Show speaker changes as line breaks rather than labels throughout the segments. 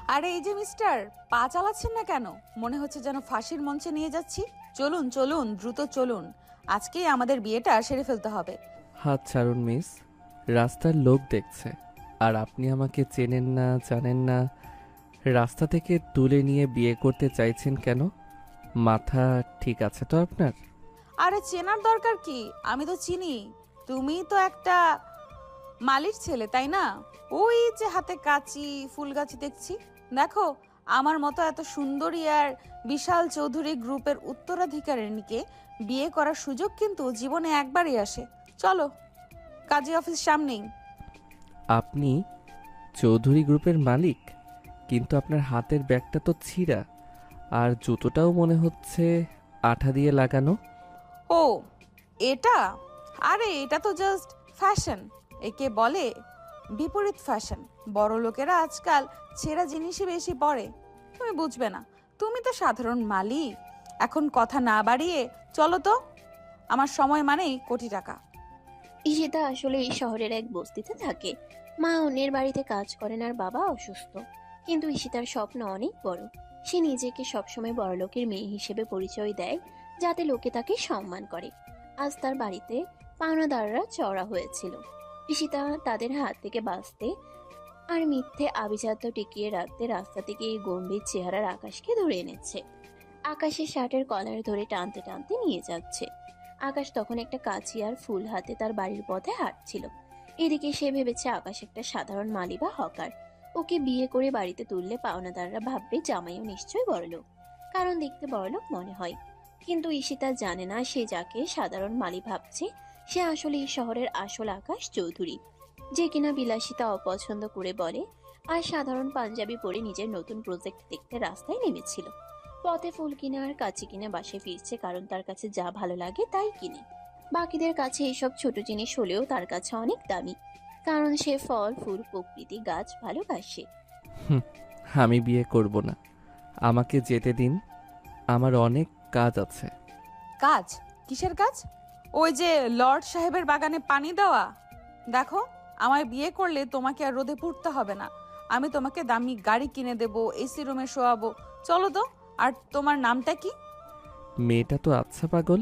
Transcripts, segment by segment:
আরে এই যে মিস্টার, পা চালাচ্ছেন না কেন? মনে হচ্ছে যেন ফাঁসির মঞ্চে নিয়ে যাচ্ছি। চলুন চলুন, দ্রুত চলুন, আজকেই আমাদের বিয়েটা সেরে ফেলতে হবে।
হাত ছাড়ুন মিস, রাস্তার লোক দেখছে। আর আপনি আমাকে চেনেন না, জানেন না, রাস্তা থেকে তুলে নিয়ে বিয়ে করতে চাইছেন কেন? মাথা ঠিক আছে তো আপনার?
আরে চেনার দরকার কি, আমি তো চিনি। তুমি তো একটা মালির ছেলে, তাই না? ওই যে হাতে কাঁচি, ফুল গাছি দেখছি। দেখো, আমার মতো এত সুন্দরী আর বিশাল চৌধুরী গ্রুপের উত্তরাধিকারিণীকে বিয়ে করার সুযোগ কিন্তু জীবনে একবারই আসে। চলো, কাজী অফিস সামনেই।
আপনি চৌধুরী গ্রুপের মালিক, কিন্তু আপনার হাতের ব্যাগটা তো ছিঁড়া, আর জুতোটাও মনে হচ্ছে আঠা দিয়ে লাগানো।
ও, এটা? আরে এটা তো জাস্ট ফ্যাশন। একে বলে বিপরীত ফ্যাশন। বড় লোকেরা আজকাল ছেঁড়া জিনিসই বেশি পরে। তুমি বুঝবে না, তুমি তো সাধারণ মালি। এখন কথা না বাড়িয়ে চলো তো, আমার সময় মানেই কোটি টাকা।
ঈশিতা আসলে এই শহরের এক বস্তিতে থাকে। মা অন্যের বাড়িতে কাজ করেন আর বাবা অসুস্থ। কিন্তু ঈশিতার স্বপ্ন অনেক বড়। সে নিজেকে সবসময় বড়লোকের মেয়ে হিসেবে পরিচয় দেয়, যাতে লোকে তাকে সম্মান করে। আজ তার বাড়িতে পাওনাদাররা চড়া হয়েছিল। ঈশিতা তাদের হাত থেকে বাঁচতে আর মিথ্যে আভিজাত্য টিকিয়ে রাখতে রাস্তা থেকে এই গম্ভীর চেহারার আকাশকে ধরে এনেছে। আকাশের শার্টের কলার ধরে টানতে টানতে নিয়ে যাচ্ছে। আকাশ তখন একটা কাঁচি আর ফুল হাতে তার বাড়ির পথে হাঁটছিল। এদিকে সে ভেবেছে আকাশ একটা সাধারণ মালি বা হকার। ওকে বিয়ে করে বাড়িতে তুললে পাওনাদাররা ভাববে জামাইও নিশ্চয়ই বড়লোক, কারণ দেখতে বড়লোক মনে হয়। কিন্তু ঈশিতা জানে না, সে যাকে সাধারণ মালি ভাবছে সে আসলে এই শহরের আসল আকাশ চৌধুরী, যে কিনা বিলাসিতা অপছন্দ করে বলে আর সাধারণ পাঞ্জাবি পরে নিজের নতুন প্রজেক্ট দেখতে রাস্তায় নেমেছিল। পথে ফুল কিনে আর কাঁচি কিনে বাসে ফিরছে, কারণ তার কাছে যা ভালো লাগে তাই কিনে। বাকিদের কাছে এইসব ছোট জিনিস হলেও তার কাছে অনেক দামি, কারণ সে ফল ফুল প্রকৃতি গাছ ভালোবাসে।
হুম, আমি বিয়ে করব না, আমাকে যেতে দিন, আমার অনেক কাজ আছে।
কাজ? কিসের কাজ? ওই যে লর্ড সাহেবের বাগানে পানি দেওয়া? দেখো, আমায় বিয়ে করলে তোমাকে আর রোদে পুড়তে হবে না। আমি তোমাকে দামি গাড়ি কিনে দেবো, এসি রুমে শোয়াবো। চলো তো। আর তোমার নামটা কি?
মেয়েটা তো আচ্ছা পাগল,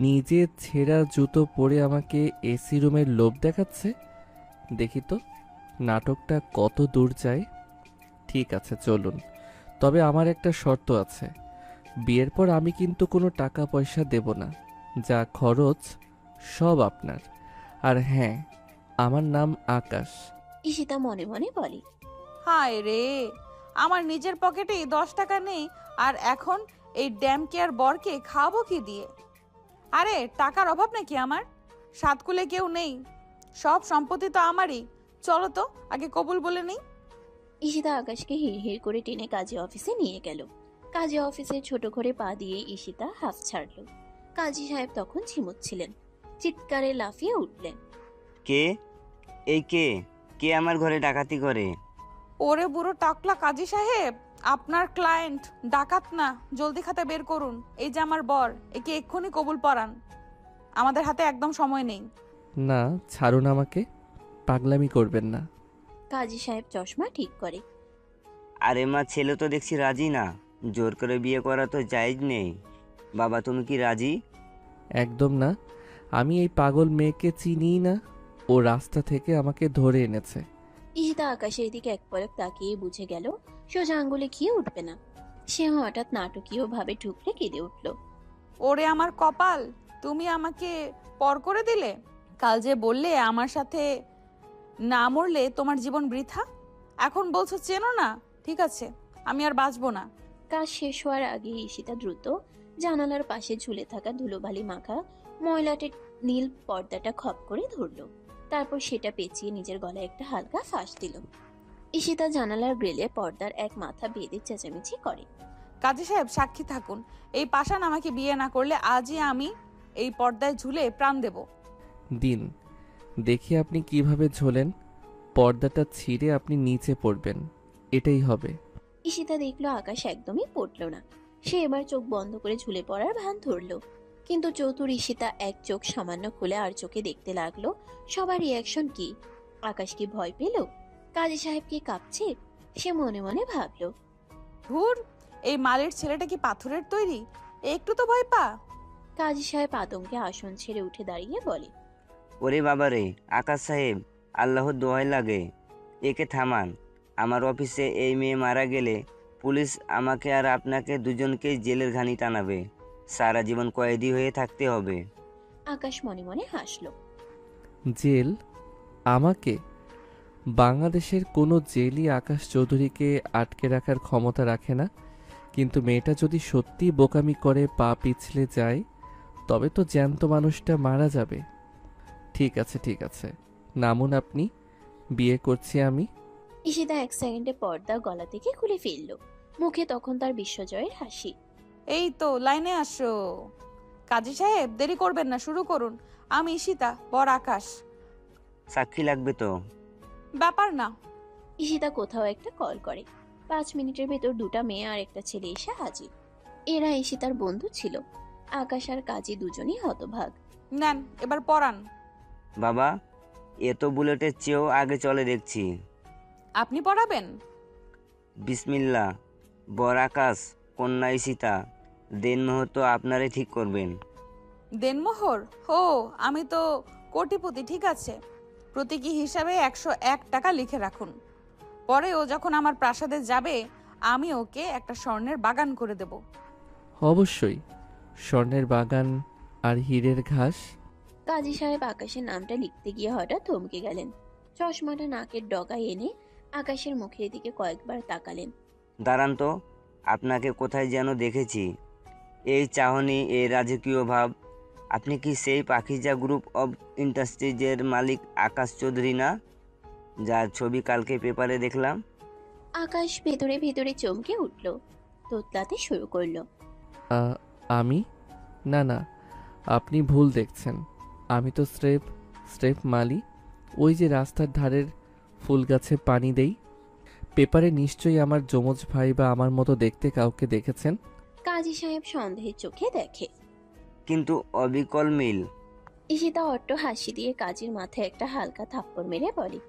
নিজে ছেঁড়া জুতো পরে আমাকে এসি রুমের লোভ দেখাচ্ছে। দেখি তো নাটকটা কত দূর যায়। ঠিক আছে চলুন, তবে আমার একটা শর্ত আছে। বিয়ের পর আমি কিন্তু কোনো টাকা পয়সা দেব না, যা খরচ সব আপনার। আর হ্যাঁ, আমার নাম আকাশ।
ঈশিতা মনে মনে বলে,
হায় রে, আমার নিজের পকেটেই 10 টাকা নেই, আর এখন এই ড্যাম কেয়ার বরকে খাওয়াবো কি দিয়ে? আরে টাকার অভাব নাকি আমার? সাতকুলে কেউ নেই, সব সম্পত্তি তো আমারই। চলো তো, আগে কবুল বলে নেই।
ঈশিতা আকাশকে হিড় করে টেনে কাজী অফিসে নিয়ে গেল। কাজী অফিসের ছোট ঘরে পা দিয়ে ঈশিতা হাফ ছাড়ল। কাজী সাহেব তখন ঝিমুচ্ছিলেন। চিৎকারে লাফিয়ে উঠলেন,
কে? এই কে? কে আমার ঘরে ডাকাতি করে?
ওরে বুড়ো টাকলা কাজী সাহেব, আপনার ক্লায়েন্ট ডাকাত না। জলদি খাতা বের করুন। এই যে আমার বর, একে এক্ষুনি কবুল পরান। আমাদের হাতে একদম সময় নেই।
না, ছাড়ুন আমাকে, পাগলামি করবেন না।
কাজী সাহেব চশমা ঠিক করে।
আরে মা, ছেলে তো দেখছি রাজি না। জোর করে বিয়ে করা তো জায়েজ নেই। বাবা, তুমি কি রাজি?
একদম না, আমি এই পাগল মেয়েকে চিনিই না। ও রাস্তা থেকে আমাকে ধরে এনেছে।
ঈশিতা আকাশের দিকে এক পলক তাকিয়ে বুঝে গেল সোজা আঙ্গুলে খেয়ে উঠবে না। সে হঠাৎ নাটকীয় ভাবে ঠুকরে কেঁদে উঠল।
ওরে আমার কপাল, তুমি আমাকে পর করে দিলে। কাল যে বললে আমার সাথে না মরলে তোমার জীবন বৃথা, এখন বলছো চেনো না। ঠিক আছে, আমি আর বাঁচবো না।
কাজ শেষ হওয়ার আগে ঈশিতা দ্রুত জানালার পাশে ঝুলে থাকা ধুলোবালি মাখা ময়লাটে নীল পর্দাটা খপ করে ধরল। তারপর সেটা পেঁচিয়ে নিজের গলায় একটা হালকা ফাঁস দিল। ঈশিতা জানালার গ্রিলে পর্দার এক মাথা বেঁধে চেঁচামেচি করে,
কাজী সাহেব সাক্ষী থাকুন, এই পাষাণ আমাকে বিয়ে না করলে আজই আমি এই পর্দায় ঝুলে প্রাণ দেব।
দিন, দেখি আপনি কিভাবে ঝোলেন। পর্দাটা ছিঁড়ে আপনি নিচে পড়বেন, এটাই হবে।
ঈশিতা দেখলো আকাশ একদমই পড়ল না। সে এবার চোখ বন্ধ করে ঝুলে পড়ার ভান ধরল। কিন্তু চতুর ঈশিতা এক চোখ সামান্য খুলে আর চোখে দেখতে লাগলো সবার রিয়াকশন কি। আকাশ কি ভয় পেল? কাজী সাহেব কি কাঁপছে? সে মনে মনে ভাবল,
ধুর, এই মালির ছেলেটা কি পাথরের তৈরি? একটু তো ভয় পা।
কাজী সাহেব আতঙ্কে আসন ছেড়ে উঠে দাঁড়িয়ে বলে,
ওরে বাবারে, আকাশ সাহেব, আল্লাহর দোহাই লাগে, একে থামান। আমার অফিসে এই মেয়ে মারা গেলে পুলিশ আমাকে আর আপনাকে দুজনকেই জেলের ঘানি টানাবে। সারা জীবন কয়েদি হয়ে থাকতে হবে।
আকাশ মনে মনে হাসলো।
জেল? আমাকে? বাংলাদেশের কোনো জেলই আকাশ চৌধুরীকে আটকে রাখার ক্ষমতা রাখে না। কিন্তু মেয়েটা যদি সত্যি বোকামি করে পা পিছলে যায়, তবে তো জ্যান্ত মানুষটা মারা যাবে। ঠিক আছে, ঠিক আছে, নামুন আপনি, বিয়ে করছি আমি।
ঈশিতা এক সেকেন্ডে পর্দা গলা থেকে খুলে ফেলল। মুখে তখন তার বিশ্বজয়ের হাসি।
এই তো লাইনে আসো। কাজী সাহেব, দেরি করবেন না, শুরু করুন। আমি ঈশিতা, বর আকাশ।
সাক্ষী লাগবে তো?
ব্যাপার না।
ঈশিতা কোথাও একটা কল করে। 5 মিনিটের ভেতর দুটা মেয়ে আর একটা ছেলে এসে হাজির। এরা ঈশিতার বন্ধু ছিল। আকাশ আর কাজী দুজনই হতভাগ।
নেন, এবার পড়ান।
বাবা, এ তো বুলেটের চেয়েও আগে চলে দেখছি।
আপনি পড়াবেন?
বিসমিল্লা। বর আকাশ, কন্যা ঈশিতা, দেন মুহূর্ত আপনারাই ঠিক করবেন।
দেনমোহর? হো, আমি তো কোটিপতি। ঠিক আছে, প্রতীকী হিসাবে 101 টাকা লিখে রাখুন। পরে ও যখন আমার প্রাসাদে যাবে, আমি ওকে একটা স্বর্ণের বাগান করে দেব।
অবশ্যই, স্বর্ণের বাগান আর হীরের ঘাস।
কাজী সাহেব আকাশের নামটা লিখতে গিয়ে হঠাৎ থমকে গেলেন। চশমাটা নাকের ডগায় এনে আকাশের মুখের দিকে কয়েকবার তাকালেন।
দাঁড়ান তো, আপনাকে কোথায় যেন দেখেছি। এই চাহনি, এই রাজকীয় ভাব, আপনি কি সেই পাখিজা গ্রুপ অব ইন্ডাস্ট্রিজের মালিক আকাশ চৌধুরী না, যার ছবি কালকে পেপারে দেখলাম?
আকাশ ভেতরে ভেতরে চমকে উঠল, তোতলাতে শুরু করলো।
আমি? না না, আপনি ভুল দেখছেন। আমি তো স্রেফ মালি, ওই যে রাস্তার ধারের ফুল গাছে পানি দেই। পেপারে নিশ্চয়ই আমার যমজ ভাই বা আমার মতো দেখতে কাউকে দেখেছেন।
কাজী সাহেব সন্দেহের চোখে দেখে।
কিন্তু অবিকল মিল।
ঈশিতা অট্ট হাসি দিয়ে কাজীর মাথায় একটা হালকা থাপ্পড় মেরে বলে,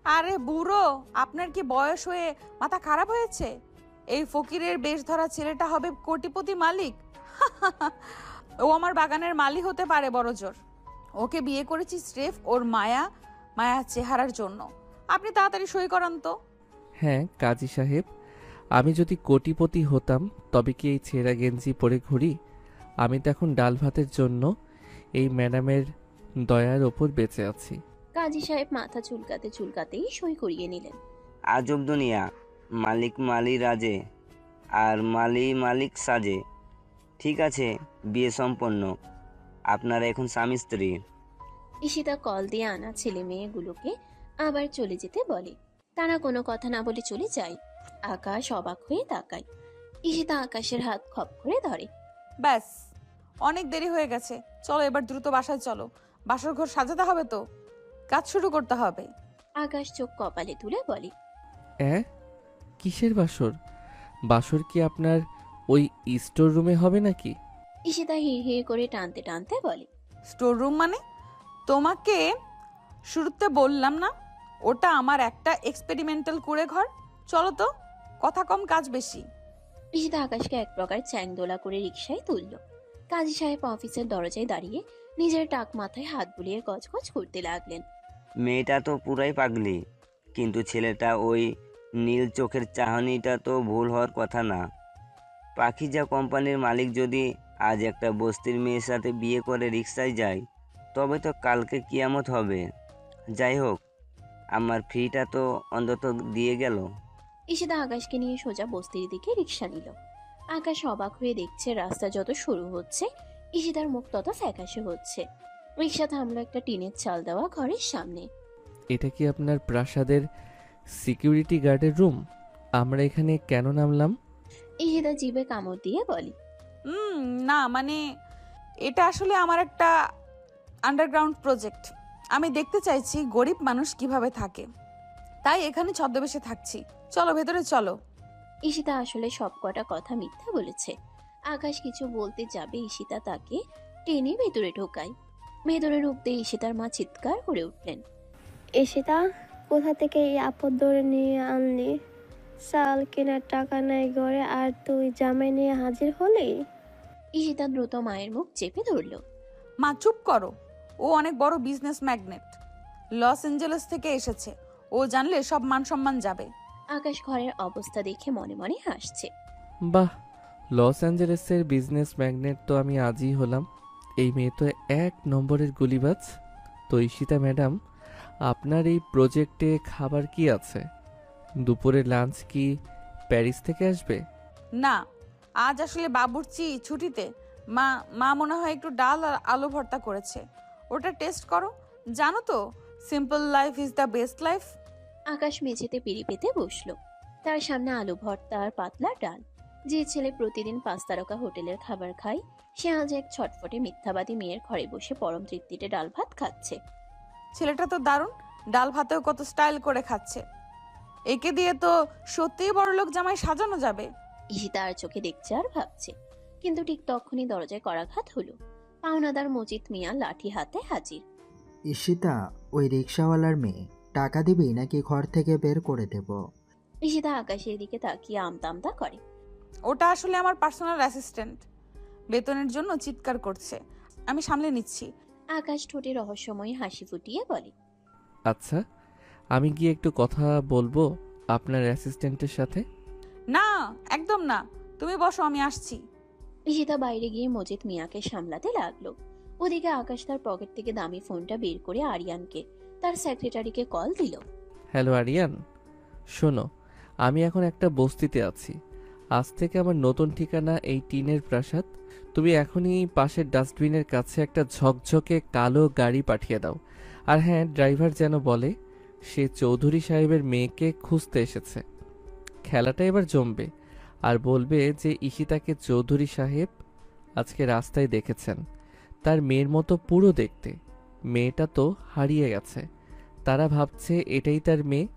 আরে বুড়ো, আপনার কি বয়স হয়ে মাথা খারাপ হয়েছে? এই ফকিরের বেশ ধরা ছেলেটা হবে কোটিপতি মালিক। ও আমার বাগানের মালি হতে পারে বড় জোর। ওকে বিয়ে করেছি স্রেফ ওর মায়া চেহারার জন্য। আপনি তাড়াতাড়ি সই করান তো।
হ্যাঁ কাজী সাহেব, আমি যদি কোটিপতি হতাম তবে কি এই ছেঁড়া গেঞ্জি পরে ঘুরি? আমি তো এখন ডাল ভাতের জন্য এই ম্যাডামের দয়ার ওপর বেঁচে আছি।
কাজী সাহেব মাথা চুলকাতে চুলকাতেই সই করিয়ে নিলেন।
আজব দুনিয়া, মালিক মালি রাজে আর মালি মালিক সাজে। ঠিক আছে, বিয়ে সম্পন্ন, আপনারা এখন স্বামী স্ত্রী।
ঈশিতা কল দিয়ে আনা ছেলে মেয়েগুলোকে আবার চলে যেতে বলে। তারা কোনো কথা না বলে চলে যায়। আকাশ অবাক হয়ে তাকায়। ঈশিতা আকাশের হাত খপ করে ধরে।
ব্যাস, অনেক দেরি হয়ে গেছে, চলো এবার দ্রুত বাসায় চলো। বাসর ঘর সাজাতে হবে তো, কাজ শুরু করতে হবে।
আকাশ চোখ কপালে তুলে বলে,
কিসের বাসর? বাসর কি আপনার ওই স্টোর রুমে হবে নাকি?
ঈশিতা হিড় করে টানতে টানতে বলে,
স্টোর রুম মানে? তোমাকে শুরুতে বললাম না, ওটা আমার একটা এক্সপেরিমেন্টাল কুঁড়ে ঘর। চলো তো, কথা কম কাজ বেশি।
ঈশিতা আকাশকে এক প্রকার চ্যাংদোলা করে রিকশায় তুলল। কাজী সাহেব অফিসের দরজায় দাঁড়িয়ে নিজের টাক মাথায় হাত বুলিয়ে গজগজ করতে লাগলেন।
মেয়েটা তো পুরাই পাগলি, কিন্তু ছেলেটা ওই নীল চোখের চাহনিটা তো ভুল হওয়ার কথা না। পাখিজা কোম্পানির মালিক যদি আজ একটা বস্তির মেয়ের সাথে বিয়ে করে রিক্সায় যায়, তবে তো কালকে কিয়ামত হবে। যাই হোক, আমার ফ্রিটা তো অন্তত দিয়ে গেল।
ঈশিতা আকাশকে নিয়ে সোজা বস্তির দিকে রিকশা নিল। আকাশ অবাক হয়ে দেখছে রাস্তা যত শুরু হচ্ছে ঈশিতার মুখ তত ফ্যাকাশে হচ্ছে। রিকশা থামলো একটা টিনের চাল দেওয়া ঘরের সামনে।
এটা কি আপনার প্রাসাদের সিকিউরিটি গার্ডের রুম? আমরা এখানে কেন নামলাম?
ঈশিতা জিভে কামড় দিয়ে বলে,
না মানে, এটা আসলে আমার একটা আন্ডারগ্রাউন্ড প্রজেক্ট। আমি দেখতে চাইছি গরিব মানুষ কিভাবে থাকে, তাই এখানে ছদ্মবেশে থাকছি। চলো ভেতরে চলো।
ঈশিতা আসলে সব কটা কথা মিথ্যা বলেছে। আকাশ কিছু বলতে যাবে, ঈশিতা তাকে টেনে ভেতরে ঢোকায়। ভেতরে ঢুকতে ঈশিতার মা চিৎকার করে উঠলেন,
ঈশিতা, কোথা থেকে এই আপদ ধরে নিয়ে আনলি? চাল কেনার টাকা নাই ঘরে, আর তুই জামাই নিয়ে হাজির হলি?
ঈশিতা দ্রুত মায়ের মুখ চেপে ধরল।
মা চুপ করো, ও অনেক বড় বিজনেস ম্যাগনেট, লস এঞ্জেলস থেকে এসেছে, ও জানলে সব মান সম্মান যাবে।
আকাশ ঘরের অবস্থা দেখে মনে মনে হাসছে।
বাহ, লস অ্যাঞ্জেলেসের বিজনেস ম্যাগনেট তো আমি আজই হলাম। এই মেয়ে তো 1 নম্বরের গুলিবাজ। তো ঈশিতা ম্যাডাম, আপনার এই প্রজেক্টে খাবার কি আছে? দুপুরে লাঞ্চ কি প্যারিস থেকে আসবে?
না, আজ আসলে বাবুর্চি ছুটিতে, মা মা মনে হয় একটু ডাল আর আলু ভর্তা করেছে, ওটা টেস্ট করো। জানো তো, simple life is the best life.
Akash মেঝেতে পিড়ি পেতে বসলো। তার সামনে আলু ভর্তা আর পাতলা ডাল। যে ছেলে প্রতিদিন 5 তারকা হোটেলের খাবার খায়, সে আজ এক ছটফটে মিথ্যাবাদী মেয়ের ঘরে বসে পরম তৃপ্তিতে ডাল ভাত খাচ্ছে।
ছেলেটা তো দারুণ, ডাল ভাতেও কত স্টাইল করে খাচ্ছে। একে দিয়ে তো সত্যিই বড়লোক জামাই সাজানো যাবে।
ঈশিতা আর চোখে দেখছে আর ভাবছে, কিন্তু ঠিক তখনই দরজায় করাঘাত হলো। পাওনাদার মজিদ মিয়া লাঠি হাতে হাজির।
ঈশিতা, ওই রিক্সাওয়ালার মেয়ে, টাকা দিবি নাকি ঘর থেকে বের করে দেব?
ঈশিতা আকাশের দিকে তাকিয়ে আমতা আমতা করে।
ওটা আসলে আমার পার্সোনাল অ্যাসিস্ট্যান্ট, বেতনের জন্য চিৎকার করছে, আমি সামলে নিচ্ছি।
আকাশ ঠোঁটে রহস্যময়ী হাসি ফুটিয়ে বলে।
আচ্ছা, আমি গিয়ে একটু কথা বলবো আপনার অ্যাসিস্ট্যান্টের সাথে।
না, একদম না, তুমি বসো, আমি আসছি।
ঈশিতা বাইরে গিয়ে মজিদ মিয়াকে সামলাতে লাগলো। ওদিকে আকাশ তার পকেট থেকে দামি ফোনটা বের করে আরিয়ানকে, তার সেক্রেটারিকে কল দিল।
হ্যালো আরিয়ান, শোনো, আমি এখন একটা বস্তিতে আছি। আজ থেকে আমার নতুন ঠিকানা এই টিনের প্রাসাদ। তুমি এখনই পাশের ডাস্টবিনের কাছে একটা ঝকঝকে কালো গাড়ি পাঠিয়ে দাও। আর হ্যাঁ, ড্রাইভার যেন বলে সে চৌধুরী সাহেবের মেয়েকে খুঁজতে এসেছে। খেলাটা এবার জমবে। আর বলবে যে ঈশিতাকে চৌধুরী সাহেব আজকে রাস্তায় দেখেছেন, তার মেয়ের মতো পুরো দেখতে। মেয়েটা তো হারিয়ে গেছে, তারা ভাবছে এটাই তার মেয়ে,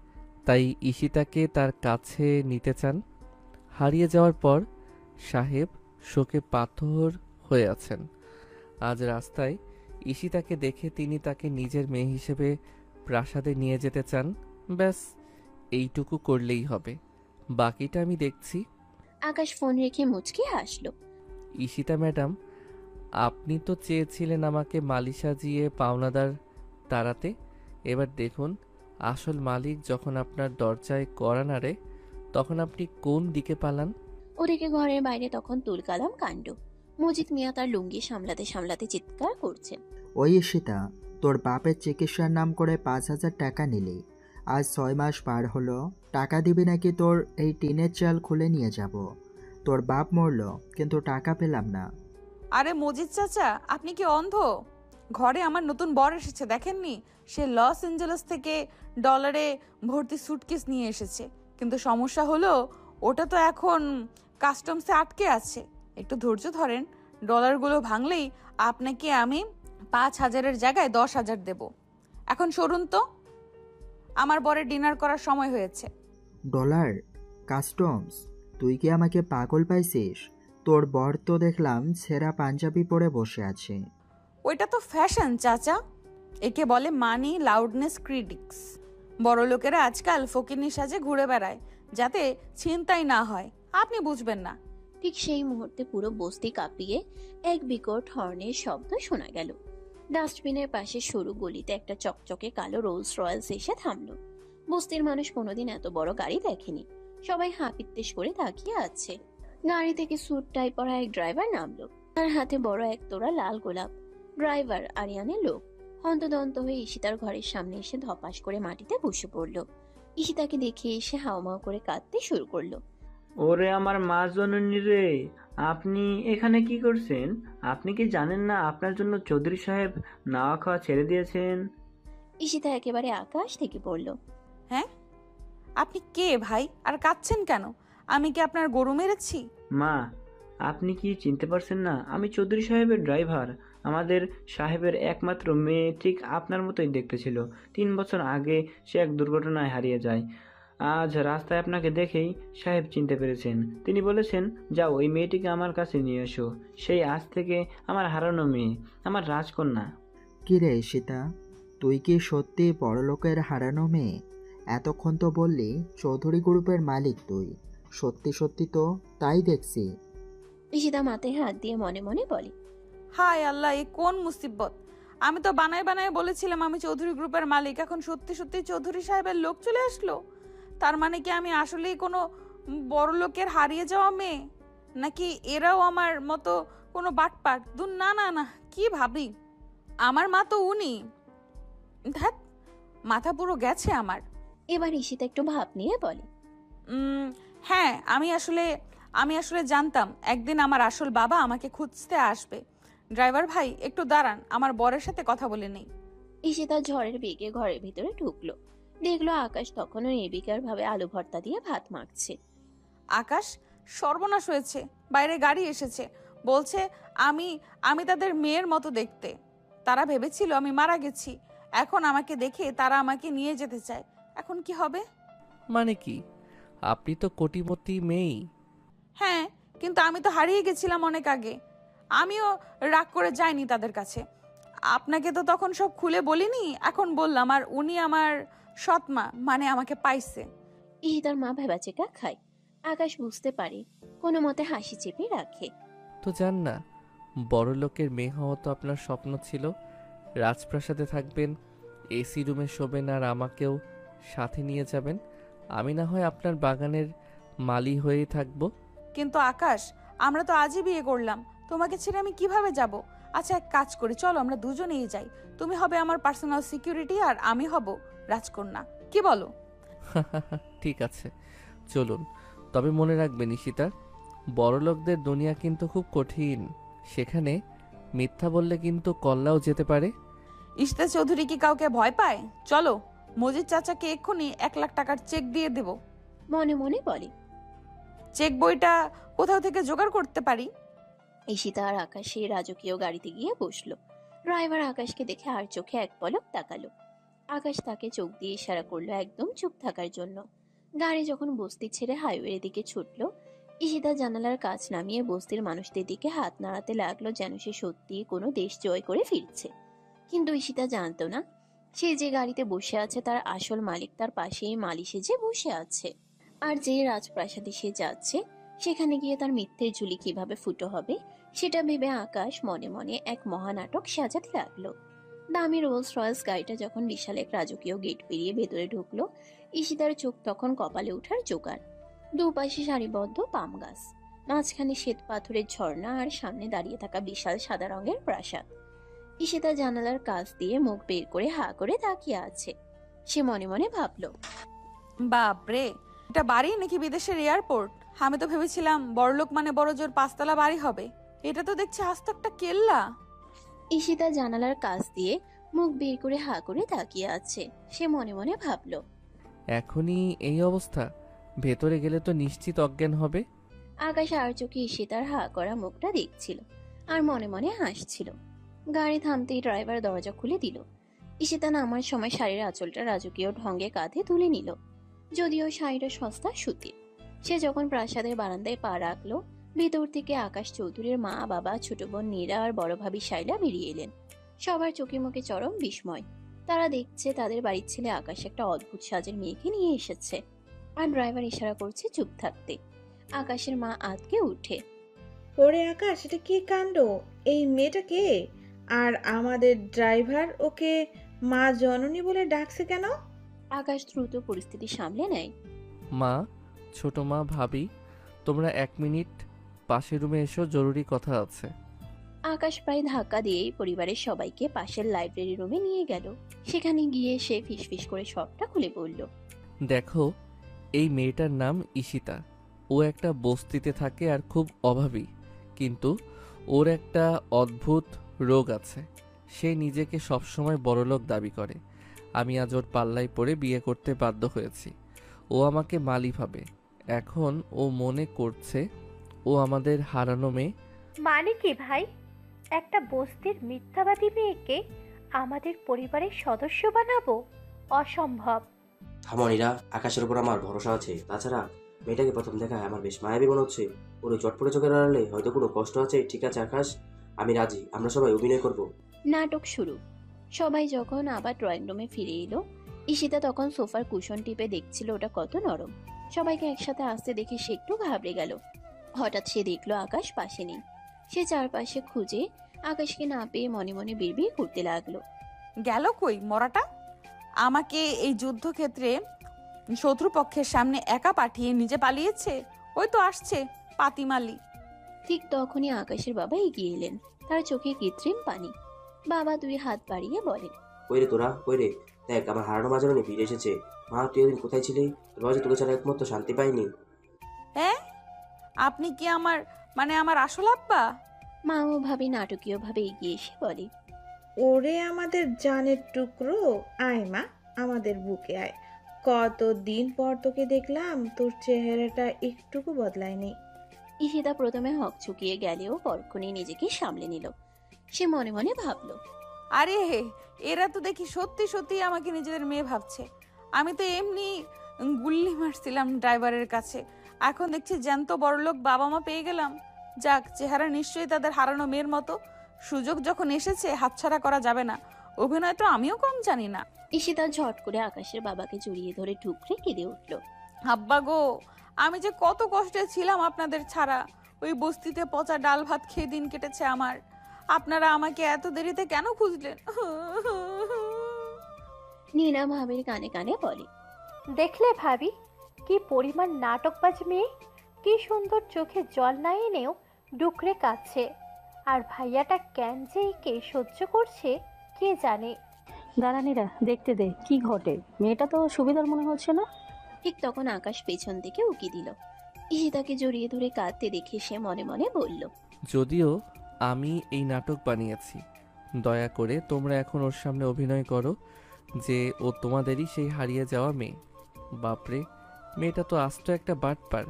তাই ঈশিতাকে তার কাছে নিতে চান। হারিয়ে যাওয়ার পর সাহেব শোকে পাথর হয়ে আছেন। আজ রাস্তায় ঈশিতাকে দেখে তিনি তাকে নিজের মেয়ে হিসেবে প্রাসাদে নিয়ে যেতে চান। ব্যাস, এইটুকু করলেই হবে, বাকিটা আমি দেখছি।
আকাশ ফোন রেখে মুচকি হাসলো।
ঈশিতা ম্যাডাম, আপনি তো চেয়েছিলেন আমাকে মালি সাজিয়ে পাওনাদার তাড়াতে। এবার দেখুন, আসল মালিক যখন আপনার দরজায় কড়া নাড়ে, তখন আপনি কোন দিকে পালান?
ওদিকে ঘরের বাইরে তখন তুলকালাম কাণ্ড। মজিদ মিয়া তার লুঙ্গি সামলাতে সামলাতে চিৎকার করছেন।
ওই ঈশিতা, তোর বাপের চিকিৎসার নাম করে 5,000 টাকা নিলি, আজ 6 মাস পার হলো, টাকা দিবি নাকি তোর এই টিনের চাল খুলে নিয়ে যাব? তোর বাপ মরলো কিন্তু টাকা পেলাম না।
আরে মজিদ চাচা, আপনি কি অন্ধ? ঘরে আমার নতুন বর এসেছে, দেখেননি? সে লস এঞ্জেলস থেকে ডলারে ভর্তি সুটকেস নিয়ে এসেছে, কিন্তু সমস্যা হলো ওটা তো এখন কাস্টমসে আটকে আছে। একটু ধৈর্য ধরেন, ডলারগুলো ভাঙলেই আপনাকে আমি 5,000-এর জায়গায় 10,000 দেব। এখন সরুন তো, আমার বরের ডিনার করার সময় হয়েছে।
ডলার? কাস্টমস? তুই কি আমাকে পাগল পাইছিস? তোর বর তো দেখলাম ছেঁড়া পাঞ্জাবি পরে বসে আছে।
ওইটা তো ফ্যাশন চাচা, একে বলে মানি লাউডনেস ক্রিটিক্স। বড় লোকেরা আজকাল ফকিন্নি সাজে ঘুরে বেড়ায় যাতে ছিনতাই না হয়, আপনি বুঝবেন না।
ঠিক সেই মুহূর্তে পুরো বস্তি কাঁপিয়ে এক বিকট হর্নের শব্দ শোনা গেল। ডাস্টবিনের পাশে সরু গলিতে একটা চকচকে কালো রোলস রয়েলস এসে থামলো। বস্তির মানুষ কোনোদিন এত বড় গাড়ি দেখেনি। সবাই হাঁপিত্তেশ করে তাকিয়ে আছে। গাড়ি থেকে স্যুট টাই পরা এক ড্রাইভার নামলো। তার হাতে বড় এক তোড়া লাল গোলাপ। ড্রাইভার আরিয়ানের লোক। হন্তদন্ত হয়ে ঈশিতার ঘরের সামনে এসে ধপাস করে মাটিতে বসে পড়লো। ঈশিতাকে দেখে এসে হাউমাউ করে কাঁদতে শুরু করলো।
ওরে আমার মা জননী রে, আপনি এখানে কি করছেন? আপনি কি জানেন না আপনার জন্য চৌধুরী সাহেব নাওয়া খাওয়া ছেড়ে দিয়েছেন?
ঈশিতা একেবারে আকাশ থেকে পড়ল।
হ্যাঁ, আপনি কে ভাই, আর কাঁদছেন কেন? আমি কি আপনার গরু মেরেছি?
মা, আপনি কি চিনতে পারছেন না? আমি চৌধুরী সাহেবের ড্রাইভার। আমাদের সাহেবের একমাত্র মেয়ে ঠিক আপনার মতোই দেখতে ছিল। 3 বছর আগে সে এক দুর্ঘটনায় হারিয়ে যায়। আজ রাস্তায় আপনাকে দেখেই সাহেব চিনতে পেরেছেন। তিনি বলেছেন, যাও ওই মেয়েটিকে আমার কাছে নিয়ে এসো। সেই আজ থেকে আমার হারানো মেয়ে, আমার রাজকন্যা।
কি রে ঈশিতা, তুই কি সত্যি বড়লোকের হারানো মেয়ে? এতক্ষণ তো বললি চৌধুরী গ্রুপের মালিক তুই। সত্যি সত্যি তো তাই দেখছি।
ঈশিতা মাথায় হাত দিয়ে মনে মনে বলে।
হায় আল্লাহ, এ কোন মুসিবত! আমি তো বানায় বানায় বলেছিলাম আমি চৌধুরী গ্রুপের মালিক, এখন সত্যি সত্যি চৌধুরী সাহেবের লোক চলে আসলো। তার মানে কি আমি আসলেই কোনো বড় লোকের হারিয়ে যাওয়া মেয়ে, নাকি এরাও আমার মতো কোনো বাটপাট? দূর, না না না, কি ভাবি! আমার মা তো উনি। ধ্যাত, মাথা পুরো গেছে আমার।
এবার ঈশিতা একটু ভাব নিয়ে বলে।
হ্যাঁ, আমি আসলে জানতাম একদিন আমার আসল বাবা আমাকে খুঁজতে আসবে। ড্রাইভার ভাই একটু দাঁড়ান, আমার বরের সাথে কথা বলে নেই।
ঈশিতা ঝড়ের বেগে ঘরের ভিতরে ঢুকলো। দেখলো আকাশ তখনও নির্বিকার ভাবে আলু ভর্তা দিয়ে ভাত মাখছে।
আকাশ, সর্বনাশ হয়েছে, বাইরে গাড়ি এসেছে, বলছে আমি আমি তাদের মেয়ের মতো দেখতে। তারা ভেবেছিল আমি মারা গেছি, এখন আমাকে দেখে তারা আমাকে নিয়ে যেতে চায়। এখন কি হবে?
মানে কি? আপনি তো কোটিপতি মেয়েই।
হ্যাঁ, কিন্তু আমি তো হারিয়ে গেছিলাম অনেক আগে। আমিও রাগ করে যাইনি তাদের কাছে। আপনাকে তো তখন সব খুলে বলিনি, এখন বললাম। আর উনি আমার সৎমা, মানে আমাকে পাইছে।
ঈশিতার মা ভেবাচেকা খায়। আকাশ বুঝতে পারে, কোনো মতে হাসি চেপে রাখে।
তো জান না, বড় লোকের মেয়ে হওয়া তো আপনার স্বপ্ন ছিল। রাজপ্রাসাদে থাকবেন, এসি রুমে শোবেন, আর আমাকেও সাথে নিয়ে যাবেন। আমি না হয় আপনার বাগানের মালি হয়েই থাকবো।
কিন্তু আকাশ, আমরা তো আজই বিয়ে করলাম, তোমাকে ছেড়ে আমি কিভাবে যাব? আচ্ছা, এক কাজ করি, চলো আমরা দুজনেই যাই। তুমি হবে আমার পার্সোনাল সিকিউরিটি আর আমি হব রাজকন্যা, কি বলো?
ঠিক আছে, চলুন। তবে মনে রাখবেন ঈশিতা, বড়লোকদের দুনিয়া কিন্তু খুব কঠিন। সেখানে মিথ্যা বললে কিন্তু কল্লাও যেতে পারে।
ইশতা চৌধুরী কি কাউকে ভয় পায়? চলো, মজিদ চাচাকে এক্ষুনি 1 লাখ টাকার চেক দিয়ে দেব।
মনে মনে বলে।
চেক বইটা কোথাও থেকে জোগাড় করতে পারি।
ঈশিতা আর আকাশে রাজকীয় গাড়িতে গিয়ে বসলো। ড্রাইভার আকাশকে দেখে আর চোখে এক পলক তাকালো। আকাশ তাকে চোখ দিয়ে ইশারা করলো একদম চুপ থাকার জন্য। গাড়ি যখন বস্তি ছেড়ে হাইওয়ের দিকে ছুটলো, ঈশিতা জানালার কাছ নামিয়ে বস্তির মানুষদের দিকে হাত নাড়াতে লাগলো, যেন সে সত্যি কোনো দেশ জয় করে ফিরছে। কিন্তু ঈশিতা জানতো না, সে যে গাড়িতে বসে আছে তার আসল মালিক তার পাশেই মালি সেজে বসে আছে। আর যে রাজপ্রাসাদে সে যাচ্ছে, সেখানে গিয়ে তার মিথ্যের ঝুলি কিভাবে ফুটো হবে সেটা ভেবে আকাশ মনে মনে এক মহানাটক সাজাতে লাগলো। দামি রোলস রয়েস গাড়িটা যখন বিশাল এক রাজকীয় গেট পেরিয়ে ভেতরে ঢুকলো, ঈশিতার চোখ তখন কপালে ওঠার জোগাড়। দুপাশে সারিবদ্ধ পাম গাছ, মাঝখানে শ্বেত পাথরের ঝর্ণা, আর সামনে দাঁড়িয়ে থাকা বিশাল সাদা রঙের প্রাসাদ। ঈশিতা জানালার কাছ দিয়ে মুখ বের করে হা করে তাকিয়ে আছে। সে মনে মনে ভাবলো,
বাপরে, এটা বাড়ি নাকি বিদেশের এয়ারপোর্ট? আমি তো ভেবেছিলাম বড়লোক মানে বড় জোর 5 তলা বাড়ি হবে, এটা তো দেখছি আস্ত একটা কেল্লা।
ঈশিতা জানালার কাছ দিয়ে মুখ বের করে হা করে তাকিয়ে আছে। সে মনে মনে ভাবলো,
এখনই এই অবস্থা, ভেতরে গেলে তো নিশ্চিত অজ্ঞান হবে।
আকাশ আর চোখে ঈশিতার হা করা মুখটা দেখছিল আর মনে মনে হাসছিল। গাড়ি থামতেই ড্রাইভার দরজা খুলে দিল। ঈশিতা নামার সময় শাড়ির আঁচলটা রাজকীয় ঢঙ্গে কাঁধে তুলে নিল। যদিও শাড়িটা সস্তা সুতির। সে যখন প্রাসাদের বারান্দায় পা রাখলো, ভেতর থেকে আকাশ চৌধুরীর মা, বাবা, ছোট বোন নীরা আর বড় ভাবি শাইলা বেরিয়ে এলেন। সবার চোখে মুখে চরম বিস্ময়। তারা দেখছে তাদের বাড়ির ছেলে আকাশ একটা অদ্ভুত সাজের মেয়েকে নিয়ে এসেছে, আর ড্রাইভার ইশারা করছে চুপ থাকতে। আকাশের মা আতকে উঠে।
ওরে আকাশ, এটা কি কাণ্ড! এই মেয়েটা কে? আর আমাদের ড্রাইভার ওকে মা জননী বলে ডাকছে কেন?
আকাশ দ্রুত পরিস্থিতি সামলে নেয়।
মা, ছোট মা, ভাবি, তোমরা 1 মিনিট পাশের রুমে এসো, জরুরি কথা আছে।
আকাশ প্রায় ধাক্কা দিয়েই পরিবারের সবাইকে পাশের লাইব্রেরি রুমে নিয়ে গেল। সেখানে গিয়ে সে ফিসফিস করে সবটা খুলে বলল।
দেখো, এই মেয়েটার নাম ঈশিতা। ও একটা বস্তিতে থাকে আর খুব অভাবী, কিন্তু ওর একটা অদ্ভুত রোগ আছে। সে নিজেকে সবসময় বড়লোক দাবি করে। আমি আজ ওর পাল্লায় পড়ে বিয়ে করতে বাধ্য হয়েছি। ও আমাকে মালি ভাবে। এখন ও মনে করছে ও আমাদের হারানো মেয়ে।
মানে কি ভাই, একটা বস্তির মিথ্যাবাদী মেয়েকে আমাদের পরিবারের সদস্য বানাবো? অসম্ভব।
থামনিরা, আকাশের উপর আমার ভরসা আছে। তাছাড়া মেয়েটাকে প্রথম দেখায় আমার বেশ মায়াবী মনে হচ্ছে। পুরো চটপটে চোখের আড়ালে হয়তো কোনো কষ্ট আছে। ঠিক আছে আকাশ, আমি রাজি, আমরা সবাই অভিনয় করব।
নাটক শুরু। সবাই যখন আবার ড্রয়িং রুমে ফিরে এলো, ঈশিতা তখন সোফার কুশন টিপে দেখছিল ওটা কত নরম। সবাইকে একসাথে আসতে দেখে সে একটু ঘাবড়ে গেল। হঠাৎ সে দেখলো আকাশ পাশে নেই। সে চারপাশে খুঁজে আকাশকে না পেয়ে মনে মনে বিড়বিড় করতে লাগলো।
গেল কই মরাটা? আমাকে এই যুদ্ধক্ষেত্রে শত্রুপক্ষের সামনে একা পাঠিয়ে নিজে পালিয়েছে। ওই তো আসছে পাতিমালি।
ঠিক তখনই আকাশের বাবা এগিয়ে এলেন। তার চোখে কৃত্রিম পানি। বাবা 2 হাত বাড়িয়ে বলেন,
কই রে তোরা, কই রে? দেখ আমার হারানো মা জননী ফিরে এসেছে। মা তুই এদিন কোথায় ছিলি? তোর বাবা যে তোকে ছাড়া একমাত্র শান্তি পাইনি।
হ্যাঁ, আপনি কি আমার আসল আব্বা?
মা ও ভাবি নাটকীয়ভাবে এগিয়ে এসে বলে,
ওরে আমাদের জানের টুকরো, আয় মা, আমাদের বুকে আয়। কতদিন পর তোকে দেখলাম, তোর চেহারাটা একটুকু বদলায়নি।
ঈশিতা প্রথমে হক চুকিয়ে গেলেও পরক্ষণে নিজেকে সামলে নিল। সে মনে মনে ভাবল,
আরে এরা তো দেখি সত্যি সত্যি আমাকে নিজেদের মেয়ে ভাবছে। আমি তো এমনি গুল্লি মারছিলাম ড্রাইভারের কাছে, এখন দেখছি জ্যান্ত বড়লোক বাবা মা পেয়ে গেলাম। যাক, চেহারা নিশ্চয়ই তাদের হারানো মেয়ের মতো। সুযোগ যখন এসেছে হাতছাড়া করা যাবে না। অভিনয় তো আমিও কম জানি না।
ঈশিতা ঝট করে আকাশের বাবাকে জড়িয়ে ধরে ঠুকরে কেঁদে উঠল।
আব্বা গো, আমি যে কত কষ্টে ছিলাম আপনাদের ছাড়া। ওই বস্তিতে পচা ডাল ভাত খেয়ে দিন কেটেছে আমার। আপনারা আমাকে এত দেরিতে কেন খুঁজলেন?
নীরা ভাবির কানে কানে বলে,
দেখলে ভাবি, কি পরিমাণ নাটকবাজ মেয়ে! কি সুন্দর চোখে জল না এনেও ডুকরে কাঁদছে। আর ভাইয়াটা কেন যে একে সহ্য করছে কে জানে।
দাঁড়ানিরা দেখতে দে কি ঘটে। মেয়েটা তো সুবিধার মনে হচ্ছে না।
ঠিক তখন আকাশ পেছন থেকে উকি দিল। ঈশিতাকে জড়িয়ে ধরে কাঁদতে দেখে সে মনে মনে বলল,
যদিও আমি এই নাটক বানিয়েছি, দয়া করে তোমরা এখন ওর সামনে অভিনয় করো যে ও তোমাদেরই সেই হারিয়ে যাওয়া মেয়ে। বাপরে, মেয়েটা তো আস্ত একটা বাটপার।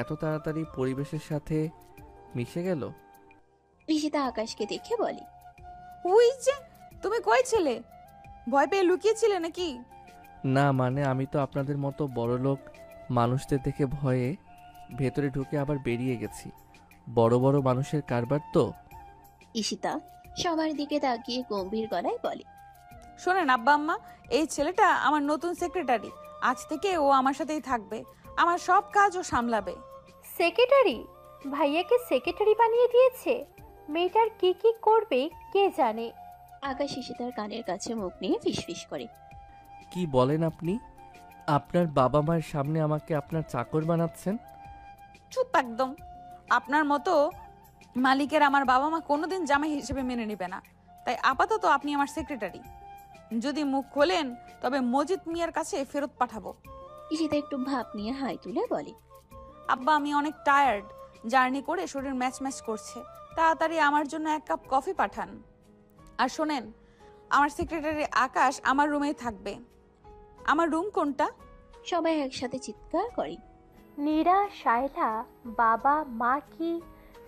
এত তাড়াতাড়ি পরিবেশের সাথে মিশে গেল।
ঈশিতা আকাশকে দেখে বলে,
ওই যে, তুমি কই ছিলে? ভয় পেয়ে লুকিয়েছিলে নাকি?
না মানে আমি তো আপনাদের মতো বড়লোক মানুষদের দেখে ভয়ে ভেতরে ঢুকে আবার বেরিয়ে গেছি। বড় বড় মানুষের কারবার তো।
ঈশিতা সবার দিকে তাকিয়ে গম্ভীর গলায় বলে,
শোনেন আব্বা আম্মা, এই ছেলেটা আমার নতুন সেক্রেটারি। আজ থেকে ও আমার সাথেই থাকবে, আমার সব কাজ ও সামলাবে।
সেক্রেটারি? ভাইয়াকে সেক্রেটারি বানিয়ে দিয়েছে? মেয়েটার কি কি করবে কে জানে।
আকাশ ঈশিতার কানের কাছে মুখ নিয়ে ফিসফিস করে,
কি বলেন আপনি? আপনার বাবা মায়ের সামনে আমাকে আপনার চাকর বানাচ্ছেন?
চুপ একদম। আপনার মতো মালিকের আমার বাবা মা কোনোদিন জামাই হিসেবে মেনে নেবে না। তাই আপাতত আপনি আমার সেক্রেটারি। যদি মুখ খোলেন তবে মজিদ মিয়ার কাছে ফেরত পাঠাবো।
ঈশিতা একটু ভাব নিয়ে হাই তুলে বলে,
আব্বা আমি অনেক টায়ার্ড, জার্নি করে শরীর ম্যাচ ম্যাচ করছে। তাড়াতাড়ি আমার জন্য 1 কাপ কফি পাঠান। আর শোনেন, আমার সেক্রেটারি আকাশ আমার রুমেই থাকবে। আমার রুম কোনটা?
সবাই একসাথে চিৎকার করে,
নীরা, শায়লা, বাবা মা কি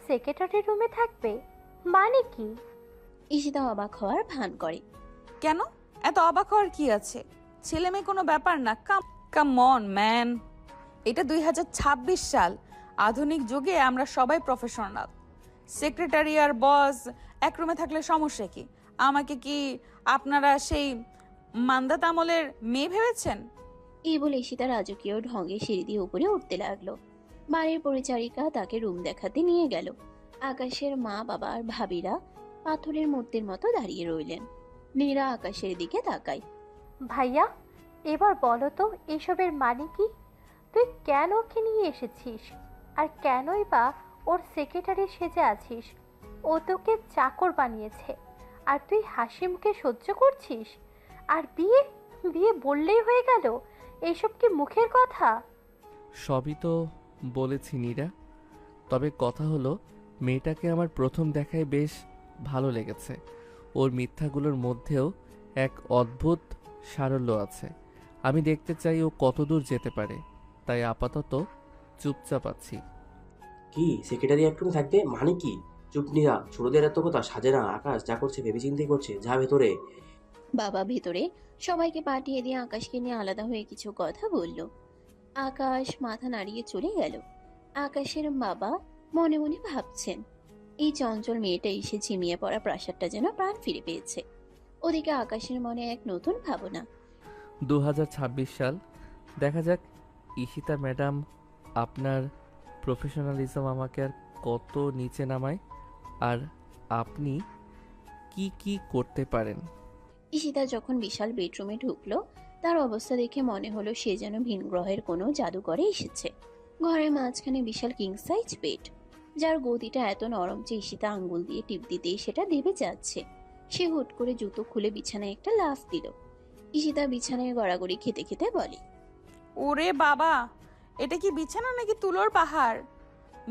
সেক্রেটারি রুমে থাকবে? মানে কি?
ঈশিতা অবাক হওয়ার ভান করে,
কেন এত অবাক হওয়ার কি আছে? ছেলে মেয়ে কোনো ব্যাপার না। কাম অন ম্যান, এটা 2026 সাল। আধুনিক যুগে আমরা সবাই প্রফেশনাল। সেক্রেটারি আর বস এক রুমে থাকলে সমস্যা কি? আমাকে কি আপনারা সেই মান্দাত আমলের মেয়ে ভেবেছেন?
এই বলে ঈশিতা রাজকীয় ঢঙ্গে সিঁড়ি দিয়ে উপরে উঠতে লাগলো। বাড়ির পরিচারিকা তাকে রুম দেখাতে নিয়ে গেল। আকাশের মা বাবা আর ভাবিরা পাথরের মূর্তির মতো দাঁড়িয়ে রইলেন। নীরা আকাশের দিকে তাকায়,
ভাইয়া, এবার বলো তো এসবের মানে কি? তুই কেন ওকে নিয়ে এসেছিস? আর কেনই বা ওর সেক্রেটারি সেজে আছিস? ও তোকে চাকর বানিয়েছে আর তুই হাসি মুখে সহ্য করছিস? আর বিয়ে বিয়ে বললেই হয়ে গেল? এইসব কি মুখের কথা?
সবই তো বলেছি নীরা, তবে কথা হলো মেয়েটাকে আমার প্রথম দেখায় বেশ ভালো লেগেছে। ওর মিথ্যাগুলোর মধ্যেও এক অদ্ভুত সারল্য আছে। আমি দেখতে চাই ও কতদূর যেতে পারে, তাই আপাতত চুপচাপ আছি।
কি সেক্রেটারি এক রুমে থাকবে মানে কি? চুপ নীরা, ছোটদের এত কথা সাজে না। আকাশ যা করছে ভেবে চিন্তাই করছে, যা ভেতরে।
বাবা ভেতরে সবাইকে পাঠিয়ে দিয়ে আকাশকে নিয়ে আলাদা হয়ে কিছু কথা বলল। আকাশ মাথা নাড়িয়ে চলে গেল। আকাশের বাবা মনে মনে ভাবছেন, এই চঞ্চল মেয়েটা এসে ঝিমিয়ে পড়া প্রাসাদটা যেন প্রাণ ফিরে পেয়েছে। ওদিকে আকাশের মনে এক নতুন ভাবনা।
2026 সাল। দেখা যাক ঈশিতা ম্যাডাম, আপনার প্রফেশনালিজম আমাকে আর কত নিচে নামায়, আর আপনি কি কি করতে পারেন।
ঈশিতা যখন বিশাল বেডরুমে ঢুকলো, তার অবস্থা দেখে মনে হলো সে যেন ভিন গ্রহের কোনো জাদুঘরে এসেছে। ঘরের মাঝখানে বিশাল কিং সাইজ বেড, যার গদিটা এত নরম যে ঈশিতা আঙ্গুল দিয়ে টিপ দিতেই সেটা দেবে যাচ্ছে। সে হুট করে জুতো খুলে বিছানায় একটা লাফ দিল। ঈশিতা বিছানায় গড়াগড়ি খেতে খেতে বলে,
ওরে বাবা, এটা কি বিছানা নাকি তুলোর পাহাড়?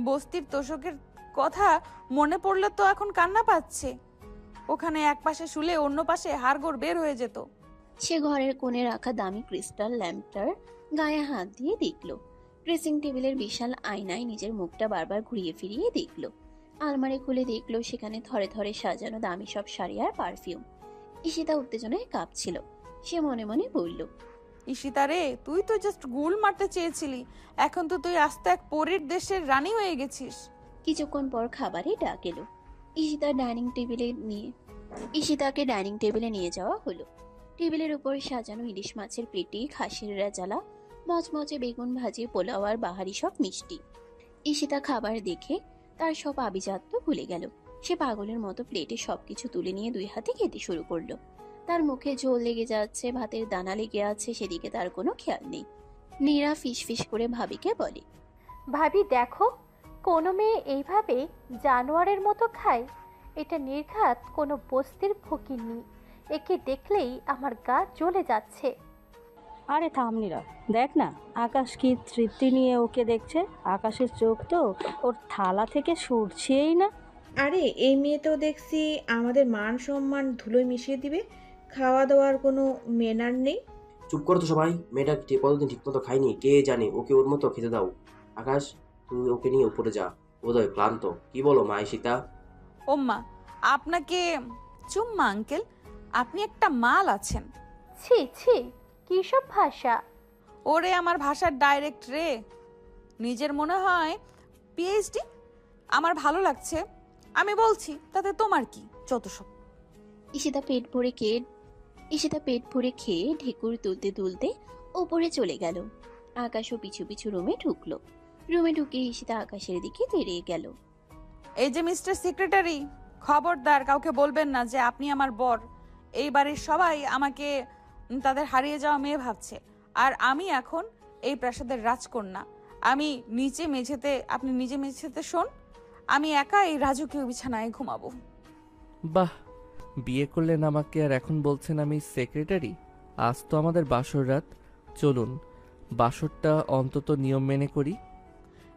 বস্তির তোষকের কথা মনে পড়লে তো এখন কান্না পাচ্ছে। ওখানে এক পাশে শুলে অন্য পাশে হাড়গোড় বের হয়ে যেত।
সে ঘরের কোণে রাখা দামি ক্রিস্টাল ল্যাম্পটার গায়ে হাত দিয়ে দেখল। ড্রেসিং টেবিলের বিশাল আয়নায় নিজের মুখটা বারবার ঘুরিয়ে ফিরিয়ে দেখল। আলমারি খুলে দেখল সেখানে থরে থরে সাজানো দামি সব শাড়ি আর পারফিউম। ঈশিতা উত্তেজনায় কাঁপছিল। সে মনে মনে বলল,
ঈশিতা রে, তুই তো জাস্ট গুল মারতে চেয়েছিলি, এখন তো তুই আস্তে এক পরীর দেশের রানী হয়ে গেছিস।
কিছুক্ষণ পর খাবারে ডাক এলো। ঈশিতাকে ডাইনিং টেবিলে নিয়ে যাওয়া হলো। টেবিলের উপর সাজানো ইলিশ মাছের পেটি, খাসির রেজালা, মচমচে বেগুন ভাজি, পোলাও আর বাহারি সব মিষ্টি। ঈশিতা খাবার দেখে তার সব আভিজাত্য ভুলে গেল। সে পাগলের মতো প্লেটে সবকিছু তুলে নিয়ে 2 হাতে খেতে শুরু করলো। তার মুখে ঝোল লেগে যাচ্ছে, ভাতের দানা লেগে আছে, সেদিকে তার কোনো খেয়াল নেই। নীরা ফিস করে ভাবিকে বলে,
ভাবি দেখো, কোনো মেয়ে এইভাবে জানোয়ারের মতো খায়? এটা নির্ঘাত কোনো বস্তির ফকিন্নি। একে দেখলেই আমার গা জ্বলে যাচ্ছে।
আরে থামনিরা, দেখ না আকাশ কি তৃপ্তি নিয়ে ওকে দেখছে। আকাশের চোখ তো ওর থালা থেকে সরছেই না।
আরে এই মেয়ে তো দেখছি আমাদের মান সম্মান ধুলোয় মিশিয়ে দিবে। খাওয়া দাওয়ার কোনো মেনার নেই।
চুপ করো তো সবাই, মেয়েটা কতদিন ঠিক মতো খায়নি, কে জানে। ওকে ওর মতো খেতে দাও। আকাশ, তুই ওকে নিয়ে উপরে যা, বোধহয় ক্লান্ত। কি বলো মা ঈশিতা?
ওম্মা, আপনাকে চুম্মা আঙ্কেল, আপনি একটা মাল আছেন।
ছি ছি, কী সব ভাষা!
ওরে আমার ভাষার ডাইরেক্ট রে, নিজের মনে হয় পিএইচডি। আমার ভালো লাগছে, আমি বলছি, তাতে তোমার কি? যত সব।
ঈশিতা পেট ভরে খেয়ে ঢেকুর তুলতে তুলতে ওপরে চলে গেল। আকাশও পিছু পিছু রুমে ঢুকলো। রুমে ঢুকে ঈশিতা আকাশের দিকে তেড়ে গেল।
এই যে মিস্টার সেক্রেটারি, খবরদার কাউকে বলবেন না যে আপনি আমার বর। এই বাড়ির সবাই আমাকে তাদের হারিয়ে যাওয়া মেয়ে ভাবছে, আর আমি এখন এই প্রাসাদের রাজকন্যা। আপনি নিজে মেঝেতে শোন, আমি একা এই রাজকীয় বিছানায় ঘুমাবো।
বাহ, বিয়ে করলেন আমাকে আর এখন বলছেন আমি সেক্রেটারি? আজ তো আমাদের বাসর রাত, চলুন বাসরটা অন্তত নিয়ম মেনে করি।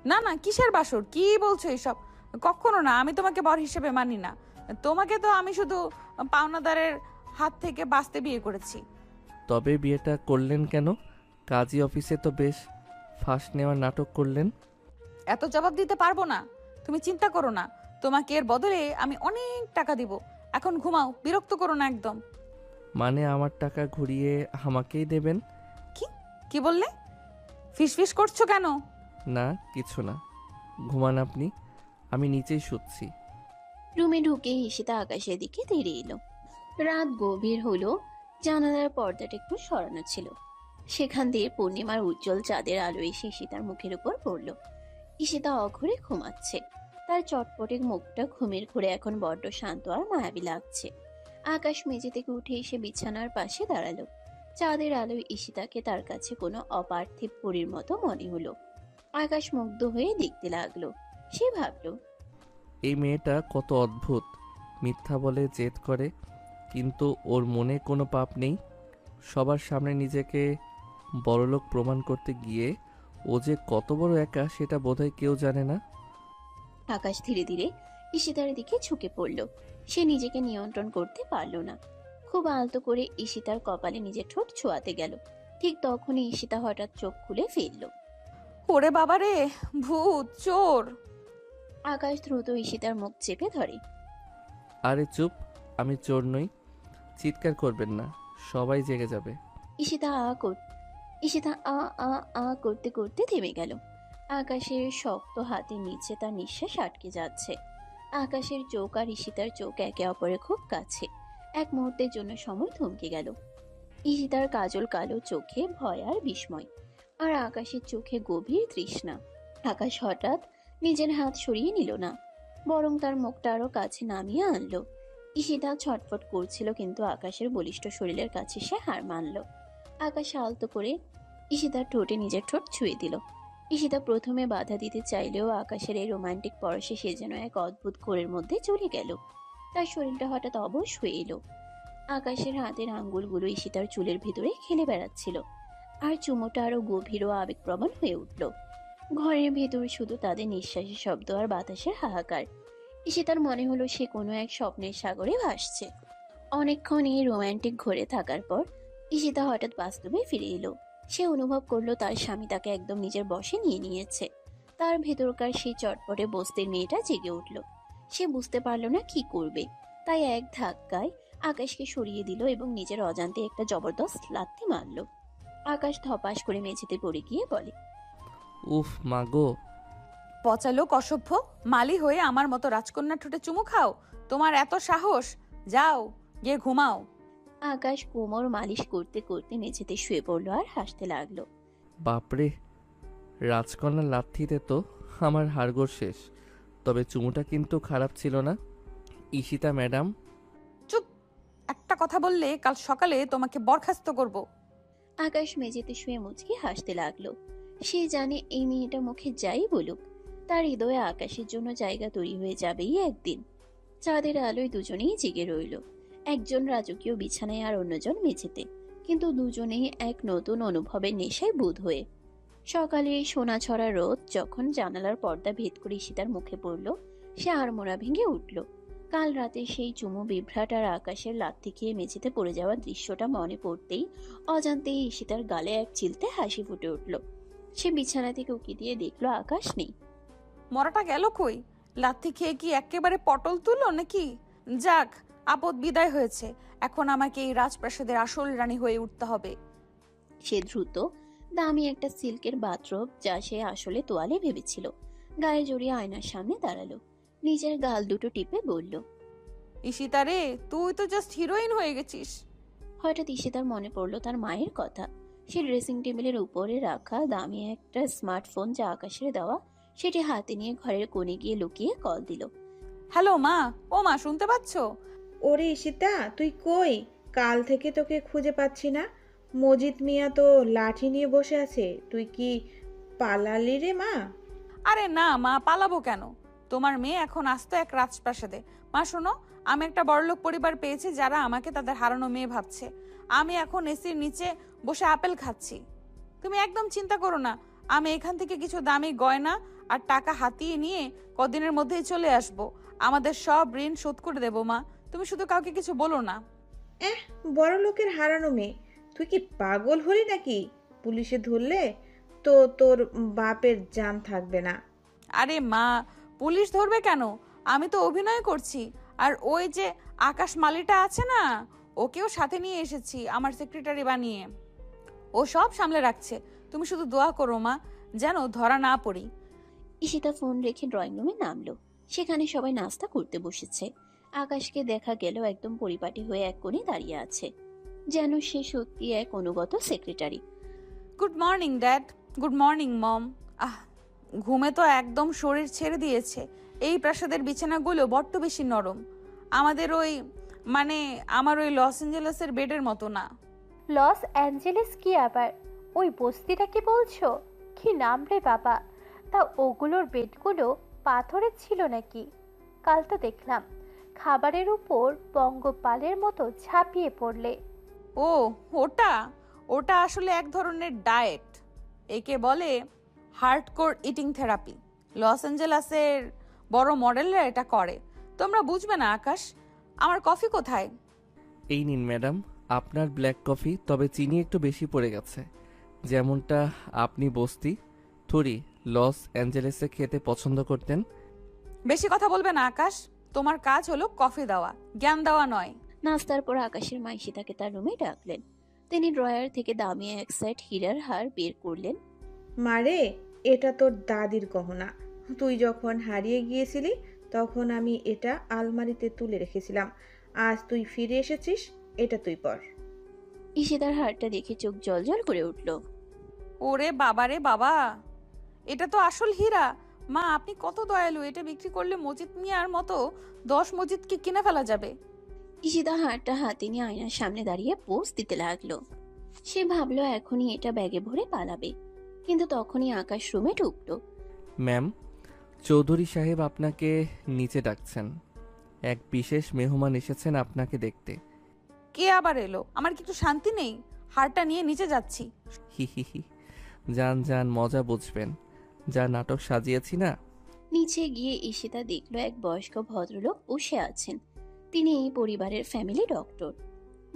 না না, কিসের বাসর? কি বলছো এসব? কখনো না, আমি তোমাকে বর হিসেবে মানি না। তোমাকে তো আমি শুধু পাওনাদারের হাত থেকে বাঁচতে বিয়ে করেছি।
তবে বিয়েটা করলেন কেন? কাজী অফিসে তো বেশ ফাঁস নেওয়ার নাটক করলেন।
এত জবাব দিতে পারবো না, তুমি চিন্তা করো না। তোমাকে এর বদলে আমি অনেক টাকা দিব। এখন ঘুমাও, বিরক্ত করো না একদম।
মানে আমার টাকা ঘুরিয়ে আমাকেই দেবেন?
কি বললে? ফিস করছো কেন?
না, কিছু না, ঘুমান আপনি, আমি নিচেই শুচ্ছি।
রুমে ঢুকে ঈশিতা আকাশের দিকে তেড়ে এলো। রাত গভীর হলো। জানালার পর্দাটা একটু সরানো ছিল। সেখান দিয়ে পূর্ণিমার উজ্জ্বল চাঁদের আলো এসে ঈশিতার মুখের উপর পড়ল। ঈশিতা অঘরে ঘুমাচ্ছে। তার চটপটে মুখটা ঘুমের ঘুরে এখন বড্ড শান্ত আর মায়াবী লাগছে। আকাশ মেঝে থেকে উঠে এসে বিছানার পাশে দাঁড়ালো। চাঁদের আলোয় ঈশিতাকে তার কাছে কোনো অপার্থিব পরীর মতো মনে হলো। আকাশ মুগ্ধ হয়ে দেখতে লাগলো। সে ভাবলো,
এই মেয়েটা কত অদ্ভুত, মিথ্যা বলে, জেদ করে, কিন্তু ওর মনে কোনো পাপ নেই। সবার সামনে নিজেকে বড়লোক প্রমাণ করতে গিয়ে ও যে কত বড় একা সেটা বোধহয় কেউ জানে না।
আকাশ ধীরে ধীরে ঈশিতার দিকে ঝুঁকে পড়ল। সে নিজেকে নিয়ন্ত্রণ করতে পারল না। খুব আলতো করে ঈশিতার কপালে নিজের ঠোঁট ছোঁয়াতে গেল। ঠিক তখনই ঈশিতা হঠাৎ চোখ খুলে ফেলল।
ওরে বাবা রে, ভূত, চোর!
আকাশ দ্রুত ঈশিতার মুখ চেপে ধরে।
আরে চুপ, আমি চোর নই, চিৎকার করবেন না, সবাই জেগে যাবে।
ঈশিতা আ আ আ করতে করতে থেমে গেল। আকাশের শক্ত হাতের নিচে তার নিঃশ্বাস আটকে যাচ্ছে। আকাশের চোখ আর ঈশিতার চোখ একে অপরের খুব কাছে। এক মুহূর্তের জন্য সময় থমকে গেল। ঈশিতার কাজল কালো চোখে ভয় আর বিস্ময়, আর আকাশের চোখে গভীর তৃষ্ণা। আকাশ হঠাৎ নিজের হাত সরিয়ে নিল না, বরং তার মুখটা আরো কাছে নামিয়ে আনলো। ঈশিতা ছটফট করছিল, কিন্তু আকাশের বলিষ্ঠ শরীরের কাছে সে হার মানল। আকাশ আলতো করে ঈশিতার ঠোঁটে নিজের ঠোঁট ছুঁয়ে দিল। ঈশিতা প্রথমে বাধা দিতে চাইলেও আকাশের এই রোমান্টিক পরশে সে যেন এক অদ্ভুত ঘোরের মধ্যে চলে গেল। তার শরীরটা হঠাৎ অবশ হয়ে এলো। আকাশের হাতের আঙ্গুলগুলো ঈশিতার চুলের ভিতরে খেলে বেড়াচ্ছিল, আর চুমোটা আরো গভীর ও আবেগপ্রবণ হয়ে উঠল। ঘরের ভেতর শুধু তাদের নিঃশ্বাসের শব্দ আর বাতাসের হাহাকার। ঈশিতার মনে হলো সে কোনো এক স্বপ্নের সাগরে ভাসছে। অনেকক্ষণ এই রোমান্টিক ঘোরে থাকার পর ঈশিতা হঠাৎ বাস্তবে ফিরে এলো। সে অনুভব করলো তার স্বামী তাকে একদম নিজের বশে নিয়ে নিয়েছে। তার ভেতরকার সেই চটপটে বস্তির মেয়েটা জেগে উঠল। সে বুঝতে পারল না কি করবে, তাই এক ধাক্কায় আকাশকে সরিয়ে দিল এবং নিজের অজান্তে একটা জবরদস্ত লাথি মারল। আকাশ ধপাস করে মেঝেতে পড়ে গিয়ে বলে,
উফ মাগো।
পচা লোক, অসভ্য, মালি হয়ে আমার মতো রাজকন্যা ঠোঁটে চুমু খাও? তোমার এত সাহস? যাও গিয়ে ঘুমাও।
আকাশ কোমর মালিশ করতে করতে মেঝেতে শুয়ে পড়লো আর হাসতে লাগলো।
বাপরে, রাজকন্যার লাথিতে তো আমার হাড়গোড় শেষ। তবে চুমুটা কিন্তু খারাপ ছিল না। ঈশিতা ম্যাডাম।
চুপ! একটা কথা বললে কাল সকালে তোমাকে বরখাস্ত করব।
আকাশ মেঝেতে শুয়ে মুচকি হাসতে লাগলো। সে জানে এই মেয়েটা মুখে যাই বলুক, তার হৃদয়ে আকাশের জন্য জায়গা তৈরি হয়ে যাবেই একদিন। চাঁদের আলোয় দুজনেই জেগে রইল, একজন রাজকীয় বিছানায় আর অন্যজন মেঝেতে, কিন্তু দুজনেই এক নতুন অনুভবের নেশায় বুঁদ হয়ে। সকালে সোনা ছড়া রোদ যখন জানালার পর্দা ভেদ করে ঈশিতার মুখে পড়ল, সে আড়মোড়া ভেঙে উঠল। কাল রাতে সেই চুমু, বিভ্রাট আর আকাশের লাথি খেয়ে মেঝেতে পড়ে যাওয়ার দৃশ্যটা মনে পড়তেই অজান্তেই ঈশিতার গালে এক চিলতে হাসি ফুটে উঠল। সে বিছানা থেকে উকি দিয়ে দেখলো আকাশ নেই।
মরাটা গেল কই? লাথি খেয়ে কি একেবারে পটল তুলো নাকি? যাক, আপদ বিদায় হয়েছে। এখন আমাকে এই রাজপ্রাসাদের আসল রানী হয়ে উঠতে হবে।
সে দ্রুত দামি একটা সিল্কের বাথরোব, যা সে আসলে তোয়ালে ভেবেছিল, গায়ে জড়িয়ে আয়নার সামনে দাঁড়ালো। নিজের গাল দুটো টিপে বলল,
ঈশিতা রে, তুই তো জাস্ট হিরোইন হয়ে গেছিস।
হঠাৎ ঈশিতার মনে পড়লো তার মায়ের কথা। সে ড্রেসিং টেবিলের উপরে রাখা দামি একটা স্মার্টফোন, যা আকাশের দেওয়া, সেটি হাতে নিয়ে ঘরের কোণে গিয়ে লুকিয়ে কল দিল।
হ্যালো মা। ও মা, শুনতে পাচ্ছ?
ওরে ঈশিতা, তুই কই? কাল থেকে তোকে খুঁজে পাচ্ছি না। মজিদ মিয়া তো লাঠি নিয়ে বসে আছে, তুই কি পালালি রে মা?
আরে না মা, পালাবো কেন? তোমার মেয়ে এখন আসতো এক রাজপ্রাসাদে। মা শোনো, আমি একটা বড়লোক পরিবার পেয়েছি যারা আমাকে তাদের হারানো মেয়ে ভাবছে। আমি এখন এসির নিচে বসে আপেল খাচ্ছি। তুমি একদম চিন্তা করো না, আমি এখান থেকে কিছু দামি গয়না আর টাকা হাতিয়ে নিয়ে কদিনের মধ্যেই চলে আসব। আমাদের সব ঋণ শোধ করে দেবো মা, তুমি শুধু কাউকে কিছু বলো না।
বড় লোকের হারানো মেয়ে? তুই কি পাগল হলি নাকি? পুলিশে ধরলে তো তোর বাপের জান থাকবে না।
আরে মা, পুলিশ ধরবে কেন? আমি তো অভিনয় করছি। আর ওই যে আকাশ মালিটা আছে না, ওকেও সাথে নিয়ে এসেছি আমার সেক্রেটারি বানিয়ে। ও সব সামলে রাখছে। তুমি শুধু দোয়া করো মা, যেন ধরা না পড়ি।
ঈশিতা ফোন রেখে ড্রয়িং রুমে নামলো। সেখানে সবাই নাস্তা করতে বসেছে। আকাশকে দেখা গেল একদম পরিপাটি হয়ে এক কোণে দাঁড়িয়ে আছে, যেন সে সত্যি এক অনুগত secretary.
Good morning dad. Good morning mom. ঘুমে তো একদম শরীর ছেড়ে দিয়েছে। এই প্রাসাদের বিছানাগুলো বড্ড বেশি নরম। আমাদের আমার ওই লস অ্যাঞ্জেলেসের বেডের মতো না।
লস অ্যাঞ্জেলেস কি আবার? ওই বস্তিটা কি বলছো? কি নাম রে বাবা! তা ওগুলোর বেডগুলো পাথরের ছিল নাকি? কাল তো দেখলাম খাবারের উপর পঙ্গপালের মতো ঝাঁপিয়ে পড়লে।
ও, ওটা ওটা আসলে এক ধরনের ডায়েট। একে বলে হার্ডকোর ইটিং থেরাপি। লস অ্যাঞ্জেলেসের বড় মডেলরা এটা করে। তোমরা বুঝবে না আকাশ। আমার কফি কোথায়?
এই নিন ম্যাডাম, আপনার ব্ল্যাক কফি, তবে চিনি একটু বেশি পড়ে গেছে। যেমনটা আপনি বস্তি লস অ্যাঞ্জেলেসে খেতে পছন্দ করতেন।
বেশি কথা বলবে না আকাশ। তোমার কাজ হলো কফি দেওয়া, জ্ঞান দেওয়া নয়।
নাস্তার পর আকাশের মা ঈশিতাকে তার রুমে ডাকলেন। তিনি ড্রয়ার থেকে দামি এক সেট হীরার হার বের করলেন।
মারে, এটা তোর দাদির গহনা। তুই যখন হারিয়ে গিয়েছিলি তখন আমি এটা আলমারিতে তুলে রেখেছিলাম। আজ তুই ফিরে এসেছিস, এটা তুই পর।
ঈশিতার হারটা দেখে চোখ জলজল করে উঠল।
ওরে বাবা রে বাবা, এটা তো আসল হীরা। মা আপনি কত দয়ালু, এটা বিক্রি করলে মজিদ মিয়ার মতো 10 মজিদকে কিনে ফেলা যাবে।
ঈশিতা হারটা হাতে নিয়ে আয়নার সামনে দাঁড়িয়ে পোজ দিতে লাগলো। সে ভাবলো এখনই এটা ব্যাগে ভরে পালাবে, কিন্তু তখনই আকাশ রুমে ঢুকলো।
ম্যাম, চৌধুরী সাহেব আপনাকে নিচে ডাকছেন। এক বিশেষ মেহমান এসেছেন আপনাকে দেখতে।
কে আবার এলো? আমার কি একটু শান্তি নেই? হারটা নিয়ে নিচে যাচ্ছি।
হি হি হি, যান যান, মজা বুঝবেন। যা নাটক সাজিয়েছি না।
নিচে গিয়ে ঈশিতা দেখলো এক বয়স্ক ভদ্রলোক বসে আছেন। তিনি এই পরিবারের ফ্যামিলি ডক্টর।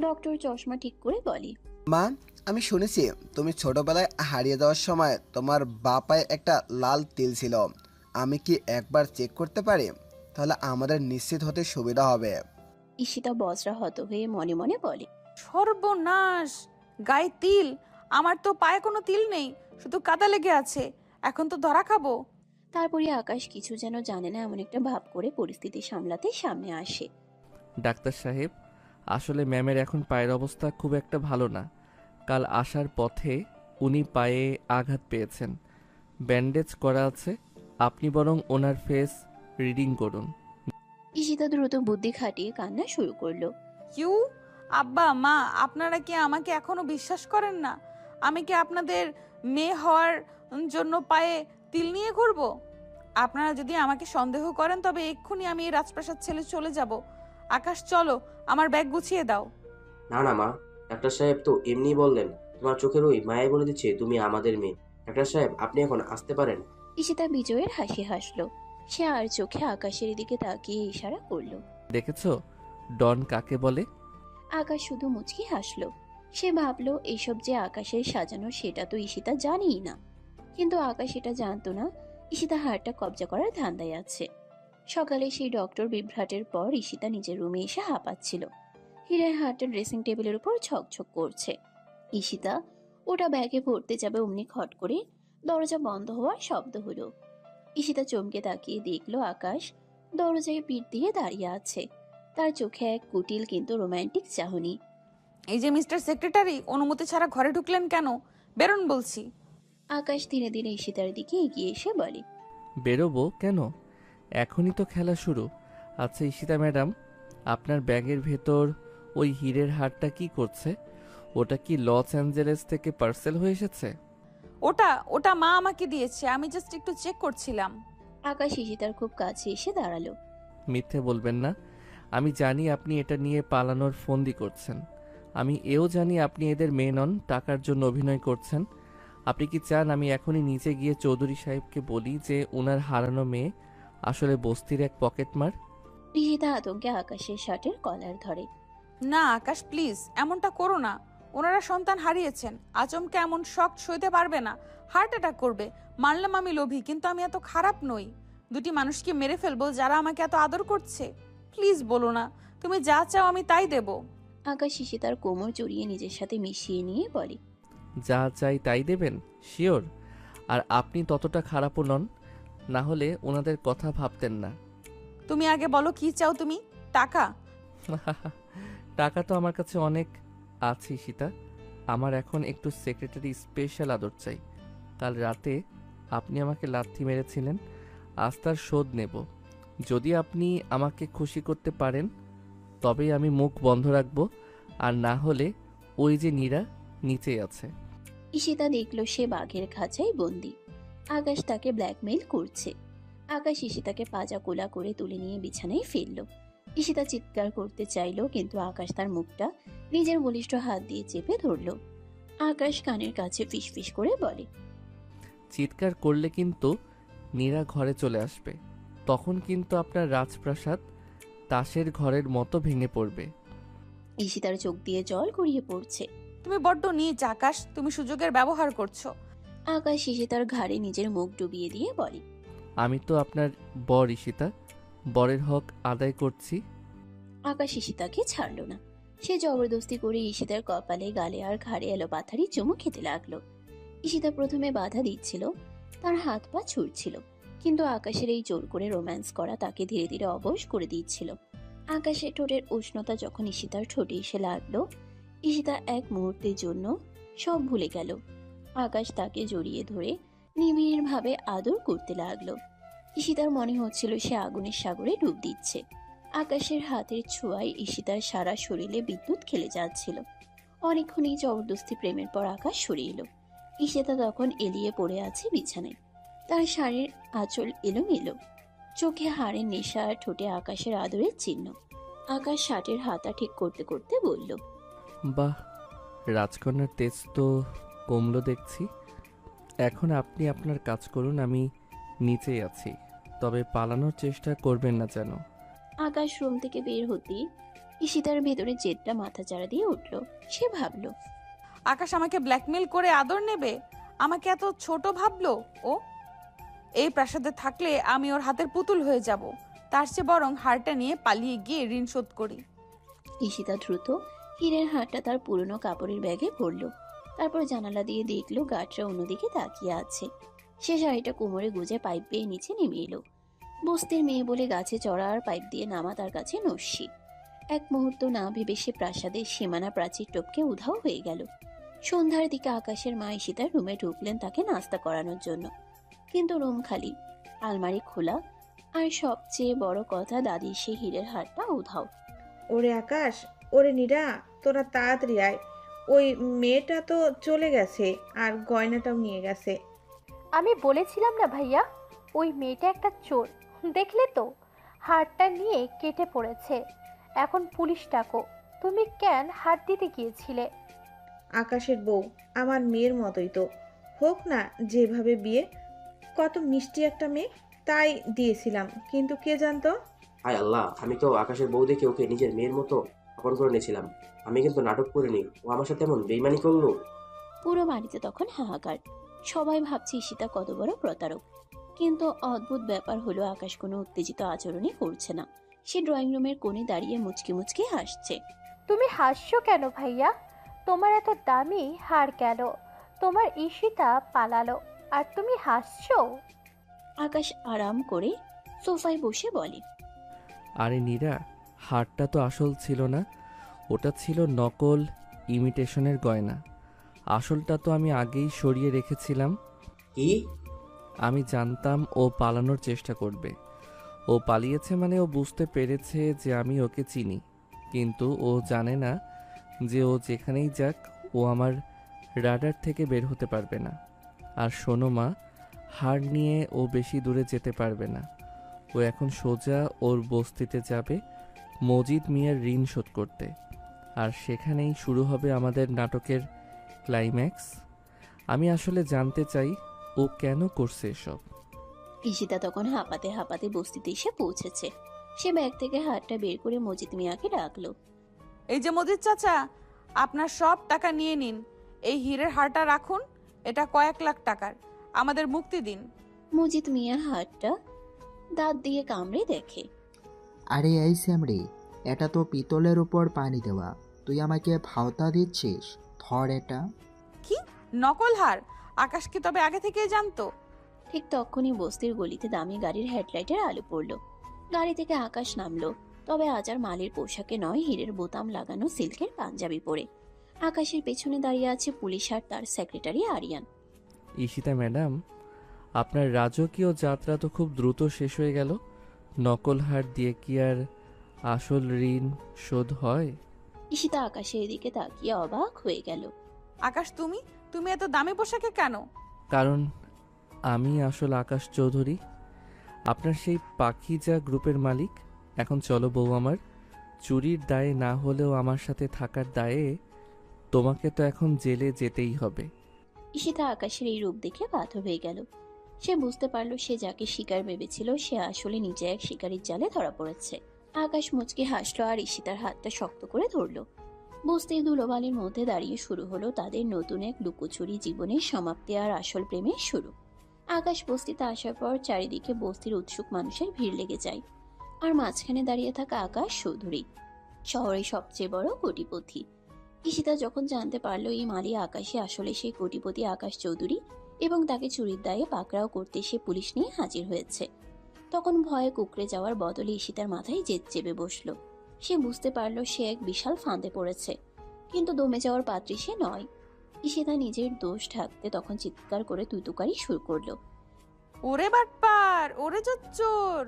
ডক্টর চশমা ঠিক করে বলে,
মা, আমি শুনেছি তুমি ছোটবেলায় হারিয়ে যাওয়ার সময় তোমার বাঁ পায়ে একটা লাল তিল ছিল। আমি কি একবার চেক করতে পারি? তাহলে আমাদের নিশ্চিত হতে সুবিধা হবে।
ঈশিতা বজ্রা হত হয়ে মনে মনে বলে,
সর্বনাশ, গায়ে তিল! আমার তো পায়ে কোনো তিল নেই, শুধু কাদা লেগে আছে। এখন তো ধরা খাবো।
তারপরে আকাশ কিছু যেন জানে না এমন একটা ভাব করে পরিস্থিতি সামলাতে সামনে আসে।
ডাক্তার সাহেব, আসলে ম্যামের এখন পায়ের অবস্থা খুব একটা ভালো না। কাল আসার পথে উনি পায়ে আঘাত পেয়েছেন, ব্যান্ডেজ করা আছে। আপনি বরং ওনার ফেস রিডিং করুন।
ঈশিতা দ্রুত বুদ্ধি খাটিয়ে কান্না শুরু করলো।
কিউ আব্বা মা, আপনারা কি আমাকে এখনো বিশ্বাস করেন না? আমি কি আপনাদের মেয়ে হওয়ার জন্য পায়ে তিল নিয়ে ঘুরবো? আপনারা যদি আমাকে সন্দেহ করেন তবে এক্ষুনি আমি এই রাজপ্রাসাদ ছেড়ে চলে যাব। আকাশ চলো, আমার ব্যাগ গুছিয়ে দাও।
না না মা, ডাক্তার সাহেব তো এমনি বললেন। তোমার চোখের ওই মায়ে বলে দিচ্ছে তুমি আমাদের মেয়ে। ডাক্তার সাহেব, আপনি এখন আসতে পারেন।
ঈশিতা বিজয়ের হাসি হাসলো। সে আর চোখে আকাশের দিকে তাকিয়ে ইশারা করলো।
দেখেছো ডন কাকে বলে?
আকাশ শুধু মুচকি হাসলো। সে ভাবলো এসব যে আকাশের সাজানো সেটা তো ঈশিতা জানেই না। কিন্তু আকাশ এটা জানতো না ঈশিতা হারটা কবজা করার ধান্দায় আছে। সকালে সেই ডক্টর বিভ্রাটের পর ঈশিতা নিজের রুমে এসে হাঁপাচ্ছিল। হীরের হারটা ড্রেসিং টেবিলের উপর ছকছক করছে। ঈশিতা ওটা ব্যাগে ভরতে যাবে অমনি খট করে দরজা বন্ধ হওয়ার শব্দ হলো। ঈশিতা চমকে তাকিয়ে দেখলো আকাশ দরজায় পিঠ দিয়ে দাঁড়িয়ে আছে। তার চোখে এক কুটিল কিন্তু রোমান্টিক চাহনি।
এই যে মিস্টার সেক্রেটারি, অনুমতি ছাড়া ঘরে ঢুকলেন কেন? বেরোন বলছি।
আকাশ ধীরে ধীরে ঈশিতার দিকে এগিয়ে এসে বলে,
বেরোবো কেন? এখনই তো খেলা শুরু। আচ্ছা ঈশিতা ম্যাডাম, আপনার ব্যাগের ভেতর ওই হীরের হারটা কি করছে? ওটা কি লস অ্যাঞ্জেলেস থেকে পার্সেল হয়ে এসেছে?
ওটা মা আমাকে দিয়েছে, আমি জাস্ট একটু চেক করছিলাম।
আকাশ ঈশিতার খুব কাছে এসে দাঁড়ালো।
মিথ্যে বলবেন না। আমি জানি আপনি এটা নিয়ে পালানোর ফন্দি করছেন। আমি এও জানি আপনি এদের মেয়ে নন, টাকার জন্য অভিনয় করছেন। আপনি কি চান আমি এখনই নিচে গিয়ে চৌধুরী সাহেবকে বলি যে ওনার হারানো মেয়ে আসলে বস্তির এক পকেটমার?
ঈশিতা আতঙ্কে আকাশের শার্টের কলার ধরে।
না আকাশ প্লিজ, এমনটা করো না। ওনারা সন্তান হারিয়েছেন, আচমকে এমন শক সইতে পারবে না, হার্ট অ্যাটাক করবে। মানলাম আমি লোভী, কিন্তু আমি এত খারাপ নই। দুটি মানুষকে মেরে ফেলবো যারা আমাকে এত আদর করছে। প্লিজ বলো না, তুমি যা চাও আমি তাই দেব।
আকাশ ঈশিতার কোমর জড়িয়ে নিজের সাথে মিশিয়ে নিয়ে বলে,
যা চাই তাই দেবেন? শিওর? আর আপনি ততটা খারাপও নন, না হলে ওনাদের কথা ভাবতেন না।
তুমি আগে বলো কি চাও তুমি? টাকা?
টাকা তো আমার কাছে অনেক আছে সীতা। আমার এখন একটু সেক্রেটারি স্পেশাল আদর চাই। কাল রাতে আপনি আমাকে লাথি মেরেছিলেন, আজ তার শোধ নেব। যদি আপনি আমাকে খুশি করতে পারেন তবেই আমি মুখ বন্ধ রাখব, আর না হলে ওই যে নীরা নিচেই আছে।
ঈশিতা দেখলো সে বাঘের খাঁচায় বন্দি। আকাশ তাকে ব্ল্যাকমেইল করছে। আকাশ ঈশিতাকে পাজা কোলা করে তুলে নিয়ে বিছানায় ফেললো। ঈশিতা চিৎকার করতে চাইলো, কিন্তু আকাশ তার মুখটা নিজের বলিষ্ঠ হাত দিয়ে চেপে ধরলো। আকাশ কানের কাছে ফিসফিস করে বলে,
চিৎকার করলে কিন্তু নীরা ঘরে চলে আসবে। তখন কিন্তু আপনার রাজপ্রাসাদ তাসের ঘরের মতো ভেঙে পড়বে।
ঈশিতার চোখ দিয়ে জল গড়িয়ে পড়ছে।
তুমি বড্ড নীচ আকাশ, তুমি সুযোগের ব্যবহার করছো।
আকাশ ঈশিতার ঘাড়ে নিজের মুখ ডুবিয়ে দিয়ে বলে,
আমি তো আপনার বর ঈশিতা, বরের হক আদায় করছি।
আকাশ ঈশিতাকে ছাড়লো না। সে জবরদস্তি করে ঈশিতার কপালে, গালে আর ঘাড়ে এলো পাথারি চুমু খেতে লাগলো। ঈশিতা প্রথমে বাধা দিচ্ছিল, তার হাত পা ছুটছিল, কিন্তু আকাশের এই জোর করে রোম্যান্স করা তাকে ধীরে ধীরে অবশ করে দিচ্ছিল। আকাশের ঠোঁটের উষ্ণতা যখন ঈশিতার ঠোঁটে এসে লাগলো, ঈশিতা এক মুহূর্তের জন্য সব ভুলে গেল। আকাশ তাকে জড়িয়ে ধরে নিবিড়ভাবে আদর করতে লাগলো। ঈশিতার মনে হচ্ছিল সে আগুনের সাগরে ডুব দিচ্ছে। আকাশের হাতের ছোঁয়ায় ঈশিতার সারা শরীরে বিদ্যুৎ খেলে যাচ্ছিল। অনেকক্ষণই জবরদস্তি প্রেমের পর আকাশ সরে এলো। ঈশিতা তখন এলিয়ে পড়ে আছে বিছানায়। তার শাড়ির আঁচল এলোমেলো, চোখে হাড়ের নেশা আর ঠোঁটে আকাশের আদরের চিহ্ন। আকাশ শার্টের হাতা ঠিক করতে করতে বলল,
বাহ, রাজকন্যার তেজ তো কমলো দেখছি। এখন আপনি আপনার কাজ করুন, আমি নিচেই আছি, তবে পালানোর চেষ্টা করবেন না যেন।
আকাশ রুম থেকে বের হতেই ঈশিতার ভেতরে জেদটা মাথাচাড়া দিয়ে উঠল। সে ভাবল,
আকাশ আমাকে ব্ল্যাকমেল করে আদর নেবে? আমাকে এত ছোট ভাবলো ও? এই প্রাসাদে থাকলে আমি ওর হাতের পুতুল হয়ে যাব। তার চেয়ে বরং হারটা নিয়ে পালিয়ে গিয়ে ঋণ শোধ করি।
ঈশিতা দ্রুত হীরের হারটা তার পুরনো কাপড়ের ব্যাগে ভরল। তারপর জানালা দিয়ে দেখলো গার্ডরা অন্যদিকে তাকিয়ে আছে। সে শাড়িটা কোমরে গুজে পাইপ বেয়ে নিচে নেমে এলো। বস্তির মেয়ে বলে গাছে চড়া আর পাইপ দিয়ে নামা তার কাছে নস্যি। এক মুহূর্ত না ভেবে সে প্রাসাদের সীমানা প্রাচীর টপকে উধাও হয়ে গেল। সন্ধ্যার দিকে আকাশের মা ঈশিতার রুমে ঢুকলেন তাকে নাস্তা করানোর জন্য, কিন্তু রুম খালি, আলমারি খোলা, আর সবচেয়ে বড় কথা দাদির সেই হীরের হারটা উধাও।
ওরে আকাশ, ওরে নীরা, তোরা তাড়াতাড়ি আয়। ওই মেয়েটা তো চলে গেছে আর গয়নাটাও নিয়ে গেছে।
আমি বলেছিলাম না ভাইয়া, ওই মেয়েটা একটা চোর। দেখলে তো, হারটা নিয়ে কেটে পড়েছে। এখন পুলিশ ডাকো। তুমি কেন হার দিতে গিয়েছিলে?
আকাশের বউ আমার মেয়ের মতোই তো, হোক না যেভাবে বিয়ে, কত মিষ্টি একটা মেয়ে, তাই দিয়েছিলাম। কিন্তু কে জানতো?
হায় আল্লাহ, আমি তো আকাশের বউ দেখে ওকে নিজের মেয়ের মতো আপন করে নিয়েছিলাম। আমি কিন্তু নাটক করিনি, ও আমার সাথে এমন বেইমানি করলো।
পুরো বাড়িতে তখন হাহাকার। সবাই ভাবছে ঈশিতা কত বড় প্রতারক। কিন্তু অদ্ভুত ব্যাপার হলো আকাশ কোনো উত্তেজিত আচরণই করছে না। সে ড্রয়িং রুমের কোণে দাঁড়িয়ে মুচকি মুচকি হাসছে।
তুমি হাসছো কেন ভাইয়া? তোমার এত দামি হার কেন? তোমার ঈশিতা পালালো আর তুমি হাসছো?
আকাশ আরাম করে সোফায় বসে বলে,
আরে নীরা, হারটা তো আসল ছিল না, ওটা ছিল নকল ইমিটেশনের গয়না। আসলটা তো আমি আগেই সরিয়ে রেখেছিলাম।
কি?
আমি জানতাম ও পালানোর চেষ্টা করবে। ও পালিয়েছে মানে ও বুঝতে পেরেছে যে আমি ওকে চিনি, কিন্তু ও জানে না যে ও যেখানেই যাক ও আমার রাডার থেকে বের হতে পারবে না। আর শোনো মা, হার নিয়ে ও বেশি দূরে যেতে পারবে না। ও এখন সোজা ওর বস্তিতে যাবে মজিদ মিয়ার ঋণ শোধ করতে, আর সেখানেই শুরু হবে আমাদের নাটকের ক্লাইম্যাক্স। আমি আসলে জানতে চাই ও কেন করছে এসব।
ঈশিতা তখন হাঁপাতে হাঁপাতে বস্তিতে এসে পৌঁছেছে। সে ব্যাগ থেকে হারটা বের করে মজিদ মিয়াকে ডাকলো।
এই যে মজিদ চাচা, আপনার সব টাকা নিয়ে নিন। এই হীরের হারটা রাখুন, এটা কয়েক লাখ টাকার। আমাদের মুক্তি দিন।
মজিদ মিয়া হারটা দাঁত দিয়ে কামড়ে দেখে।
আরে এই স্যামরি, এটা তো পিতলের উপর পানি দেওয়া, তুই আমাকে ভাওতা দিচ্ছিস? ধর এটা।
কি নকল হার? আকাশ কি তবে আগে থেকেই জানতো?
ঠিক তখনই বস্তির গলিতে দামি গাড়ির হেডলাইটের আলো পড়লো। গাড়ি থেকে আকাশ নামলো, তবে আজ আর মালির পোশাকে নয়, হীরের বোতাম লাগানো সিল্কের পাঞ্জাবি পরে। আকাশের পেছনে দাঁড়িয়ে আছে পুলিশ আর তার সেক্রেটারি আরিয়ান।
ঈশিতা ম্যাডাম, আপনার রাজকীয় যাত্রা তো খুব দ্রুত শেষ হয়ে গেল। নকল হার দিয়ে কি আর আসল ঋণ শোধ হয়?
ঈশিতা আকাশের দিকে তাকিয়ে অবাক হয়ে গেল।
আকাশ, তুমি এত দামি পোশাকে কেন?
কারণ আমি আসল আকাশ চৌধুরী, আপনার সেই পাখিজা গ্রুপের মালিক। এখন চলো বউ আমার, চুরির দায়ে না হলেও আমার সাথে থাকার দায়ে তোমাকে তো এখন জেলে যেতেই হবে।
ঈশিতা আকাশের এই রূপ দেখে বাধ্য হয়ে গেল। সে বুঝতে পারলো সে যাকে শিকার ভেবেছিল সে আসলে নিজে এক শিকারীর জালে ধরা পড়েছে। আকাশ মুচকি হাসলো আর ঈশিতার হাতটা শক্ত করে ধরল। বস্তির ধুলোবালির মধ্যে দাঁড়িয়ে শুরু হলো তাদের নতুন এক লুকোচুরি জীবনের সমাপ্তি আর আসল প্রেমের শুরু। আকাশ বস্তিতে আসার পর চারিদিকে বস্তির উৎসুক মানুষের ভিড় লেগে যায়। আর মাঝখানে দাঁড়িয়ে থাকা আকাশ চৌধুরী, শহরের সবচেয়ে বড় কোটিপতি। ঈশিতা যখন জানতে পারলো এই মালি আকাশে আসলে সেই কোটিপতি আকাশ চৌধুরী এবং তাকে চুরির দায়ে পাকড়াও করতে সে পুলিশ নিয়ে হাজির হয়েছে, তখন ভয়ে কুকড়ে যাওয়ার বদলে ঈশিতার মাথায় জেদ চেপে বসলো। সে বুঝতে পারলো সে এক বিশাল ফাঁদে পড়েছে, কিন্তু দমে যাওয়ার পাত্রী সে নয়। ঈশিতা নিজের দোষ ঢাকতে তখন চিৎকার করে তুই তুকারি শুরু করলো।
ওরে বাটপার, ওরে চোর,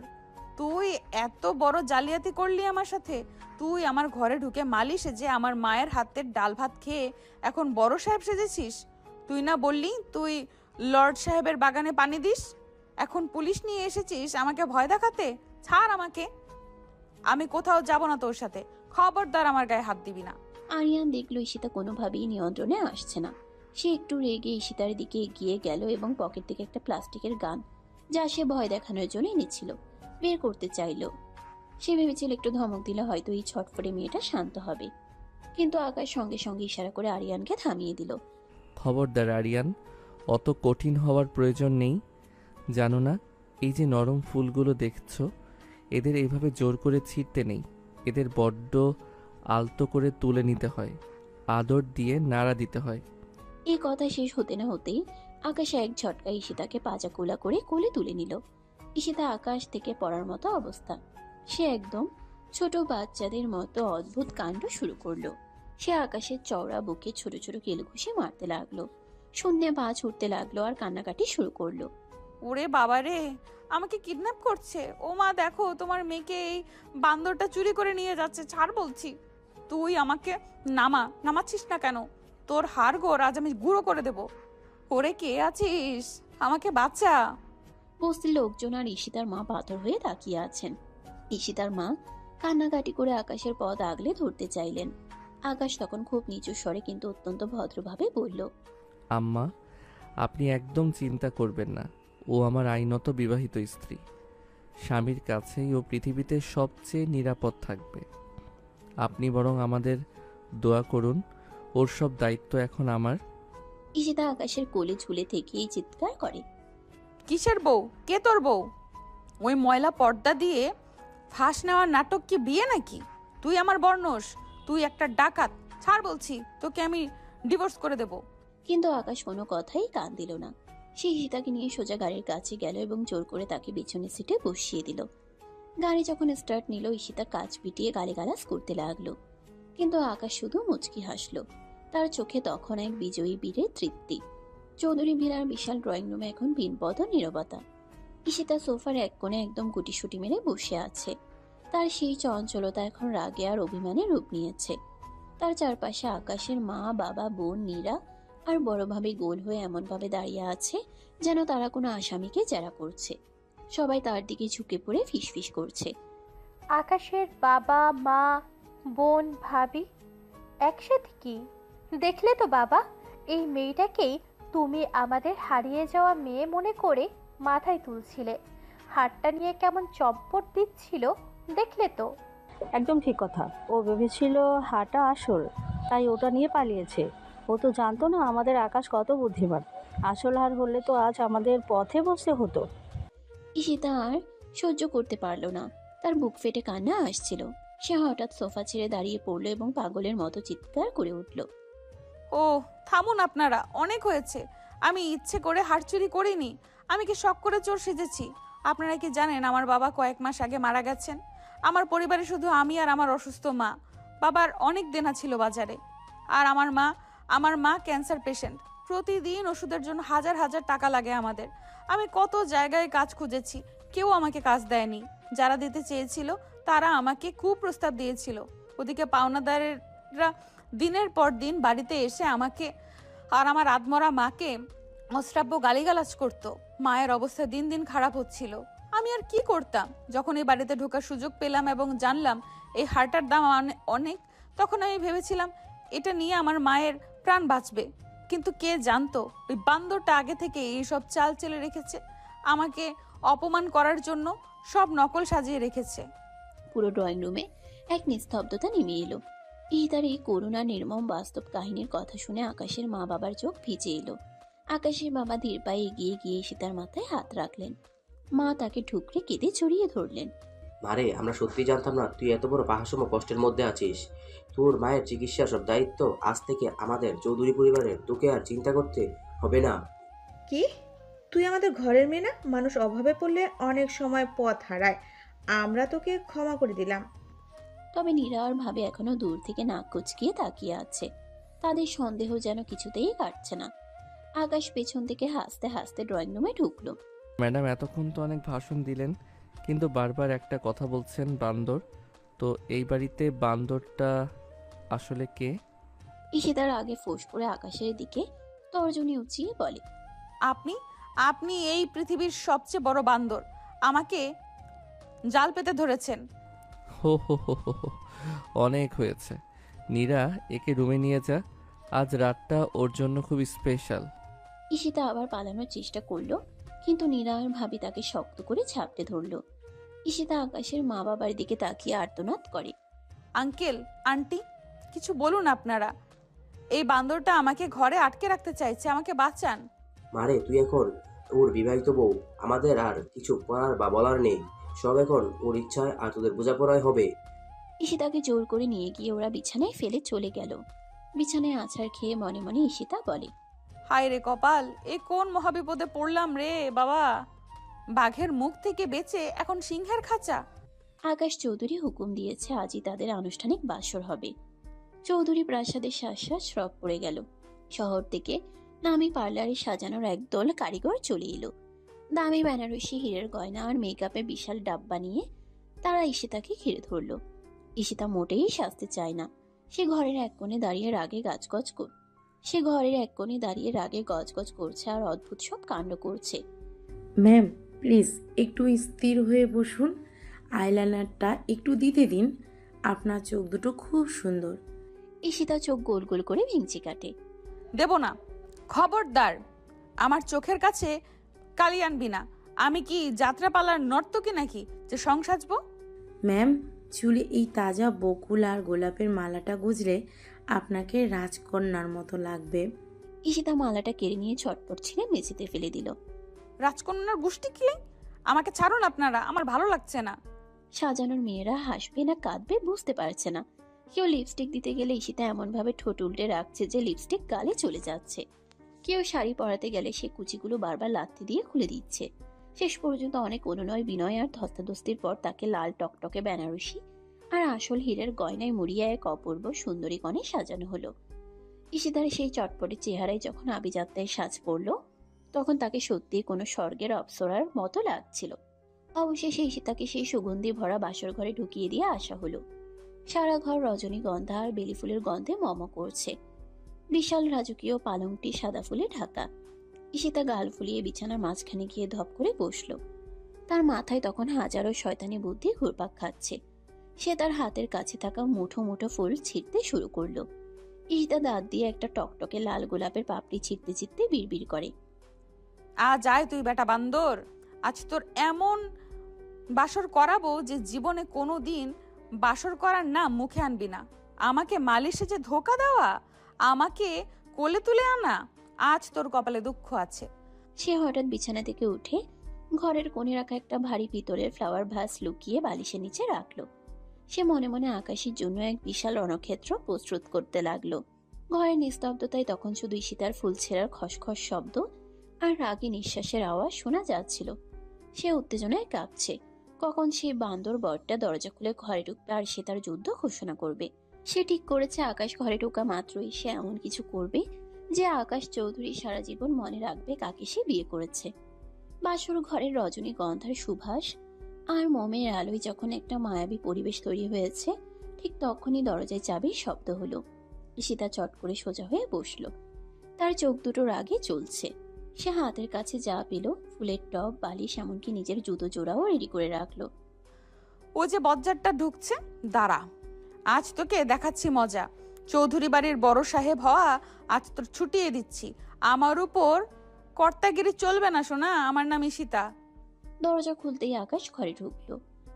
তুই এত বড় জালিয়াতি করলি আমার সাথে। তুই আমার ঘরে ঢুকে মালি সেজে আমার মায়ের হাতের ডাল ভাত খেয়ে এখন বড় সাহেব সেজেছিস। তুই না বললি তুই লর্ড সাহেবের বাগানে পানি দিস? এখন পুলিশ নিয়ে এসেছিস আমাকে ভয় দেখাতে? ছাড় আমাকে, আমি কোথাও যাব না তোর সাথে। খবরদার আমার গায়ে হাত দিবি না।
আরিয়ান দেখলো ঈশিতা কোনোভাবেই নিয়ন্ত্রণে আসছে না। সে একটু রেগে ঈশিতার দিকে এগিয়ে গেল এবং পকেট থেকে একটা প্লাস্টিকের গান, যা সে ভয় দেখানোর জন্য এনেছিল, বের করতে চাইলো। সে ভেবেছিল একটু ধমক দিলে হয়তো এই ছটফটে মেয়েটা শান্ত হবে, কিন্তু আকাশ সঙ্গে সঙ্গে ইশারা করে আরিয়ানকে থামিয়ে দিল।
খবরদার আরিয়ান, অত কঠিন হওয়ার প্রয়োজন নেই। জানো না, এই যে নরম ফুলগুলো দেখছো, এদের এইভাবে জোর করে ছিঁড়তে নেই। এদের বড্ড আলতো করে তুলে নিতে হয়, আদর দিয়ে নাড়া দিতে হয়।
এই কথা শেষ হতে না হতেই আকাশ এক ঝটকায় ঈশিতাকে পাজা কোলা করে কোলে তুলে নিল। ঈশিতা আকাশ থেকে পড়ার মতো অবস্থা। সে একদম ছোট বাচ্চাদের মতো অদ্ভুত কাণ্ড শুরু করলো। সে আকাশের চওড়া বুকে ছোট ছোট কেলঘুষি মারতে লাগলো, শূন্যে পা ছুটতে লাগলো আর কান্নাকাটি শুরু করলো।
ওরে বাবা রে, আমাকে কিডন্যাপ করছে। ও মা, দেখো তোমার মেয়েকে এই বান্দরটা চুরি করে নিয়ে যাচ্ছে। ছাড় বলছি। তুই আমাকে নামাচ্ছিস না কেন? তোর হাড় গোড় আজ আমি গুঁড়ো করে দেব। ওরে কে আছিস? আমাকে বাঁচা।
বস্তির লোকজন আর ঈশিতার মা পাথর হয়ে তাকিয়ে আছেন। ঈশিতার মা কান্নাকাটি করে আকাশের পথ আগলে ধরতে চাইলেন। আকাশ তখন খুব নিচু স্বরে কিন্তু অত্যন্ত ভদ্রভাবে বলল,
আম্মা, আপনি একদম চিন্তা করবেন না। ও আমার আইনত বিবাহিত স্ত্রী। স্বামীর কাছেই ও পৃথিবীতে সবচেয়ে নিরাপদ থাকবে। আপনি বরং আমাদের দোয়া করুন, ওর সব দায়িত্ব এখন আমার।
ঈশিতা আকাশের কোলে ঝুলে থেকেই চিৎকার করে,
কিসের বউ? কে তোর বউ? ওই ময়লা পর্দা দিয়ে ফাঁস নেওয়ার নাটক কি বিয়ে নাকি? তুই আমার বর্ণস, তুই একটা ডাকাত। ছাড় বলছি, তোকে আমি ডিভোর্স করে দেব।
কিন্তু আকাশ কোনো কথাই কান দিল না। সে ঈশিতাকে নিয়ে সোজা গাড়ির কাছে গেল এবং জোর করে তাকে পিছনের সিটে বসিয়ে দিল। গাড়ি যখন স্টার্ট নিল, ঈশিতা কাঁচ পিটিয়ে গালিগালাজ করতে লাগলো, কিন্তু আকাশ শুধু মুচকি হাসলো। তার চোখে তখন এক বিজয়ী বীরের তৃপ্তি। চৌধুরী ভিলার বিশাল ড্রয়িং রুমে এখন ভিনপদ নীরবতা। ঈশিতা সোফার এক কোণে একদম গুটিসুটি মেরে বসে আছে। তার সেই চঞ্চলতা এখন রাগে আর অভিমানে রূপ নিয়েছে। তার চারপাশে আকাশের মা, বাবা, বোন, নীরা আর বড়ভাবে গোল হয়ে এমনভাবে দাঁড়িয়ে আছে যেন তারা কোনো আসামিকে জেরা করছে। সবাই তার দিকে ঝুঁকে পড়ে ফিসফিস করছে।
আকাশের বাবা, মা, বোন, ভাবি একসাথে কি দেখলে তো বাবা? এই মেয়েটাকেই তুমি আমাদের হারিয়ে যাওয়া মেয়ে মনে করে মাথায় তুলছিলে। হাতটা নিয়ে কেমন চম্পট দিচ্ছিল, দেখলে তো?
একদম ঠিক কথা। ও ভেবেছিল হাঁটা আসল, তাই ওটা নিয়ে পালিয়েছে। ও তো জানতো না আমাদের আকাশ কত বুদ্ধিমান। আসল হার হলে তো আজ আমাদের পথে বসতে হতো।
ঈশিতা আর সহ্য করতে পারলো না, তার বুক ফেটে কান্না আসছিল। সে হঠাৎ সোফা ছেড়ে দাঁড়িয়ে পড়লো এবং পাগলের মতো চিৎকার করে উঠল,
ও থামুন আপনারা, অনেক হয়েছে। আমি ইচ্ছে করে হাড় চুরি করিনি। আমি কি শখ করে চোর সেজেছি? আপনারা কি জানেন আমার বাবা কয়েক মাস আগে মারা গেছেন? আমার পরিবারে শুধু আমি আর আমার অসুস্থ মা। বাবার অনেক দেনা ছিল বাজারে। আর আমার মা ক্যান্সার পেশেন্ট। প্রতিদিন ওষুধের জন্য হাজার হাজার টাকা লাগে আমাদের। আমি কত জায়গায় কাজ খুঁজেছি, কেউ আমাকে কাজ দেয়নি। যারা দিতে চেয়েছিল তারা আমাকে কুপ্রস্তাব দিয়েছিল। ওদিকে পাওনাদারেরা দিনের পর দিন বাড়িতে এসে আমাকে আর আমার আদমরা মাকে অশ্রাব্য গালিগালাজ করতো। মায়ের অবস্থা দিন দিন খারাপ হচ্ছিল। আমি আর কি করতাম? যখন এই বাড়িতে ঢোকার সুযোগ পেলাম এবং জানলাম এই হারটার দাম অনেক, তখন আমি ভেবেছিলাম এটা নিয়ে আমার মায়ের প্রাণ বাঁচবে। কিন্তু কে জানতো ওই বান্দরটা আগে থেকে এইসব চাল চেলে রেখেছে। আমাকে অপমান করার জন্য সব নকল সাজিয়ে রেখেছে।
পুরো ড্রয়িং রুমে এক নিস্তব্ধতা নেমে এলো। ঈশিতার এই করুণা নির্মম বাস্তব কাহিনীর কথা শুনে আকাশের মা বাবার চোখ ভিজে এলো। আকাশের বাবা ধীর পায়ে এগিয়ে গিয়ে ঈশিতার মাথায় হাত রাখলেন। মা তাকে ঠুকরে কেঁদে জড়িয়ে ধরলেন।
মারে, আমরা সত্যি জানতাম না তুই এত বড় পাহাড়সম কষ্টের মধ্যে আছিস। তোর মায়ের চিকিৎসা সব দায়িত্ব আজ থেকে আমাদের চৌধুরী পরিবারের। তোকে আর চিন্তা করতে হবে না।
কি? তুই আমাদের ঘরের মেয়ে না? মানুষ অভাবে পড়লে অনেক সময় পথ হারায়। আমরা তোকে ক্ষমা করে দিলাম।
তবে নীরা আর ভাবে এখনো দূর থেকে নাক কুচকিয়ে তাকিয়ে আছে। তাদের সন্দেহ যেন কিছুতেই কাটছে না। আকাশ পেছন থেকে হাসতে হাসতে ড্রয়িং রুমে ঢুকলো।
ম্যাডাম এতক্ষণ তো অনেক ভাষণ দিলেন, কিন্তু বারবার একটা কথা বলছেন বান্দর। তো এই বাড়িতে বান্দরটা আসলে কে?
ঈশিতার আগে ফোঁস করে আকাশের দিকে তর্জনী উঁচিয়ে বলে,
আপনি আপনি এই পৃথিবীর সবচেয়ে বড় বান্দর। আমাকে জাল পেতে ধরেছেন।
হো হো হো হো হো, অনেক হয়েছে। নীরা, একে রুমে নিয়ে যা, আজ রাতটা ওর জন্য খুব স্পেশাল।
ঈশিতা আবার পালানোর চেষ্টা করলো, কিন্তু নীরা আর ভাবি তাকে শক্ত করে ঝাপটে ধরলো। ঈশিতা আকাশের মা বাবার দিকে তাকিয়ে আর্তনাদ করে,
আঙ্কেল, আন্টি, কিছু বলুন আপনারা। এই বান্দরটা আমাকে ঘরে আটকে রাখতে চাইছে, আমাকে বাঁচান।
মারে, তুই এখন ওর বিবাহিত বউ, আমাদের আর কিছু করার বা বলার নেই। সব এখন ওর ইচ্ছায় আর তোদের বোঝাপড়ায় হবে।
ঈশিতাকে জোর করে নিয়ে গিয়ে ওরা বিছানায় ফেলে চলে গেল। বিছানায় আছাড় খেয়ে মনে মনে ঈশিতা বলে,
হায় রে কপাল, এ কোন মহাবিপদে পড়লাম রে বাবা। বাঘের মুখ থেকে বেঁচে এখন সিংহের খাঁচা।
আকাশ চৌধুরী হুকুম দিয়েছে আজই তাদের আনুষ্ঠানিক বাসর হবে। চৌধুরী প্রাসাদের শ্বাস শ্রব পড়ে গেল। শহর থেকে নামি পার্লারে সাজানোর একদল কারিগর চলে এলো। দামি বেনারসি হীরের গয়না আর মেকআপে বিশাল ডাব্বা নিয়ে তারা ঈশিতাকে ঘিরে ধরলো। ঈশিতা মোটেই সাজতে চায় না। সে ঘরের এক কোণে দাঁড়িয়ে রাগে গজগজ করছে আর অদ্ভুত সব কাণ্ড করছে।
ম্যাম, প্লিজ একটু স্থির হয়ে বসুন। আইলাইনারটা একটু দিতে দিন। আপনার চোখ দুটো খুব সুন্দর।
ঈশিতা চোখ গোল গোল করে ভেঙচি কাটে।
দেব না, খবরদার। আমার চোখের কাছে কালি আনবি না। আমি কি যাত্রাপালার নর্তকী নাকি যে সং সাজবো?
ম্যাম, চুলে এই তাজা বকুল আর গোলাপের মালাটা গুজলে আপনাকে রাজকন্যার মতো লাগবে।
ঈশিতা মালাটা কেড়ে নিয়ে ছটপট ছিঁড়ে মেঝেতে ফেলে দিল।
রাজকন্যার গুষ্টি কি? আমাকে ছাড়ুন আপনারা, আমার ভালো লাগছে না।
সাজানোর মেয়েরা হাসবে না কাঁদবে বুঝতে পারছে না। কেউ লিপস্টিক দিতে গেলে ঈশিতা এমন ভাবে ঠোঁট উল্টে রাখছে যে লিপস্টিক গালে চলে যাচ্ছে। কেউ শাড়ি পরাতে গেলে সে কুচিগুলো বারবার লাথি দিয়ে খুলে দিচ্ছে। শেষ পর্যন্ত অনেক অনুনয় বিনয় আর ধস্তাধস্তির পর তাকে লাল টকটকে বেনারসি আর আসল হীরের গয়নায় মুড়িয়ে এক অপূর্ব সুন্দরী কণে সাজানো হলো। ঈশিতার সেই চটপটে চেহারায় যখন আভিজাত্যের সাজ পড়ল, তখন তাকে সত্যি কোনো স্বর্গের অপ্সরার মতো লাগছিল। অবশেষে ঈশিতাকে সেই সুগন্ধি ভরা বাসর ঘরে ঢুকিয়ে দিয়ে আসা হলো। সারা ঘর রজনীগন্ধা আর বেলি ফুলের গন্ধে মম করছে। বিশাল রাজকীয় পালংটি সাদা ফুলে ঢাকা। ঈশিতা গাল ফুলিয়ে বিছানার মাঝখানে গিয়ে ধপ করে বসলো। তার মাথায় তখন হাজারো শয়তানি বুদ্ধি ঘুরপাক খাচ্ছে। সে তার হাতের কাছে থাকা মুঠো মুঠো ফুল ছিঁড়তে শুরু করলো। ঈশিতা দাঁত দিয়ে একটা টকটকে লাল গোলাপের পাপড়ি ছিঁড়তে ছিঁড়তে বিড়বিড় করে,
আজ আয় তুই বেটা বান্দর, আজ তোর এমন বাসর করাবো যে জীবনে কোনো দিন বাসর করার নাম মুখে আনবি না। আমাকে মালিশে যে ধোকা দেওয়া, আমাকে কোলে তুলে আনা, আজ তোর কপালে দুঃখ আছে।
সে হঠাৎ বিছানা থেকে উঠে ঘরের কোণে রাখা একটা ভারী পিতলের ফ্লাওয়ার ভাস লুকিয়ে বালিশের নিচে রাখলো। সে মনে মনে আকাশের জন্য এক বিশাল রণক্ষেত্র প্রস্তুত করতে লাগলো। ঘরের নিস্তব্ধতায় তখন শুধু ঈশিতার ফুল ছেঁড়ার খসখস শব্দ আর রাগী নিঃশ্বাসের আওয়াজ শোনা যাচ্ছিল। সে উত্তেজনায় কাঁপছে। কখন সেই বান্দর বরটা দরজা খুলে ঘরে ঢুকবে আর সে তার যুদ্ধ ঘোষণা করবে। সে ঠিক করেছে আকাশ ঘরে ঢোকা মাত্রই সে এমন কিছু করবে যে আকাশ চৌধুরী সারা জীবন মনে রাখবে কাকে সে বিয়ে করেছে। বাসর ঘরের রজনীগন্ধার সুবাস আর মোমের আলোয় যখন একটা মায়াবী পরিবেশ তৈরি হয়েছে, ঠিক তখনই দরজায় চাবির শব্দ হলো। ঈশিতা চট করে সোজা হয়ে বসলো। তার চোখ দুটো রাগে জ্বলছে। সে হাতের কাছে যা পেল, ফুলের টব, বালিশ, এমনকি নিজের জুতো জোড়াও রেডি করে রাখলো।
ও যে বজ্জারটা ঢুকছে, দাঁড়া, আজ তোকে দেখাচ্ছি মজা। চৌধুরী বাড়ির বড় সাহেব হওয়া আজ তোর ছুটিয়ে দিচ্ছি। আমার উপর কর্তাগিরি চলবে না সোনা, আমার নাম ঈশিতা।
দরজা খুলতেই আকাশ ঘরে ঢুকলো।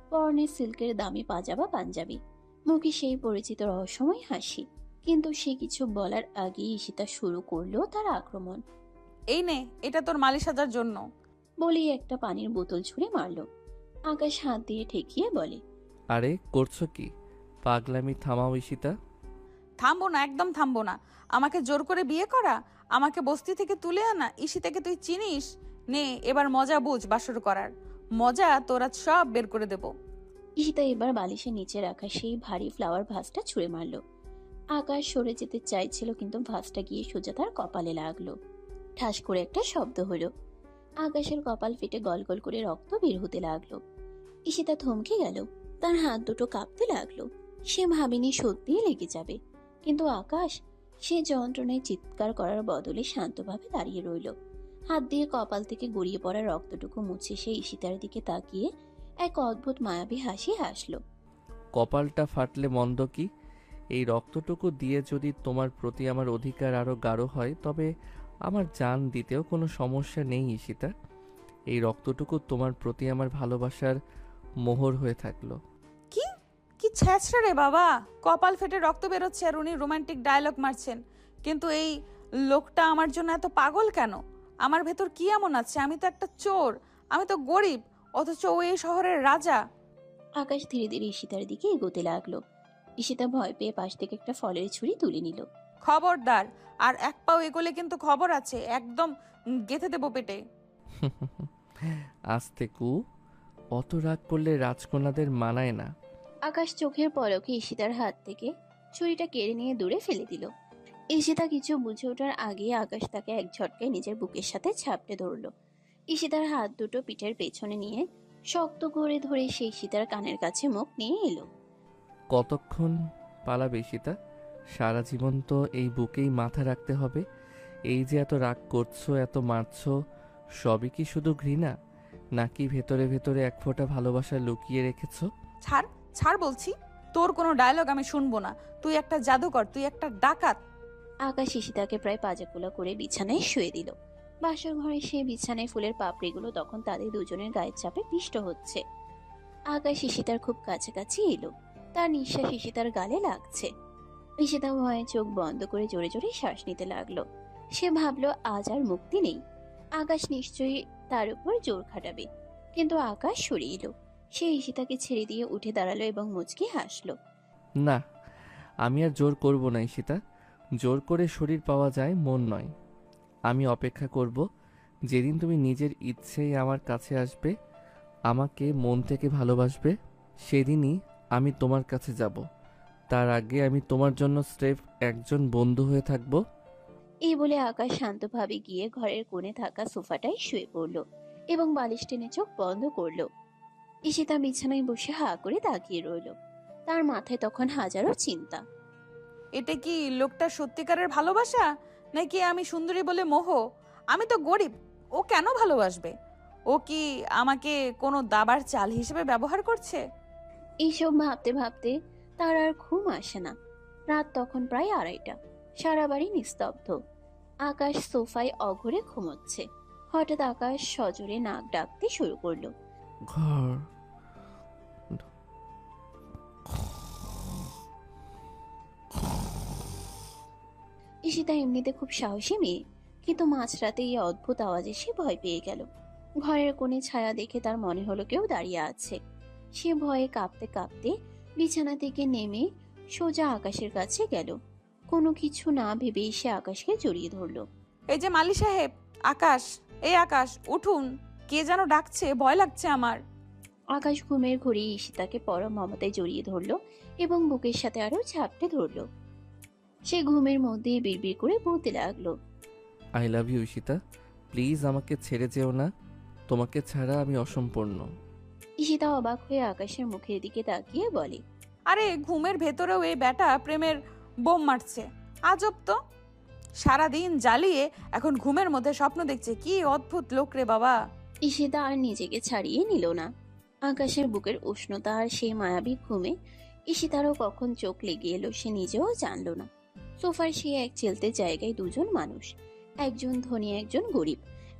পরনে সিল্কের দামি পাজামা পাঞ্জাবি, মুখে সেই পরিচিত রহস্যময় হাসি। কিন্তু সে কিছু বলার আগেই ঈশিতা শুরু করলো তার আক্রমণ।
এই নে, এটা তোর মালিশ সাজার জন্য।
বলেই একটা পানির বোতল ছুঁড়ে মারলো। আকাশ হাত দিয়ে ঠেকিয়ে বলে,
আরে করছো কি? পাগলামি থামাও ঈশিতা।
থামবো না, একদম থামবো না। আমাকে জোর করে বিয়ে করা, আমাকে বস্তি থেকে তুলে আনা। ঈশিতাকে তুই চিনিস? নে এবার মজা বুঝ বাসর করার মজা, তোরা সব বের করে দেব।
ঈশিতা এবার বালিশের নিচে রাখা সেই ভারী ফ্লাওয়ার ভাসটা ছুঁড়ে মারল। আকাশ সরে যেতে চাইছিল, কিন্তু ভাসটা গিয়ে সোজা তার কপালে লাগলো। ঠাস করে একটা শব্দ হলো। আকাশের কপাল ফেটে গল গল করে রক্ত বের হতে লাগলো। ঈশিতা থমকে গেল, তার হাত দুটো কাঁপতে লাগলো। সে ভাবেনি সত্যিই লেগে যাবে, কিন্তু আকাশ, সে যন্ত্রণায় চিৎকার করার বদলে শান্তভাবে দাঁড়িয়ে রইল। হাত দিয়ে কপাল থেকে গড়িয়ে পড়া রক্তটুকু মুছে সে ঈশিতার দিকে তাকিয়ে এক অদ্ভুত মায়াবী হাসি হাসল।
কপালটা ফাটলে মন্দ কি? এই রক্তটুকু দিয়ে যদি তোমার প্রতি আমার অধিকার আরও গাঢ় হয়, তবে আমার জান দিতেও কোনো সমস্যা নেই ঈশিতা। এই রক্তটুকু তোমার প্রতি আমার ভালোবাসার মোহর হয়ে থাকলো।
কি কি ছ্যাঁচড়া রে বাবা, কপাল ফেটে রক্ত বেরোচ্ছে আর উনি রোমান্টিক ডায়লগ মারছেন। কিন্তু এই লোকটা আমার জন্য এত পাগল কেন? আমার ভেতর কি এমন আছে? আমি তো একটা চোর, আমি তো গরিব, অথচ ও এই শহরের রাজা।
আকাশ ধীরে ধীরে ঈশিতার দিকে এগোতে লাগলো। ঈশিতা ভয় পেয়ে পাশ থেকে একটা ফলের ছুরি তুলে নিল।
খবরদার, আর এক পাও এগোলে কিন্তু খবর আছে, একদম গেঁথে দেবো পেটে।
আস্তে কু, অত রাগ করলে রাজকন্যাদের মানায় না।
আকাশ চোখের পলকে ঈশিতার হাত থেকে ছুরিটা কেড়ে নিয়ে দূরে ফেলে দিল। ঈশিতা কিছু বুঝে ওঠার আগে আকাশ তাকে এক ঝটকায় নিজের বুকের সাথে ঝাপটে ধরলো। ঈশিতার হাত দুটো পিঠের পেছনে নিয়ে শক্ত করে ধরে সে ঈশিতার কানের কাছে মুখ নিয়ে এলো।
কতক্ষণ পালাবে ঈশিতা? সারা জীবন তো এই বুকেই মাথা রাখতে হবে। এই যে এত রাগ করছো, এত মারছো, সবই কি শুধু ঘৃণা, নাকি ভেতরে ভেতরে এক ফোঁটা ভালোবাসা লুকিয়ে রেখেছো?
ছাড় ছাড় বলছি, তোর কোনো ডায়লগ আমি শুনবো না। তুই একটা জাদুকর, তুই একটা ডাকাত।
আকাশ ঈশিতাকে প্রায় পাজাকুলা করে বিছানায় শুয়ে দিল। বাসর ঘরে সে বিছানায় ফুলের পাপড়িগুলো তখন তাদের দুজনের গায়ের চাপে পিষ্ট হচ্ছে। আকাশ ঈশিতার খুব কাছাকাছি এলো, তার নিঃশ্বাস ঈশিতার গালে লাগছে। ঈশিতা ভয়ে চোখ বন্ধ করে জোরে জোরে শ্বাস নিতে লাগলো। সে ভাবলো আজ আর মুক্তি নেই, আকাশ নিশ্চয়ই তার উপর জোর খাটাবে। কিন্তু আকাশ সরে এলো। সে ঈশিতাকে ছেড়ে দিয়ে উঠে দাঁড়ালো এবং মুচকি হাসলো।
না, আমি আর জোর করব না ঈশিতা। জোর করে শরীর পাওয়া যায়, মন নয়। আমি অপেক্ষা করব যেদিন তুমি নিজের ইচ্ছেই আমার কাছে আসবে, আমাকে মন থেকে ভালোবাসবে, সেদিনই আমি তোমার কাছে যাব। তার আগে আমি তোমার জন্য স্রেফ একজন বন্ধু হয়ে থাকব।
এই বলে আকাশ শান্তভাবে গিয়ে ঘরের কোণে থাকা সোফাটায় শুয়ে পড়ল এবং বালিশ টেনে চোখ বন্ধ করলো। ঈশিতা বিছানায় বসে হা করে তাকিয়ে রইল। তার মাথায় তখন হাজারো চিন্তা।
এটা কি লোকটা সত্যিকারের ভালোবাসা, নাকি আমি সুন্দরী বলে মোহ? আমি তো গরিব, ও কেন ভালোবাসবে? ও কি আমাকে কোনো দাবার চাল হিসেবে ব্যবহার করছে?
এইসব ভাবতে ভাবতে তার আর ঘুম আসে না। রাত তখন প্রায় 2:30। সারা বাড়ি নিস্তব্ধ। আকাশ সোফায় অঘরে ঘুমোচ্ছে। হঠাৎ আকাশ সজোরে নাক ডাকতে শুরু করলো।
ঘর
ঈশিতা এমনিতে খুব সাহসী মেয়ে, কিন্তু মাঝরাতে এই অদ্ভুত আওয়াজে সে ভয় পেয়ে গেল। ঘরের কোণে ছায়া দেখে তার মনে হলো কেউ দাঁড়িয়ে আছে। সে ভয়ে কাঁপতে কাঁপতে বিছানা থেকে নেমে সোজা আকাশের কাছে গেল। কোনো কিছু না ভেবেই সে আকাশকে জড়িয়ে ধরলো।
এই যে মালি সাহেব, আকাশ, এই আকাশ উঠুন, কে যেন ডাকছে, ভয় লাগছে আমার।
আকাশ ঘুমের ঘুরে ঈশিতাকে পরম মমতায় জড়িয়ে ধরলো এবং বুকের সাথে আরো ঝাপটে ধরলো। সে ঘুমের মধ্যে বিড়বিড় করে বলতে লাগলো,
I love you Ishita, please আমাকে ছেড়ে যেও না। তোমাকে ছাড়া আমি অসম্পূর্ণ।
ঈশিতা অবাক হয়ে আকাশের মুখের দিকে তাকিয়ে বলে,
আরে ঘুমের ভেতরেও এই ব্যাটা প্রেমের বোম মারছে। আজব তো, সারাদিন জ্বালিয়ে এখন ঘুমের মধ্যে স্বপ্ন দেখছে। কি অদ্ভুত লোক রে বাবা।
ঈশিতা আর নিজেকে ছাড়িয়ে নিল না। আকাশের বুকের উষ্ণতা আর সেই মায়াবী ঘুমে ঈশিতারও কখন চোখ লেগে এলো সে নিজেও জানলো না। সোফার সে এক চেলতে জায়গায় দুজন মানুষ, একজন ধনী একজন গরিব,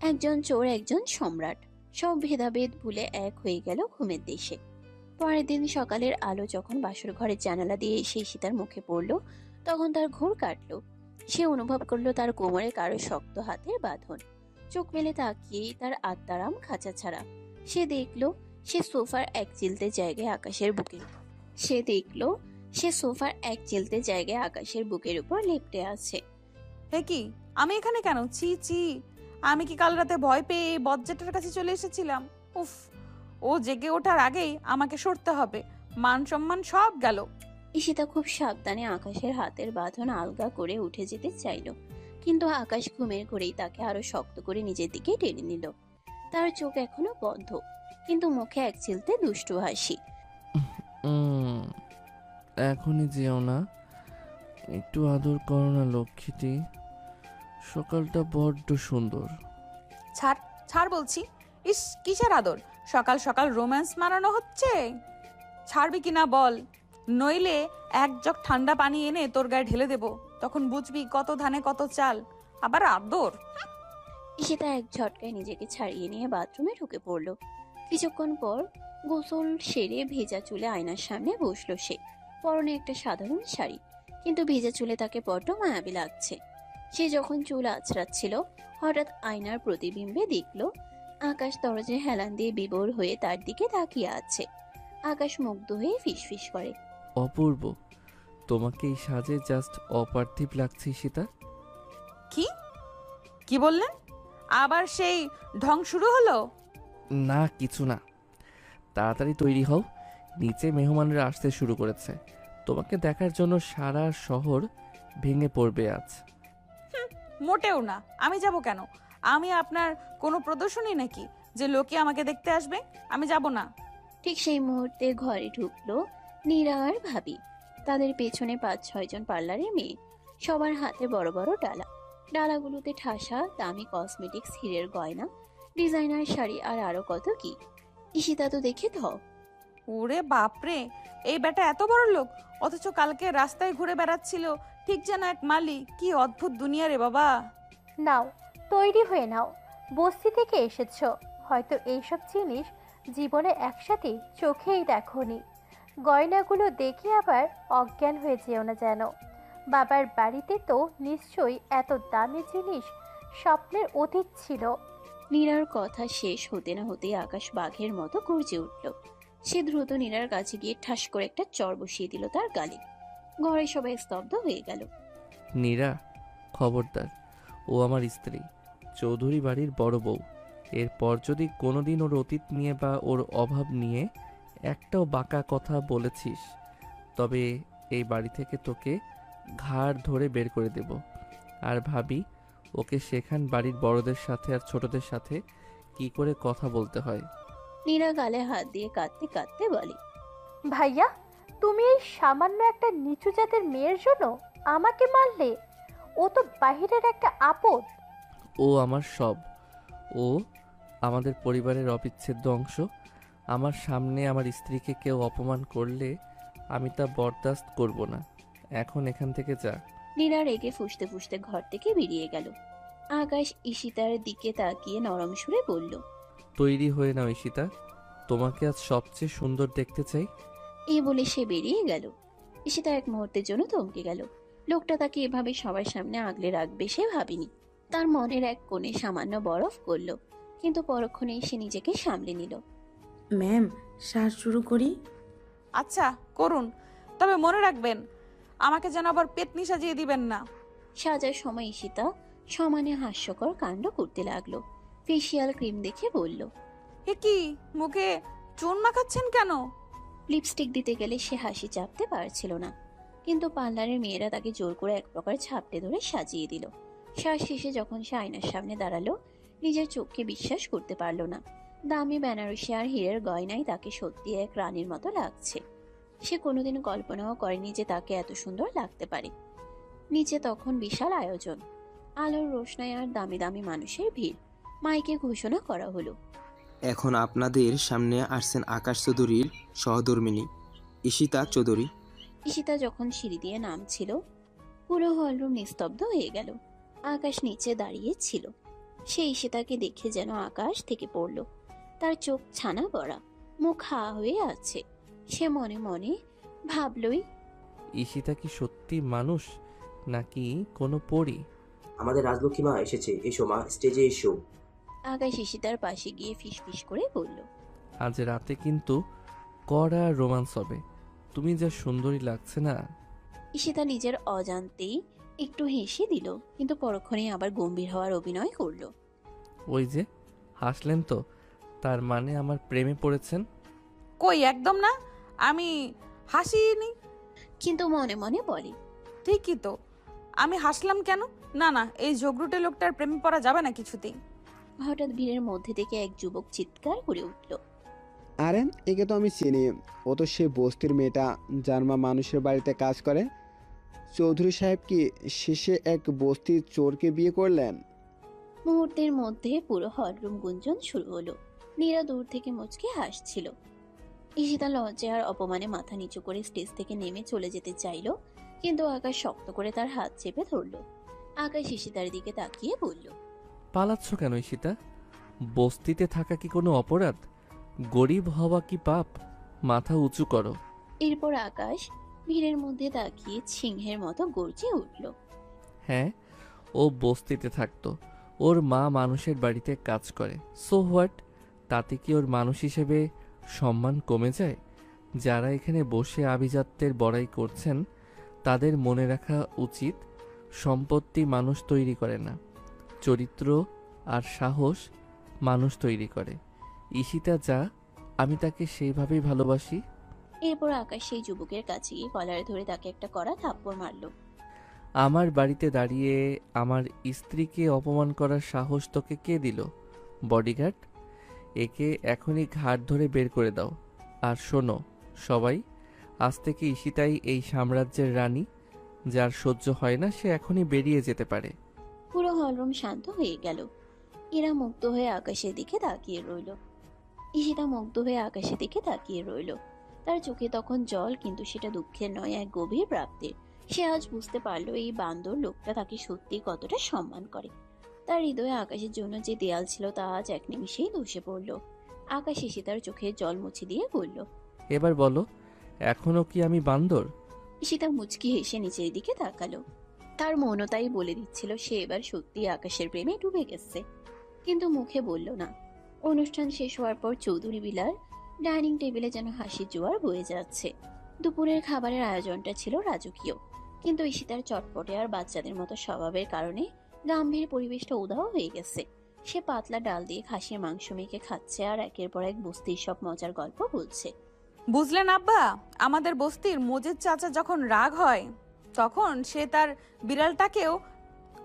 একজন চোর একজন সম্রাট, সব ভেদাভেদ ভুলে এক হয়ে গেল ঘুমের দেশে। পরের দিন সকালের আলো যখন বাসর ঘরের জানালা দিয়ে এসে ঈশিতার মুখে পড়লো, তখন তার ঘোর কাটলো। সে অনুভব করলো তার কোমরে কারো শক্ত হাতের বাঁধন। চোখ মেলে তাকিয়েই তার আত্মারাম খাঁচা ছাড়া। সে দেখলো সে সোফার এক চিলতে জায়গায় আকাশের বুকের উপর লেপ্টে আছে।
হে কি, আমি এখানে কেন? ছি ছি, আমি কি কাল রাতে ভয় পেয়ে বজ্জাটার কাছে চলে এসেছিলাম? উফ, ও জেগে ওঠার আগেই আমাকে সরতে হবে, মান সম্মান সব গেল।
ঈশিতা খুব সাবধানে আকাশের হাতের বাঁধন আলগা করে উঠে যেতে চাইল, কিন্তু আকাশ ঘুমের ঘোরেই তাকে আরো শক্ত করে নিজের দিকে টেনে নিল। তার চোখ এখনো বন্ধ, কিন্তু মুখে এক চিলতে দুষ্টু হাসি।
এখনই যেও না, একটু আদর করো না লক্ষ্মীটি, সকালটা বড্ড সুন্দর।
ছাড় ছাড় বলছি। ইস, কিসের আদর? সকাল সকাল রোম্যান্স মারানো হচ্ছে। ছাড়বি কিনা বল, নইলে এক জগ ঠান্ডা পানি এনে তোর গায়ে ঢেলে দেব, তখন বুঝবি কত ধানে কত চাল। আবার আদর?
ঈশিতা এক ঝটকায় নিজেকে ছাড়িয়ে নিয়ে বাথরুমে ঢুকে পড়ল। কিছুক্ষণ পর গোসল সেরে ভেজা চুলে আয়নার সামনে বসলো সে। পরনে একটা সাধারণ শাড়ি, কিন্তু ভেজা চুলে তাকে বড্ড মায়াবী লাগছে। সে যখন চুল আঁচড়াচ্ছিল, হঠাৎ আয়নার প্রতিবিম্বে দেখল আকাশ দরজায় হেলান দিয়ে বিভোর হয়ে তার দিকে তাকিয়ে আছে। আকাশ মুগ্ধ হয়ে ফিসফিস করে,
অপূর্ব, তোমাকে এই সাজে জাস্ট অপার্থিব লাগছে ঈশিতা।
কি কি বললেন? আবার সেই ঢং শুরু হলো?
না কিছু না, তাড়াতাড়ি তৈরি হও, নিচে মেহমানরা আসতে শুরু করেছে, তোমাকে দেখার জন্য সারা শহর ভেঙে পড়বে আজ।
মোটেও না, আমি যাব কেন? আমি আপনার কোনো প্রদর্শনী নাকি যে লোকে আমাকে দেখতে আসবে? আমি যাব না।
ঠিক সেই মুহূর্তে ঘরে ঢুকলো নীরা আর ভাবি। তাদের পেছনে 5-6 জন পার্লারের মেয়ে, সবার হাতে বড় বড় ডালা। ডালাগুলোতে ঠাসা দামি কসমেটিক্স, হীরের গয়না, ডিজাইনার শাড়ি আর আরো কত কি। ঈশিতা তো দেখে
ওরে বাপরে, এই বেটা এত বড় লোক, অথচ কালকে রাস্তায় ঘুরে বেড়াচ্ছিল ঠিক যেন এক মালি। কি অদ্ভুত দুনিয়া রে বাবা।
নাও, তৈরি হয়ে নাও, বস্তি থেকে এসেছো, হয়তো এইসব জিনিস জীবনে একসাথে চোখেই দেখোনি। গয়নাগুলো দেখে আবার অজ্ঞান হয়ে যেও না যেন। বাবার বাড়িতে তো নিশ্চয়ই এত দামি জিনিস স্বপ্নের অতীত ছিল।
নীরার কথা শেষ হতে না হতেই আকাশ বাঘের মতো গর্জে উঠল। সে দ্রুত নীরার কাছে গিয়ে ঠাস করে একটা চড় বসিয়ে দিল তার গালে। ঘরে সবাই স্তব্ধ হয়ে গেল।
নীরা, খবরদার, ও আমার স্ত্রী, চৌধুরী বাড়ির বড় বউ। এরপর যদি কোনোদিন ওর অতীত নিয়ে বা ওর অভাব নিয়ে একটাও বাঁকা কথা বলেছিস, তবে এই বাড়ি থেকে তোকে ঘাড় ধরে বের করে দেব। আর ভাবি, ওকে শেখান বাড়ির বড়দের সাথে আর ছোটদের সাথে কি করে কথা বলতে হয়।
নীরা গালে হাত দিয়ে কাঁদতে কাঁদতে বলে,
ভাইয়া, তুমি এই সামান্য একটা নিচু জাতের মেয়ের জন্য আমাকে মারলে? ও তো বাহিরের একটা আপদ।
ও আমার সব, ও আমাদের পরিবারের অবিচ্ছেদ্য অংশ। আমার সামনে আমার স্ত্রীকে কেউ অপমান করলে আমি তা বরদাস্ত করব না। এখন এখান থেকে যা।
নীরা রেগে ফুঁসতে ফুঁসতে ঘর থেকে বেরিয়ে গেল। আকাশ ঈশিতার দিকে তাকিয়ে নরম সুরে বলল,
তৈরি হয়ে নাও ঈশিতা, তোমাকে আজ সবচেয়ে সুন্দর দেখতে চাই।
এই বলে সে বেরিয়ে গেল। ঈশিতা এক মুহূর্তের জন্য থমকে গেল। লোকটা তাকে এভাবে সবার সামনে আগলে রাখবে সে ভাবেনি। তার মনের এক কোণে সামান্য বরফ করলো, কিন্তু পরক্ষণেই সে নিজেকে সামলে নিল।
ম্যাম, শ্বাস শুরু করি?
আচ্ছা করুন, তবে মনে রাখবেন আমাকে যেন আবার পেতনি সাজিয়ে দিবেন না।
সাজার সময় ঈশিতা সমানে হাস্যকর কাণ্ড করতে লাগলো। ফেসিয়াল ক্রিম দেখে বলল,
হে কি, মুখে চুন মাখাচ্ছেন কেন?
লিপস্টিক দিতে গেলে সে হাসি চাপতে পারছিল না, কিন্তু পার্লারের মেয়েরা তাকে জোর করে এক প্রকার ঝাপটে ধরে সাজিয়ে দিল। শ্বাস শেষে যখন সে আয়নার সামনে দাঁড়ালো, নিজের চোখকে বিশ্বাস করতে পারল না। দামি বেনারসি আর হীরের গয়নায় তাকে সত্যি এক রানীর মতো লাগছে। সে কোনোদিন কল্পনাও করেনি যে তাকে এত সুন্দর লাগতে পারে। নিচে তখন বিশাল আয়োজন, আলোর রোশনাই আর দামি দামি মানুষের ভিড়। মাইকে ঘোষণা করা হলো,
এখন আপনাদের সামনে আসছেন আকাশ চৌধুরীর সহধর্মিণী ঈশিতা চৌধুরী।
ঈশিতা যখন সিঁড়ি দিয়ে নামছিল, পুরো হলরুম নিস্তব্ধ হয়ে গেল। আকাশ নিচে দাঁড়িয়ে ছিল। সে ঈশিতাকে দেখে যেন আকাশ থেকে পড়ল। তার চোখ ছানা পড়া, মুখ হা হয়ে আছে। সে মনে মনে ভাবলই,
ঈশিতা কি সত্যি মানুষ নাকি কোনো পরী?
আমাদের রাজলক্ষ্মী মা এসেছে, এসো মা, স্টেজে এসো।
আকাশ ঈশিতার পাশে গিয়ে ফিসফিস করে বলল,
আজ রাতে কিন্তু কড়া রোমান্স হবে, তুমি যা সুন্দরী লাগছে না।
ঈশিতা নিজের অজান্তেই একটু হেসে দিল, কিন্তু পরক্ষণে আবার গম্ভীর হওয়ার অভিনয় করলো।
ওই যে হাসলেন তো, তার মানে আমার প্রেমে পড়েছেন?
কই, একদম না। আমি হাসিনি।
কিন্তু মনে মনে বলে,
ঠিকই তো, আমি হাসলাম কেন? না না, এই ঝগড়ুটে লোকটার প্রেমে পড়া যাবে না কিছুতেই।
হঠাৎ ভিড়ের মধ্যে থেকে এক যুবক চিৎকার করে উঠল,
আরে একে তো আমি চিনি, ও তো সে বস্তির মেয়েটা যার মা মানুষের বাড়িতে কাজ করে। চৌধুরী সাহেব কি শেষে এক বস্তির চোরকে বিয়ে করলেন?
মুহূর্তের মধ্যে পুরো হলরুম গুঞ্জন শুরু হলো। নীরা দূর থেকে মুচকে হাসছিল। ঈশিতা লজ্জায় আর অপমানে মাথা নিচু করে স্টেজ থেকে নেমে চলে যেতে চাইলো, কিন্তু আকাশ শক্ত করে তার হাত চেপে ধরলো। আকাশ ঈশিতার দিকে তাকিয়ে বলল,
পালাচ্ছ কেন ঈশিতা? বস্তিতে থাকা কি কোনো অপরাধ? গরিব হওয়া কি পাপ? মাথা উঁচু করো।
এরপর আকাশ ভিড়ের মধ্যে তাকিয়ে সিংহের মতো গর্জে উঠল,
হ্যাঁ, ও বস্তিতে থাকতো, ওর মা মানুষের বাড়িতে কাজ করে। So what? তাতে কি ওর মানুষ হিসেবে সম্মান কমে যায়? যারা এখানে বসে আভিজাত্যের বড়াই করছেন তাদের মনে রাখা উচিত, সম্পত্তি মানুষ তৈরি করে না, চরিত্র আর সাহস মানুষ তৈরি করে। ঈশিতা যা, আমি তাকে সেইভাবেই ভালোবাসি।
এরপর আকাশ সেই যুবকের কাছে গিয়ে কলারে ধরে তাকে একটা কড়া থাপ্পড় মারল।
আমার বাড়িতে দাঁড়িয়ে আমার স্ত্রীকে অপমান করার সাহস তোকে কে দিল? বডিগার্ড, একে এখনই ঘাট ধরে বের করে দাও। আর শোনো সবাই, আজ থেকে ঈশিতাই এই সাম্রাজ্যের রানী। যার সহ্য হয় না সে এখনই বেরিয়ে যেতে পারে।
পুরো হলরুম শান্ত হয়ে গেল। এরা মুগ্ধ হয়ে আকাশের দিকে তাকিয়ে রইল। ঈশিতা মুগ্ধ হয়ে আকাশের দিকে তাকিয়ে রইল। তার চোখে তখন জল, কিন্তু সেটা দুঃখের নয়, এক গভীর প্রাপ্তির। সে আজ বুঝতে পারলো এই বান্দর লোকটা তাকে সত্যি কতটা সম্মান করে। তার হৃদয়ে আকাশের জন্য যে দেয়াল ছিল তা আজ এক নিমিষেই ধসে পড়ল। আকাশ ঈশিতার চোখে জল মুছে দিয়ে বলল,
এবার বলো, এখনো কি আমি বান্দর?
ঈশিতা মুচকি হেসে নিচের দিকে তাকালো। তার মনও তাই বলে দিচ্ছিল সে এবার সত্যি আকাশের প্রেমে ডুবে গেছে, কিন্তু মুখে বলল না। অনুষ্ঠান শেষ হওয়ার পর চৌধুরী বিলার ডাইনিং টেবিলে যেন হাসির জোয়ার বয়ে যাচ্ছে। দুপুরের খাবারের আয়োজনটা ছিল রাজকীয়, কিন্তু ঈশিতার চটপটে আর বাচ্চাদের মতো স্বভাবের কারণে গাম্ভীর পরিবেশটা উধাও হয়ে গেছে। সে পাতলা ডাল দিয়ে খাসির মাংস মেখে খাচ্ছে আর একের পর এক বস্তির সব মজার গল্প বলছে।
বুঝলেন আব্বা, আমাদের বস্তির মজিদ চাচা যখন রাগ হয় তখন সে তার বিড়ালটাকেও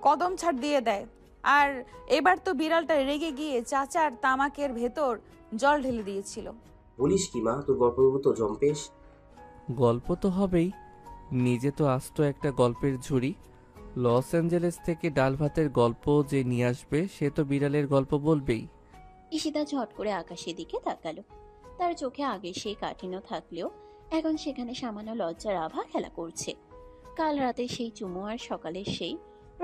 কদম ছাড় দিয়ে দেয়। আর এবার তো বিড়ালটা রেগে গিয়ে চাচার তামাকের ভেতর জল ঢেলে দিয়েছিল।
বলিস কি মা, তোর গল্প তো জম্পেশ।
গল্প তো হবেই, নিজে তো আস্ত একটা গল্পের ঝুড়ি। লস অ্যাঞ্জেলেস থেকে ডাল ভাতের গল্প যে নিয়ে আসবে সে তো বিড়ালের গল্প বলবেই।
ঈশিতা ঝট করে আকাশের দিকে তাকালো। তার চোখে আগে সেই কাঠিন্য থাকলেও এখন সেখানে সামান্য লজ্জার আভা খেলা করছে। কাল রাতে সেই চুমু আর সকালের সেই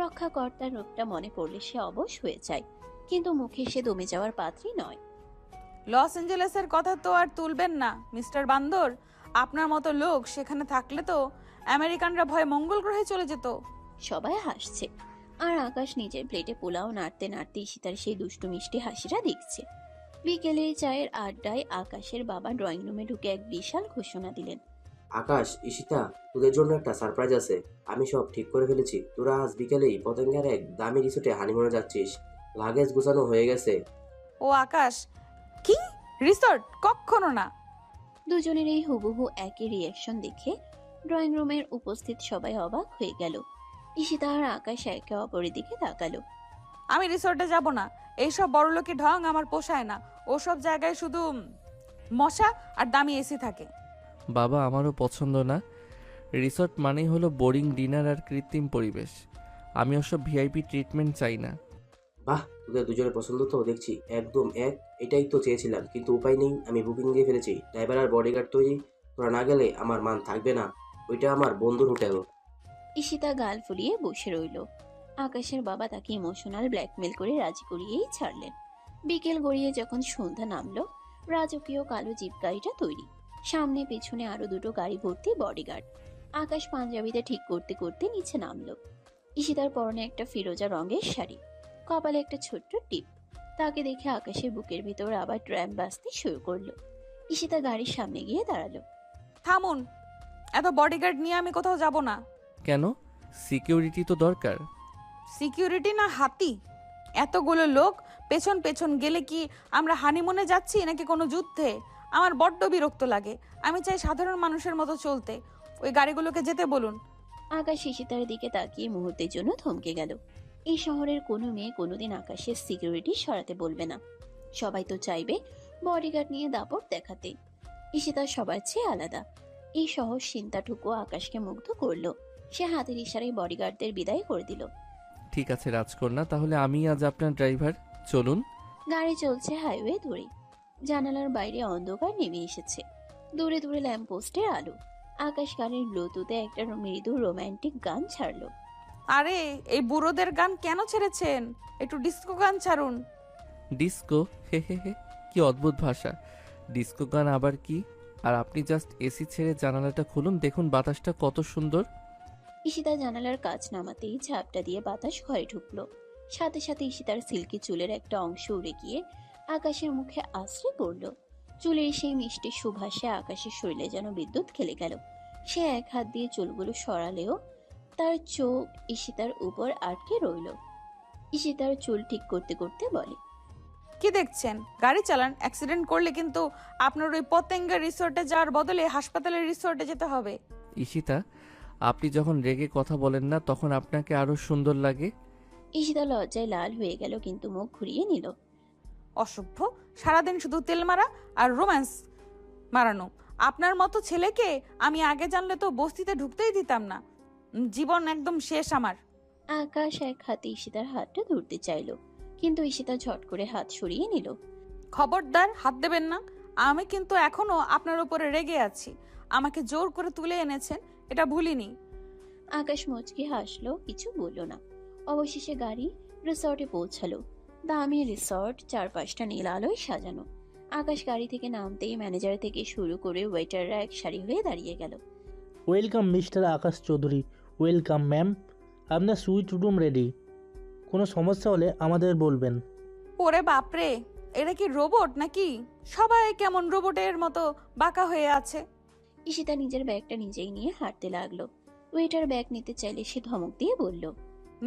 রক্ষাকর্তার রূপটা মনে পড়লে সে অবশ হয়ে যায়, কিন্তু মুখে সে দমে যাওয়ার পাত্রী নয়।
লস অ্যাঞ্জেলেসের কথা তো আর তুলবেন না মিস্টার বান্দর। আপনার মতো লোক সেখানে থাকলে তো আমেরিকানরা ভয়ে মঙ্গল গ্রহে চলে যেত।
সবাই হাসছে, আর আকাশ নিজের প্লেটে পোলাও নাড়তে নাড়তে ঈশিতার সেই দুষ্টু মিষ্টি হাসিটা দেখছে। বিকেলে চায়ের আড্ডায় আকাশের বাবা ড্রয়িং রুমে ঢুকে এক বিশাল ঘোষণা দিলেন,
আকাশ, ঈশিতা, তোদের জন্য একটা সারপ্রাইজ আছে। আমি সব ঠিক করে ফেলেছি। তোরা আজ বিকেলেই পতেঙ্গার এক দামি রিসোর্টে হানিমুনে যাচ্ছিস। লাগেজ গোছানো হয়ে গেছে।
ও আকাশ, কি রিসর্ট? কখনো না।
দুজনের এই হুবহু একই রিয়াকশন দেখে ড্রয়িং রুমের উপস্থিত সবাই অবাক হয়ে গেল। ঈশিতা আর আকাশ একে অপরের দিকে তাকালো।
আমি রিসর্টে যাব না, এইসব বড়লোকি ঢং আমার পোষায় না। ওসব জায়গায় শুধু মশা আর দামি এসি থাকে।
বাবা, আমারও পছন্দ না। রিসর্ট মানেই হলো বোরিং ডিনার আর কৃত্রিম পরিবেশ। আমি ওসব ভিআইপি ট্রিটমেন্ট চাই না।
বাহ, তোদের দুজনের পছন্দ তো দেখছি একদম এক। এটাই তো চেয়েছিলাম, কিন্তু উপায় নেই। আমি বুকিং দিয়ে ফেলেছি, ড্রাইভার আর বডিগার্ড তৈরি। তোরা না গেলে আমার মান থাকবে না। ওইটা আমার বন্ধুর হোটেল।
ঈশিতা গাল ফুলিয়ে বসে রইল। আকাশের বাবা তাকে ইমোশনাল ব্ল্যাকমেল করে রাজি করিয়েই ছাড়লেন। বিকেল গড়িয়ে যখন সন্ধ্যা নামলো, রাজকীয় কালো জিপ গাড়িটা তৈরি, সামনে পেছনে আরো দুটো গাড়ি ভর্তি বডিগার্ড। আকাশ পাঞ্জাবিতে ঠিক করতে করতে নিচে নামলো। ঈশিতার পরনে একটা ফিরোজা রঙের শাড়ি, কপালে একটা ছোট্ট টিপ। তাকে দেখে আকাশের বুকের ভিতর আবার ট্র্যাম বাজতে শুরু করলো। ঈশিতা গাড়ির সামনে গিয়ে দাঁড়ালো।
থামুন, এত বডিগার্ড নিয়ে আমি কোথাও যাব না।
কেন? সিকিউরিটি তো দরকার।
সিকিউরিটি না হাতি? এতগুলো লোক পেছন পেছন গেলে কি আমরা হানিমুনে যাচ্ছি নাকি কোনো যুদ্ধে? আমার বড্ড বিরক্ত লাগে। আমি চাই সাধারণ মানুষের মতো চলতে। ওই গাড়িগুলোকে যেতে বলুন।
আকাশ ঈশিতার দিকে তাকিয়ে মুহূর্তের জন্য থমকে গেল। এই শহরের কোনো মেয়ে কোনোদিন আকাশের সিকিউরিটি সরাতে বলবে না। সবাই তো চাইবে বডিগার্ড নিয়ে দাপট দেখাতে। ঈশিতা সবার চেয়ে আলাদা। এই সহজ চিন্তাটুকু আকাশকে মুগ্ধ করলো। সে হাতের ইশারায় বডিগার্ডদের বিদায় করে দিল।
ঠিক আছে রাজকন্যা, তাহলে আমি আজ আপনার ড্রাইভার, চলুন।
গাড়ি চলছে হাইওয়ে ধরে। জানালার বাইরে অন্ধকার নেমে এসেছে। দূরে দূরে ল্যাম্পপোস্টের আলো। আকাশ গানের ব্লুটুথে একটা মৃদু রোমান্টিক গান ছাড়লো।
আরে এই বুড়োদের গান কেন ছেড়েছেন? একটু ডিস্কো গান ছাড়ুন।
ডিস্কো? হে হে হে, কি অদ্ভুত ভাষা। ডিস্কো গান আবার কি? আর আপনি জাস্ট এসি ছেড়ে জানালাটা খুলুন, দেখুন বাতাসটা কত সুন্দর।
ঈশিতা জানালার কাজ নামাতেই ঝাপটা দিয়ে বাতাস ঘরে ঢুকলো। সাথে সাথে ঈশিতার সিল্কি চুলের একটা অংশ উড়ে গিয়ে আকাশের মুখে আশ্রে পড়ল। চুলের সেই মিষ্টি সুভাষে আকাশের শরীরে যেন বিদ্যুৎ খেলে গেল। সে এক হাত দিয়ে চুলগুলো সরালেও তার চোখ ঈশিতার উপর আটকে রইল। ঈশিতার চুল ঠিক করতে করতে বলে,
কি দেখছেন? গাড়ি চালান। অ্যাক্সিডেন্ট করলে কিন্তু আপনার ওই পতেঙ্গা রিসোর্টে যাওয়ার বদলে হাসপাতালের রিসোর্টে যেতে হবে।
ঈশিতা, আপনি যখন রেগে কথা বলেন না তখন আপনাকে আরো সুন্দর লাগে।
ঈশিতা লজ্জায় লাল হয়ে গেল, কিন্তু মুখ ঘুরিয়ে নিল।
অসভ্য, সারাদিন শুধু তেল মারা আর রোম্যান্স মারানো। আপনার মতো ছেলেকে আমি আগে জানলে তো বস্তিতে ঢুকতেই দিতাম না। জীবন একদম শেষ আমার।
আকাশ এক হাতে ঈশিতার হাতটা ধরতে চাইল, কিন্তু ঈশিতা ঝট করে হাত সরিয়ে নিল।
খবরদার, হাত দেবেন না। আমি কিন্তু এখনো আপনার উপরে রেগে আছি। আমাকে জোর করে তুলে এনেছেন, এটা ভুলিনি।
আকাশ মুচকি হাসলো, কিছু বলল না। অবশেষে গাড়ি রিসর্টে পৌঁছালো। দামি রিসর্ট, চারপাশটা নীল আলোয় সাজানো। আকাশ গাড়ি থেকে নামতেই ম্যানেজার থেকে শুরু করে ওয়েটাররা এক সারি হয়ে দাঁড়িয়ে গেল।
Welcome mister Akash Chowdhury. Welcome ma'am, আপনার সুইট রুম রেডি। কোনো সমস্যা হলে আমাদের বলবেন।
ওরে বাপরে, এটা কি রোবট নাকি? সবাই কেমন রোবটের মতো বাঁকা হয়ে আছে।
ঈশিতা নিজের ব্যাগটা নিজেই নিয়ে হাঁটতে লাগলো। ওয়েটার ব্যাগ নিতে চাইলে সে ধমক দিয়ে বলল,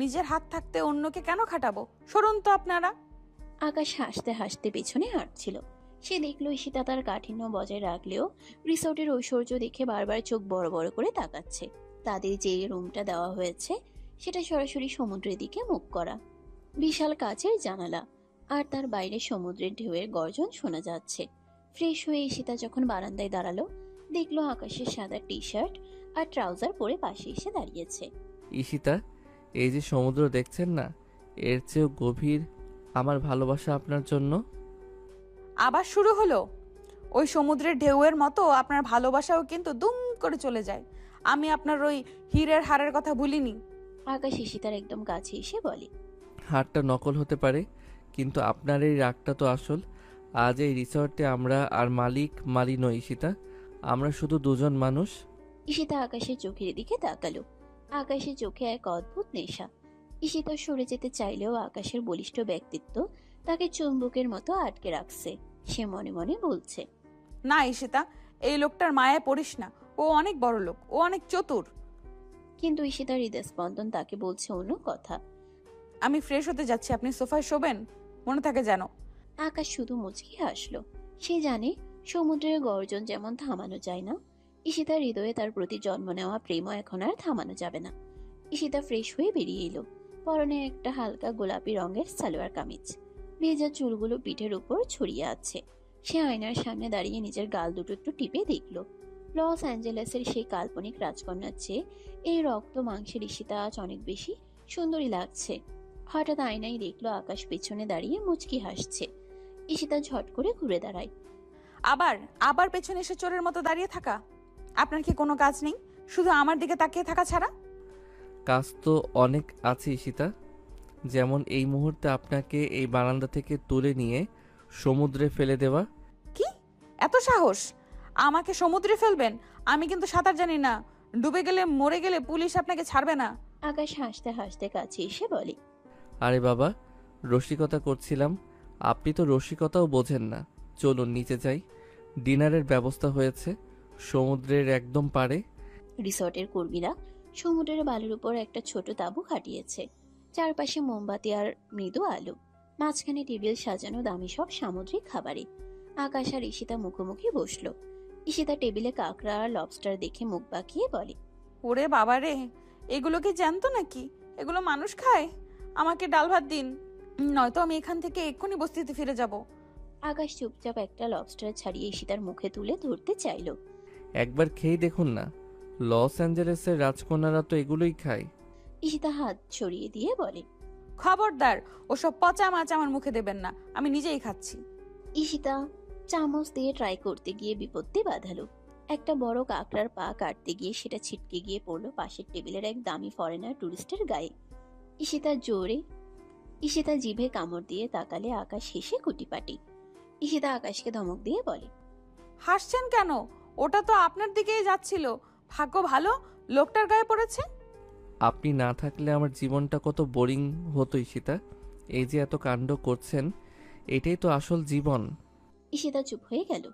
নিজের হাত থাকতে অন্যকে কেন খাটাবো? সরুন তো আপনারা।
আকাশ হাসতে হাসতে পেছনে হাঁটছিল। সে দেখলো ঈশিতা তার কাঠিন্য বজায় রাখলেও রিসোর্টের ঐশ্বর্য দেখে বারবার চোখ বড় বড় করে তাকাচ্ছে। তাদের যে রুমটা দেওয়া হয়েছে সেটা সরাসরি সমুদ্রের দিকে মুখ করা। বিশাল কাচের জানালা, আর তার বাইরে সমুদ্রের ঢেউয়ের গর্জন শোনা যাচ্ছে। ফ্রেশ হয়ে ঈশিতা যখন বারান্দায় দাঁড়ালো, দেখলো আকাশের সাদা টি শার্ট আর ট্রাউজার পরে পাশে এসে দাঁড়িয়েছে।
ঈশিতা, এই যে সমুদ্র দেখছেন না, এর চেয়েও গভীর আমার ভালোবাসা আপনার জন্য।
আবার শুরু হলো? ওই সমুদ্রের ঢেউয়ের মতো আপনার ভালোবাসাও কিন্তু দুম করে চলে যায়। আমি আপনার ওই হীরের হারের কথা ভুলিনি।
আকাশ ঈশিতার একদম কাছে এসে বলে,
হারটা নকল হতে পারে, কিন্তু আপনার এই রাগটা তো আসল। আজ এই রিসর্টে আমরা আর মালিক মালি নই ঈশিতা, আমরা শুধু দুজন মানুষ।
ঈশিতা আকাশের চোখের দিকে তাকালো। আকাশের চোখে এক অদ্ভুত নেশা। ঈশিতা সরে যেতে চাইলেও আকাশের বলিষ্ঠ ব্যক্তিত্ব তাকে চুম্বকের মতো আটকে রাখছে। সে মনে মনে বলছে,
না ঈশিতা, এই লোকটার মায়ায় পড়িস না। ও অনেক বড় লোক, ও অনেক চতুর।
কিন্তু ঈশিতার হৃদয় স্পন্দন তাকে বলছে অন্য কথা।
আমি ফ্রেশ হতে যাচ্ছি, আপনি সোফায় শোবেন, মনে থাকে যেন।
আকাশ শুধু মুচকি হাসলো। সে জানে সমুদ্রের গর্জন যেমন থামানো যায় না, ঈশিতার হৃদয়ে তার প্রতি জন্ম নেওয়া প্রেমও এখন আর থামানো যাবে না। ঈশিতা ফ্রেশ হয়ে বেরিয়ে এলো। পরনে একটা হালকা গোলাপি রঙের সালোয়ার কামিজ। ভেজা চুলগুলো পিঠের উপর ছড়িয়ে আছে। সে আয়নার সামনে দাঁড়িয়ে নিজের গাল দুটো একটু টিপে দেখলো। লস অ্যাঞ্জেলেসের সেই কাল্পনিক রাজকন্যার চেয়ে এই রক্ত মাংসের ঈশিতা আজ অনেক বেশি সুন্দরী লাগছে। হঠাৎ আয়নায় দেখলো আকাশ পেছনে দাঁড়িয়ে মুচকি হাসছে। ঈশিতা ঝট করে ঘুরে দাঁড়ায়।
আবার আবার পেছনে এসে চোরের মতো দাঁড়িয়ে থাকা? আপনার কি কোনো কাজ নেই, শুধু আমার দিকে তাকিয়ে থাকা ছাড়া?
কাজ তো অনেক আছে ঈশিতা, যেমন এই মুহূর্তে আপনাকে এই বারান্দা থেকে তুলে নিয়ে সমুদ্রে ফেলে দেওয়া।
কি এত সাহস? আমাকে সমুদ্রে ফেলবেন? আমি কিন্তু সাঁতার জানি না। ডুবে গেলে, মরে গেলে পুলিশ আপনাকে ছাড়বে না।
আকাশ হাসতে হাসতে কাছে এসে বলে,
আরে বাবা, রসিকতা করছিলাম। আপনি তো রসিকতাও বোঝেন না। চলুন নিচে যাই, ডিনারের ব্যবস্থা হয়েছে সমুদ্রের একদম পাড়ে।
রিসর্টের কর্মীরা সমুদ্রের বালুর উপর একটা ছোট তাঁবু খাটিয়েছে। চারপাশে মোমবাতি আর মৃদু আলো। মাঝখানে টেবিল সাজানো দামি সব সামুদ্রিক খাবারে। আকাশ আর ঈশিতা মুখোমুখি বসলো। ঈশিতা টেবিলে কাঁকড়া আর লবস্টার দেখে মুখ বাঁকিয়ে বলে,
ওরে বাবা রে, এগুলো কি জ্যান্ত নাকি? এগুলো মানুষ খায়? আমাকে ডাল ভাত দিন, নয়তো আমি এখান থেকে এক্ষুনি বস্তিতে ফিরে যাব।
আকাশ চুপচাপ একটা লবস্টার ছাড়িয়ে ঈশিতার মুখে তুলে ধরতে চাইলো।
একবার খেয়ে দেখুন না, লস অ্যাঞ্জেলেসের রাজকন্যারা তো এগুলোই খায়।
ঈশিতা হাত ছড়িয়ে দিয়ে বলে,
খবরদার, ওসব পচা মাছ আমার মুখে দেবেন না, আমি নিজেই খাচ্ছি।
ঈশিতা চামচ দিয়ে ট্রাই করতে গিয়ে বিপত্তি বাঁধালো। একটা বড় কাঁকড়ার পা কাটতে গিয়ে সেটা ছিটকে গিয়ে পড়লো পাশের টেবিলের এক দামি ফরেনার টুরিস্টের গায়ে। ঈশিতা জিভে কামড় দিয়ে তাকালে আকাশ হেসে কুটিপাটি। ঈশিতা আকাশকে ধমক দিয়ে বলে,
হাসছেন কেন? ওটা তো আপনার দিকেই যাচ্ছিল। ভাগ্য ভালো লোকটার গায়ে পড়েছে।
আপনি না থাকলে আমার জীবনটা কত বোরিং হতো ঈশিতা। এই যে এত কাণ্ড করছেন, এটাই তো আসল জীবন।
ঈশিতা চুপ হয়ে গেল।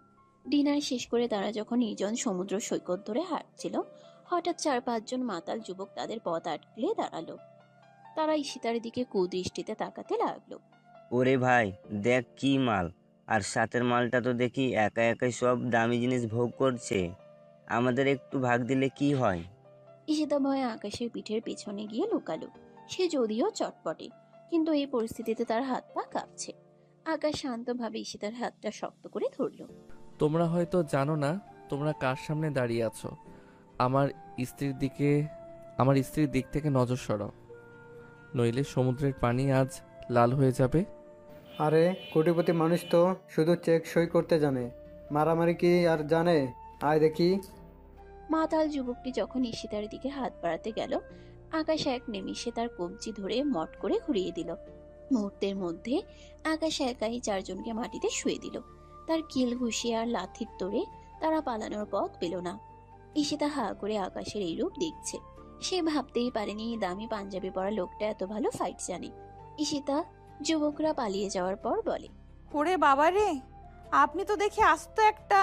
ডিনার শেষ করে তারা যখন নির্জন সমুদ্র সৈকত ধরে হাঁটছিল, হঠাৎ 4-5 জন মাতাল যুবক তাদের পথ আটকে দাঁড়ালো। তারা ঈশিতার দিকে কুদৃষ্টিতে তাকাতে লাগলো।
ওরে ভাই, দেখ কি মাল! আর সাথের মালটা তো দেখি একা একাই সব দামি জিনিস ভোগ করছে। আমাদের একটু ভাগ দিলে কি হয়?
ঈশিতা ভয়ে আকাশের পিঠের পেছনে গিয়ে লুকালো। সে যদিও চটপটে, কিন্তু এই পরিস্থিতিতে তার হাত পা কাঁপছে। আকাশ শান্তভাবে ঈশিতার হাতটা শক্ত করে ধরল।
তোমরা হয়তো জানো না তোমরা কার সামনে দাঁড়িয়ে আছো। আমার স্ত্রীর দিক থেকে নজর সরাও, নইলে সমুদ্রের পানি আজ লাল হয়ে যাবে।
আরে কোটিপতি মানুষ তো শুধু চেক সই করতে জানে, মারামারি কি আর জানে? আয় দেখি।
মাতাল যুবকটি যখন ঈশিতার দিকে হাত বাড়াতে গেল, আকাশ এক নিমিষে তার কবজি ধরে মট করে ঘুরিয়ে দিল। মুহূর্তের মধ্যে আকাশ একাই 4 জনকে মাটিতে শুয়ে দিল। তার কিল ঘুষিয়ে আর লাথির তোড়ে তারা পালানোর পথ পেল না। ঈশিতা হা করে আকাশের এই রূপ দেখছে। সে ভাবতেই পারেনি দামি পাঞ্জাবি পরা লোকটা এত ভালো ফাইট জানে। ঈশিতা যুবকরা পালিয়ে যাওয়ার পর বলে,
ওরে বাবা রে, আপনি তো দেখি আস্ত একটা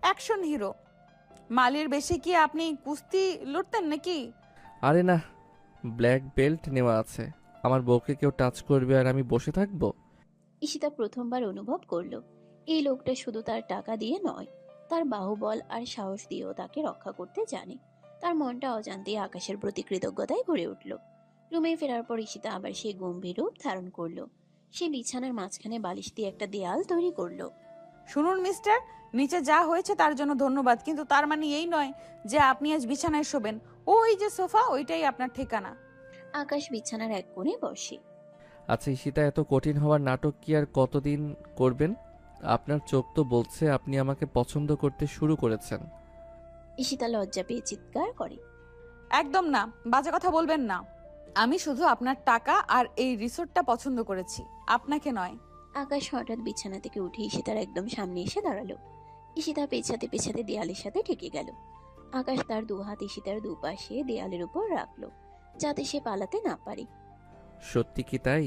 অ্যাকশন হিরো। মালের বেশি কি আপনি কুস্তি লড়তেন নাকি?
আরে না, ব্ল্যাক বেল্ট নেওয়া আছে। আমার বউকে কেউ টাচ করবে আর আমি বসে থাকবো?
ঈশিতা প্রথমবার অনুভব করলো এই লোকটা শুধু তার টাকা দিয়ে নয়, তার বাহুবল আর সাহস দিয়েও তাকে রক্ষা করতে জানে। তার মনটা অজান্তেই আকাশের প্রতি কৃতজ্ঞতায় ভরে উঠল। রুমে ফেরার পর ঈশিতা আবার সেই গম্ভীর রূপ ধারণ করলো। সে বিছানার মাঝখানে বালিশ দিয়ে একটা দেয়াল তৈরি করলো।
শুনুন মিস্টার, নিচে যা হয়েছে তার জন্য ধন্যবাদ, কিন্তু তার মানে এই নয় যে আপনি আজ বিছানায় শোবেন। ওই যে সোফা, ওইটাই আপনার ঠিকানা।
আকাশ বিছানার এক কোণে বসে।
আচ্ছা ঈশিতা, এত কঠিন হওয়ার নাটক কি আর কতদিন করবেন? আপনার চোখ তো বলছে আপনি আমাকে পছন্দ করতে শুরু করেছেন।
ঈশিতা লজ্জা পেয়ে চিৎকার করে,
একদম না, বাজে কথা বলবেন না। আমি শুধু আপনার টাকা আর এই রিসোর্টটা পছন্দ করেছি, আপনাকে নয়।
আকাশ হঠাৎ বিছানা থেকে উঠে ঈশিতার একদম সামনে এসে দাঁড়ালো। ঈশিতা পেছাতে পেছাতে দেয়ালের সাথে ঠেকে গেল। আকাশ তার 2 হাত ঈশিতার দুপাশে দেয়ালের উপর রাখলো, যাতে সে পালাতে না পারে।
সত্যি কি তাই?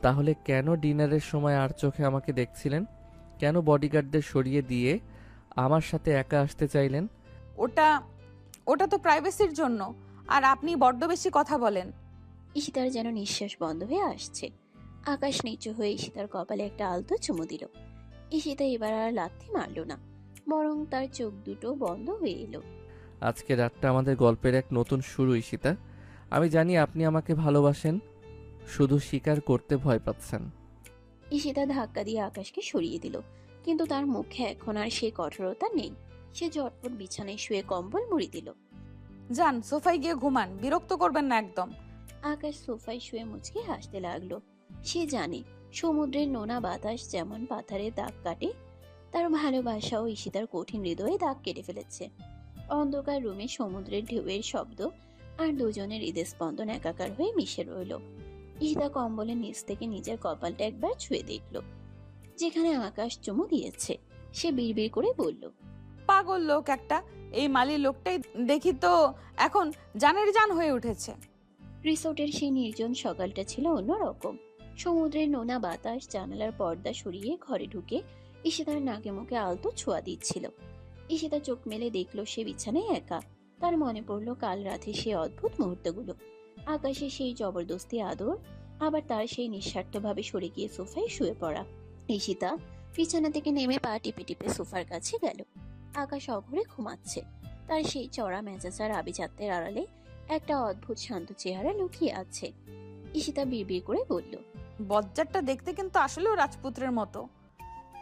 তাহলে কেন ডিনারের সময় আর চোখে আমাকে দেখছিলেন? কেন বডিগার্ডদের সরিয়ে দিয়ে আমার সাথে একা আসতে চাইলেন?
ওটা তো প্রাইভেসির জন্য, আর আপনি বড্ড বেশি কথা বলেন।
ঈশিতার যেন নিঃশ্বাস বন্ধ হয়ে আসছে। আকাশ নিচু হয়ে ঈশিতার কপালে একটা আলতো চুমু দিল। ঈশিতা এবার আর লাথি মারল না, বরং তার চোখ দুটো বন্ধ হয়ে এলো।
আজকে রাতটা আমাদের গল্পের এক নতুন শুরু ঈশিতা। আমি জানি আপনি আমাকে ভালোবাসেন, শুধু স্বীকার করতে ভয় পাচ্ছেন।
ঈশিতা ধাক্কা দিয়ে আকাশকে সরিয়ে দিল, কিন্তু তার মুখে এখন আর সেই কঠোরতা নেই। সে ঝটপট বিছানায় শুয়ে কম্বল মুড়ি দিল।
যান, সোফায় গিয়ে ঘুমান, বিরক্ত করবেন না একদম।
আকাশ সোফায় শুয়ে মুচকে হাসতে লাগলো। সে জানে সমুদ্রের নোনা বাতাস যেমন পাথরের দাগ কাটে, তার ভালোবাসাও ঈশিতার কঠিন হৃদয়ে দাগ কেটে ফেলেছে। অন্ধকার রুমে সমুদ্রের ঢেউয়ের শব্দ আর দুজনের হৃদস্পন্দন একাকার হয়ে মিশে রইল। ঈশিতা কম্বলের নিচ থেকে নিজের কপালটা একবার ছুঁয়ে দেখল, যেখানে আকাশ চুমু দিয়েছে। সে বিড়বিড় করে বলল,
পাগল লোক একটা। এই মালির লোকটাই দেখি তো এখন জানের জান হয়ে উঠেছে।
রিসোর্টের সেই নির্জন সকালটা ছিল অন্যরকম। সমুদ্রের নোনা বাতাস জানালার পর্দা সরিয়ে ঘরে ঢুকে ঈশিতার নাকে মুখে আলতো ছোঁয়া দিচ্ছিল। ঈশিতা চোখ মেলে দেখলো সে বিছানায় একা। তার মনে পড়লো কাল রাতে সে অদ্ভুত মুহূর্তগুলো, আকাশে সেই জবরদস্তি আদর, আবার তার সেই নিঃস্বার্থভাবে সরে গিয়ে সোফায় শুয়ে পড়া। ঈশিতা বিছানা থেকে নেমে পা টিপে টিপে সোফার কাছে গেল। আকাশ অঘরে ঘুমাচ্ছে। তার সেই চড়া মেজাজার আভিজাত্যের আড়ালে একটা অদ্ভুত শান্ত চেহারা লুকিয়ে আছে। ঈশিতা বিড়বিড় করে বলল,
বজ্জারটা দেখতে কিন্তু আসলেও রাজপুত্রের মতো।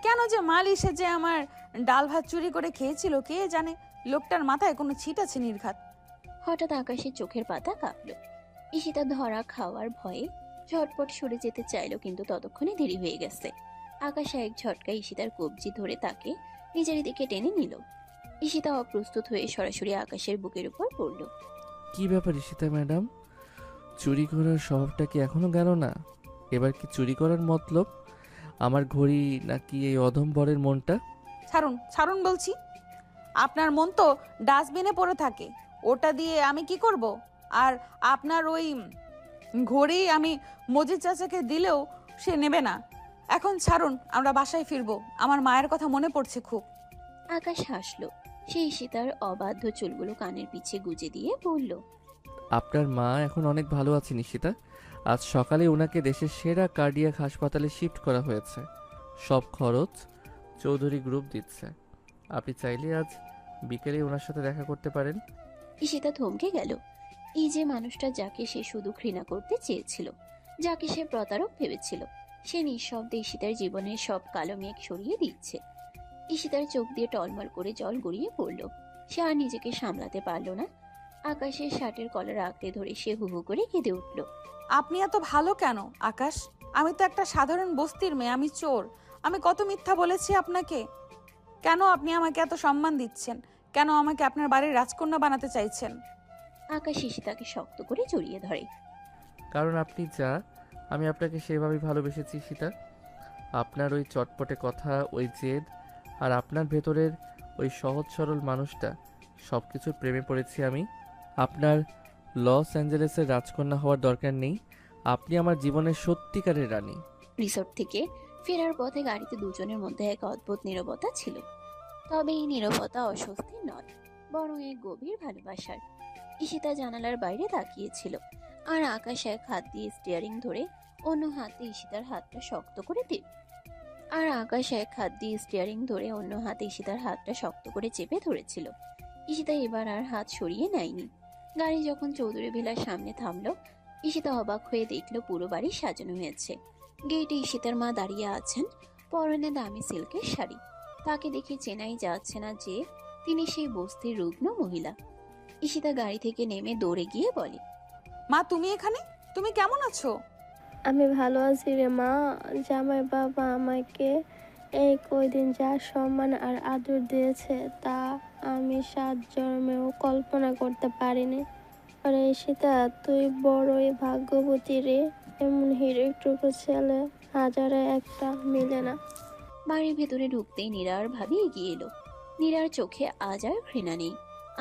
কেন যে মাল এসে যে আমার ডাল ভাত চুরি করে খেয়েছিল কে জানে। লোকটার মাথায় কোনো ছিট আছে নির্ঘাত।
হঠাৎ আকাশের চোখের পাতা কাঁপল। ঈশিতা ধরা খাওয়ার ভয়ে ঝটপট সরে যেতে চাইলো, কিন্তু ততক্ষণে দেরি হয়ে গেছে। আকাশ এক ঝটকায় ঈশিতার কবজি ধরে তাকে নিজের দিকে টেনে নিল। ঈশিতা অপ্রস্তুত হয়ে সরাসরি আকাশের বুকের উপর পড়ল।
কি ব্যাপার ঈশিতা ম্যাডাম, চুরি করার স্বভাবটা কি এখনো গেল না? এবার কি চুরি করার মতলব? আমার ঘড়ি নাকি এই অধমবরের মনটা?
ছাড়ুন ছাড়ুন বলছি। আপনার মন তো ডাস্টবিনে পড়ে থাকে, ওটা দিয়ে আমি কি করব? আর আপনার ওই ঘড়ি আমি মজিদ চাচাকে দিলেও সে নেবে না। এখন ছাড়ুন, আমরা বাসায় ফিরবো। আমার মায়ের কথা মনে পড়ছে খুব।
আকাশ হাসলো। সে ঈশিতার অবাধ্য চুলগুলো কানের পিছে গুজে দিয়ে বলল,
আপনার মা এখন অনেক ভালো আছেন ঈশিতা। আজ সকালে ওনাকে দেশের সেরা কার্ডিয়াক হাসপাতালে শিফট করা হয়েছে। সব খরচ চৌধুরী গ্রুপ দিচ্ছে। আপনি চাইলে আজ বিকেলে ওনার সাথে দেখা করতে পারেন।
ঈশিতা থমকে গেল। এই যে মানুষটা যাকে সে শুধু ঘৃণা করতে চেয়েছিল, যাকে সে প্রতারক ভেবেছিল, সে নিঃশব্দে ঈশিতার জীবনের সব কালো মেঘ সরিয়ে দিচ্ছে। ঈশিতার চোখ দিয়ে টলমল করে জল গড়িয়ে পড়ল। সে আর নিজেকে সামলাতে পারল না। আকাশের শার্টের কলার আঁকড়ে ধরে সে হু হু করে কেঁদে উঠল।
আপনি এত ভালো কেন আকাশ? আমি তো একটা সাধারণ বস্তির মেয়ে, আমি চোর। আমি কত মিথ্যা বলেছি আপনাকে। কেন আপনি আমাকে এত সম্মান দিচ্ছেন? কেন আমাকে আপনার বাড়ির রাজকন্যা বানাতে চাইছেন?
আকাশ ঈশিতাকে শক্ত করে জড়িয়ে ধরে।
কারণ আপনি যা, আমি আপনাকে সেভাবেই ভালোবেসেছি সীতা। আপনার ওই চটপটে কথা, ওই জেদ, আর আপনার ভেতরের ওই সহজ সরল মানুষটা, সব কিছুর প্রেমে পড়েছি আমি। আপনার লস অ্যাঞ্জেলেসের রাজকন্যা হওয়ার দরকার নেই। আপনি আমার জীবনের সত্যিকারের রানী।
রিসোর্ট থেকে ফেরার পথে গাড়িতে দুজনের মধ্যে এক অদ্ভুত নীরবতা ছিল। তবে এই নীরবতা অস্বস্তির নয়, বরং এক গভীর ভালোবাসার। ঈশিতা জানালার বাইরে তাকিয়েছিল, আর আকাশ এক হাত দিয়ে স্টিয়ারিং ধরে অন্য হাতে ঈশিতার হাতটা শক্ত করে চেপে ধরেছিল। ঈশিতা এবার আর হাত সরিয়ে নেয়নি। গাড়ি যখন চৌধুরী ভিলার সামনে থামলো, ঈশিতা অবাক হয়ে দেখলো পুরো বাড়ি সাজানো হয়েছে। গেটে ঈশিতার মা দাঁড়িয়ে আছেন, পরনে দামি সিল্কের শাড়ি। তাকে দেখে চেনাই যাচ্ছে না যে তিনি সেই বস্তির রুগ্ন মহিলা। ঈশিতা গাড়ি থেকে নেমে দৌড়ে গিয়ে বলে,
মা তুমি এখানে? তুমি কেমন আছো?
আমি ভালো আছি রে মা। জামাই বাবা আমাকে এই কয়দিন যা সম্মান আর আদর দিয়েছে তা আমি 7 জন্মেও কল্পনা করতে পারিনি। আরে সীতা, তুই বড়ই ভাগ্যবতী রে। এমন হিরোটুকু ছেলে হাজারে একটা মিলে না।
বাড়ির ভেতরে ঢুকতেই নীরার ভাবি এগিয়ে এলো। নীরার চোখে আজ আর ঘৃণা নেই,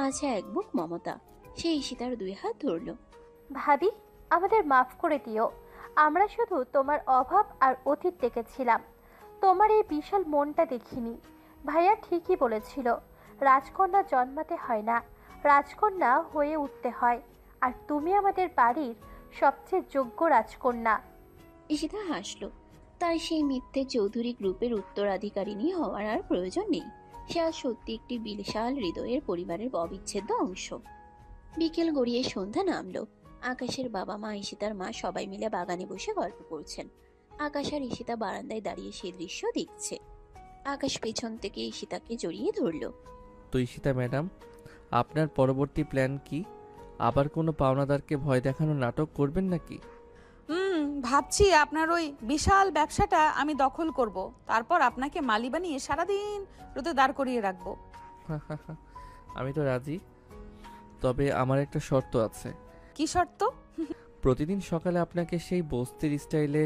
আছে এক বুক মমতা। সে ঈশিতার 2 হাত ধরল।
ভাবি, আমাদের মাফ করে দিও। আমরা শুধু তোমার অভাব আর অতীত দেখেছিলাম, তোমার এই বিশাল মনটা দেখিনি। ভাইয়া ঠিকই বলেছিল, রাজকন্যা জন্মাতে হয় না, রাজকন্যা হয়ে উঠতে হয়। আর তুমি আমাদের বাড়ির সবচেয়ে যোগ্য রাজকন্যা।
ঈশিতা হাসলো। তার সেই মিথ্যে চৌধুরী গ্রুপের উত্তরাধিকারিণী হওয়ার আর প্রয়োজন নেই। সে আজ সত্যি একটি বিশাল হৃদয়ের পরিবারের অবিচ্ছেদ্য অংশ। বিকেল গড়িয়ে সন্ধ্যা নামলো। আকাশের বাবা মা, ঈশিতার মা সবাই মিলে বাগানে বসে গল্প করছেন। আকাশ আর ঈশিতা বারান্দায় দাঁড়িয়ে সেই দৃশ্য দেখছে। আকাশ পেছন থেকে ঈশিতাকে জড়িয়ে ধরলো।
তো ঈশিতা ম্যাডাম, আপনার পরবর্তী প্ল্যান কি? আবার কোনো পাওনাদারকে ভয় দেখানোর নাটক করবেন নাকি?
ভাবছি আপনার ওই বিশাল ব্যবসাটা আমি দখল করব, তারপর আপনাকে মালি বানিয়ে সারাদিন রোদে দাঁড় করিয়ে রাখবো।
আমি তো রাজি, তবে আমার একটা শর্ত আছে।
কি শর্ত?
প্রতিদিন সকালে আপনাকে সেই বস্তির স্টাইলে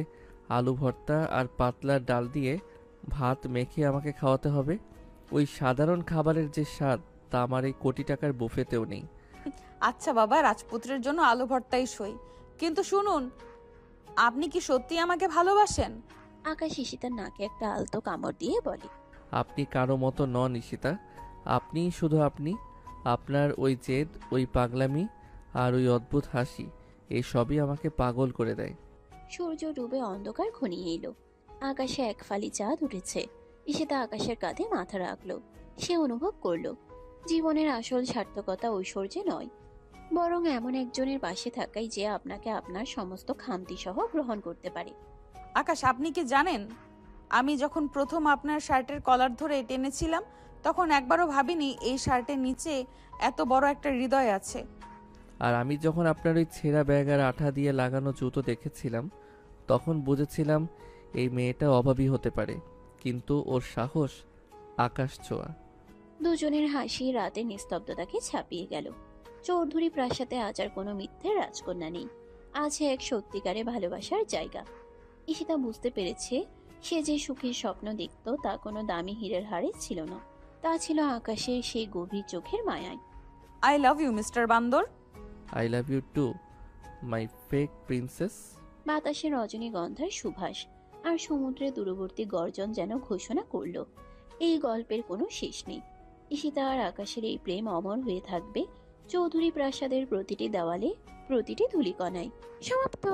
আলু ভর্তা আর পাতলা ডাল দিয়ে ভাত মেখে আমাকে খাওয়াতে হবে। ওই সাধারণ খাবারের যে স্বাদ তা আমার এই কোটি টাকার বুফেতেও নেই।
আচ্ছা বাবা, রাজপুত্রের জন্য আলু ভর্তাই সই, কিন্তু শুনুন, আপনি কি সত্যি আমাকে ভালোবাসেন?
আকাশ ঈশিতার নাকে একটা আলতো কামড় দিয়ে বলে,
আপনি কারো মতো নন ঈশিতা। আপনি শুধু আপনি। আপনার ওই জেদ, ওই পাগলামি আর ওই অদ্ভুত হাসি, এই সবই আমাকে পাগল করে দেয়।
সূর্য ডুবে অন্ধকার ঘনিয়ে এলো। আকাশে এক ফালি চাঁদ উঠেছে। ঈশিতা আকাশের কাঁধে মাথা রাখলো। সে অনুভব করলো জীবনের আসল সার্থকতা ঐশ্বর্যে নয়, বরং এমন একজনের পাশে থাকাই যে আপনাকে আপনার সমস্ত খামতি সহ গ্রহণ করতে পারে।
আকাশ, আপনি কি জানেন, আমি যখন প্রথম আপনার শার্টের কলার ধরে টেনেছিলাম তখন একবারও ভাবিনি এই শার্টের নিচে এত বড় একটা হৃদয় আছে।
আর আমি যখন আপনার ওই ছেঁড়া ব্যাগ আর আঠা দিয়ে লাগানো জুতো দেখেছিলাম তখন বুঝেছিলাম এই মেয়েটা অভাবী হতে পারে, কিন্তু ওর সাহস আকাশ ছোঁয়া।
দুজনের হাসি রাতে নিস্তব্ধতাকে ছাপিয়ে গেল। চৌধুরী প্রাসাদে আজ আর কোনো মিথ্যে রাজকন্যা নেই, আছে এক সত্যিকারে ভালোবাসার জায়গা। ঈশিতা বুঝতে পেরেছে সে যে সুখের স্বপ্ন দেখত তা কোনো দামি হীরের হারে ছিল না, তা ছিল আকাশের সেই গভীর চোখের মায়ায়।
আই লাভ ইউ মিস্টার বান্দর।
I love you too my fake princess.
বাতাসে রজনীগন্ধার সুভাষ আর সমুদ্রের দূরবর্তী গর্জন যেন ঘোষণা করল এই গল্পের কোনো শেষ নেই। ঈশিতা আর আকাশের এই প্রেম অমর হয়ে থাকবে চৌধুরী প্রাসাদের প্রতিটি দেওয়ালে, প্রতিটি ধূলিকণায়। সমাপ্ত।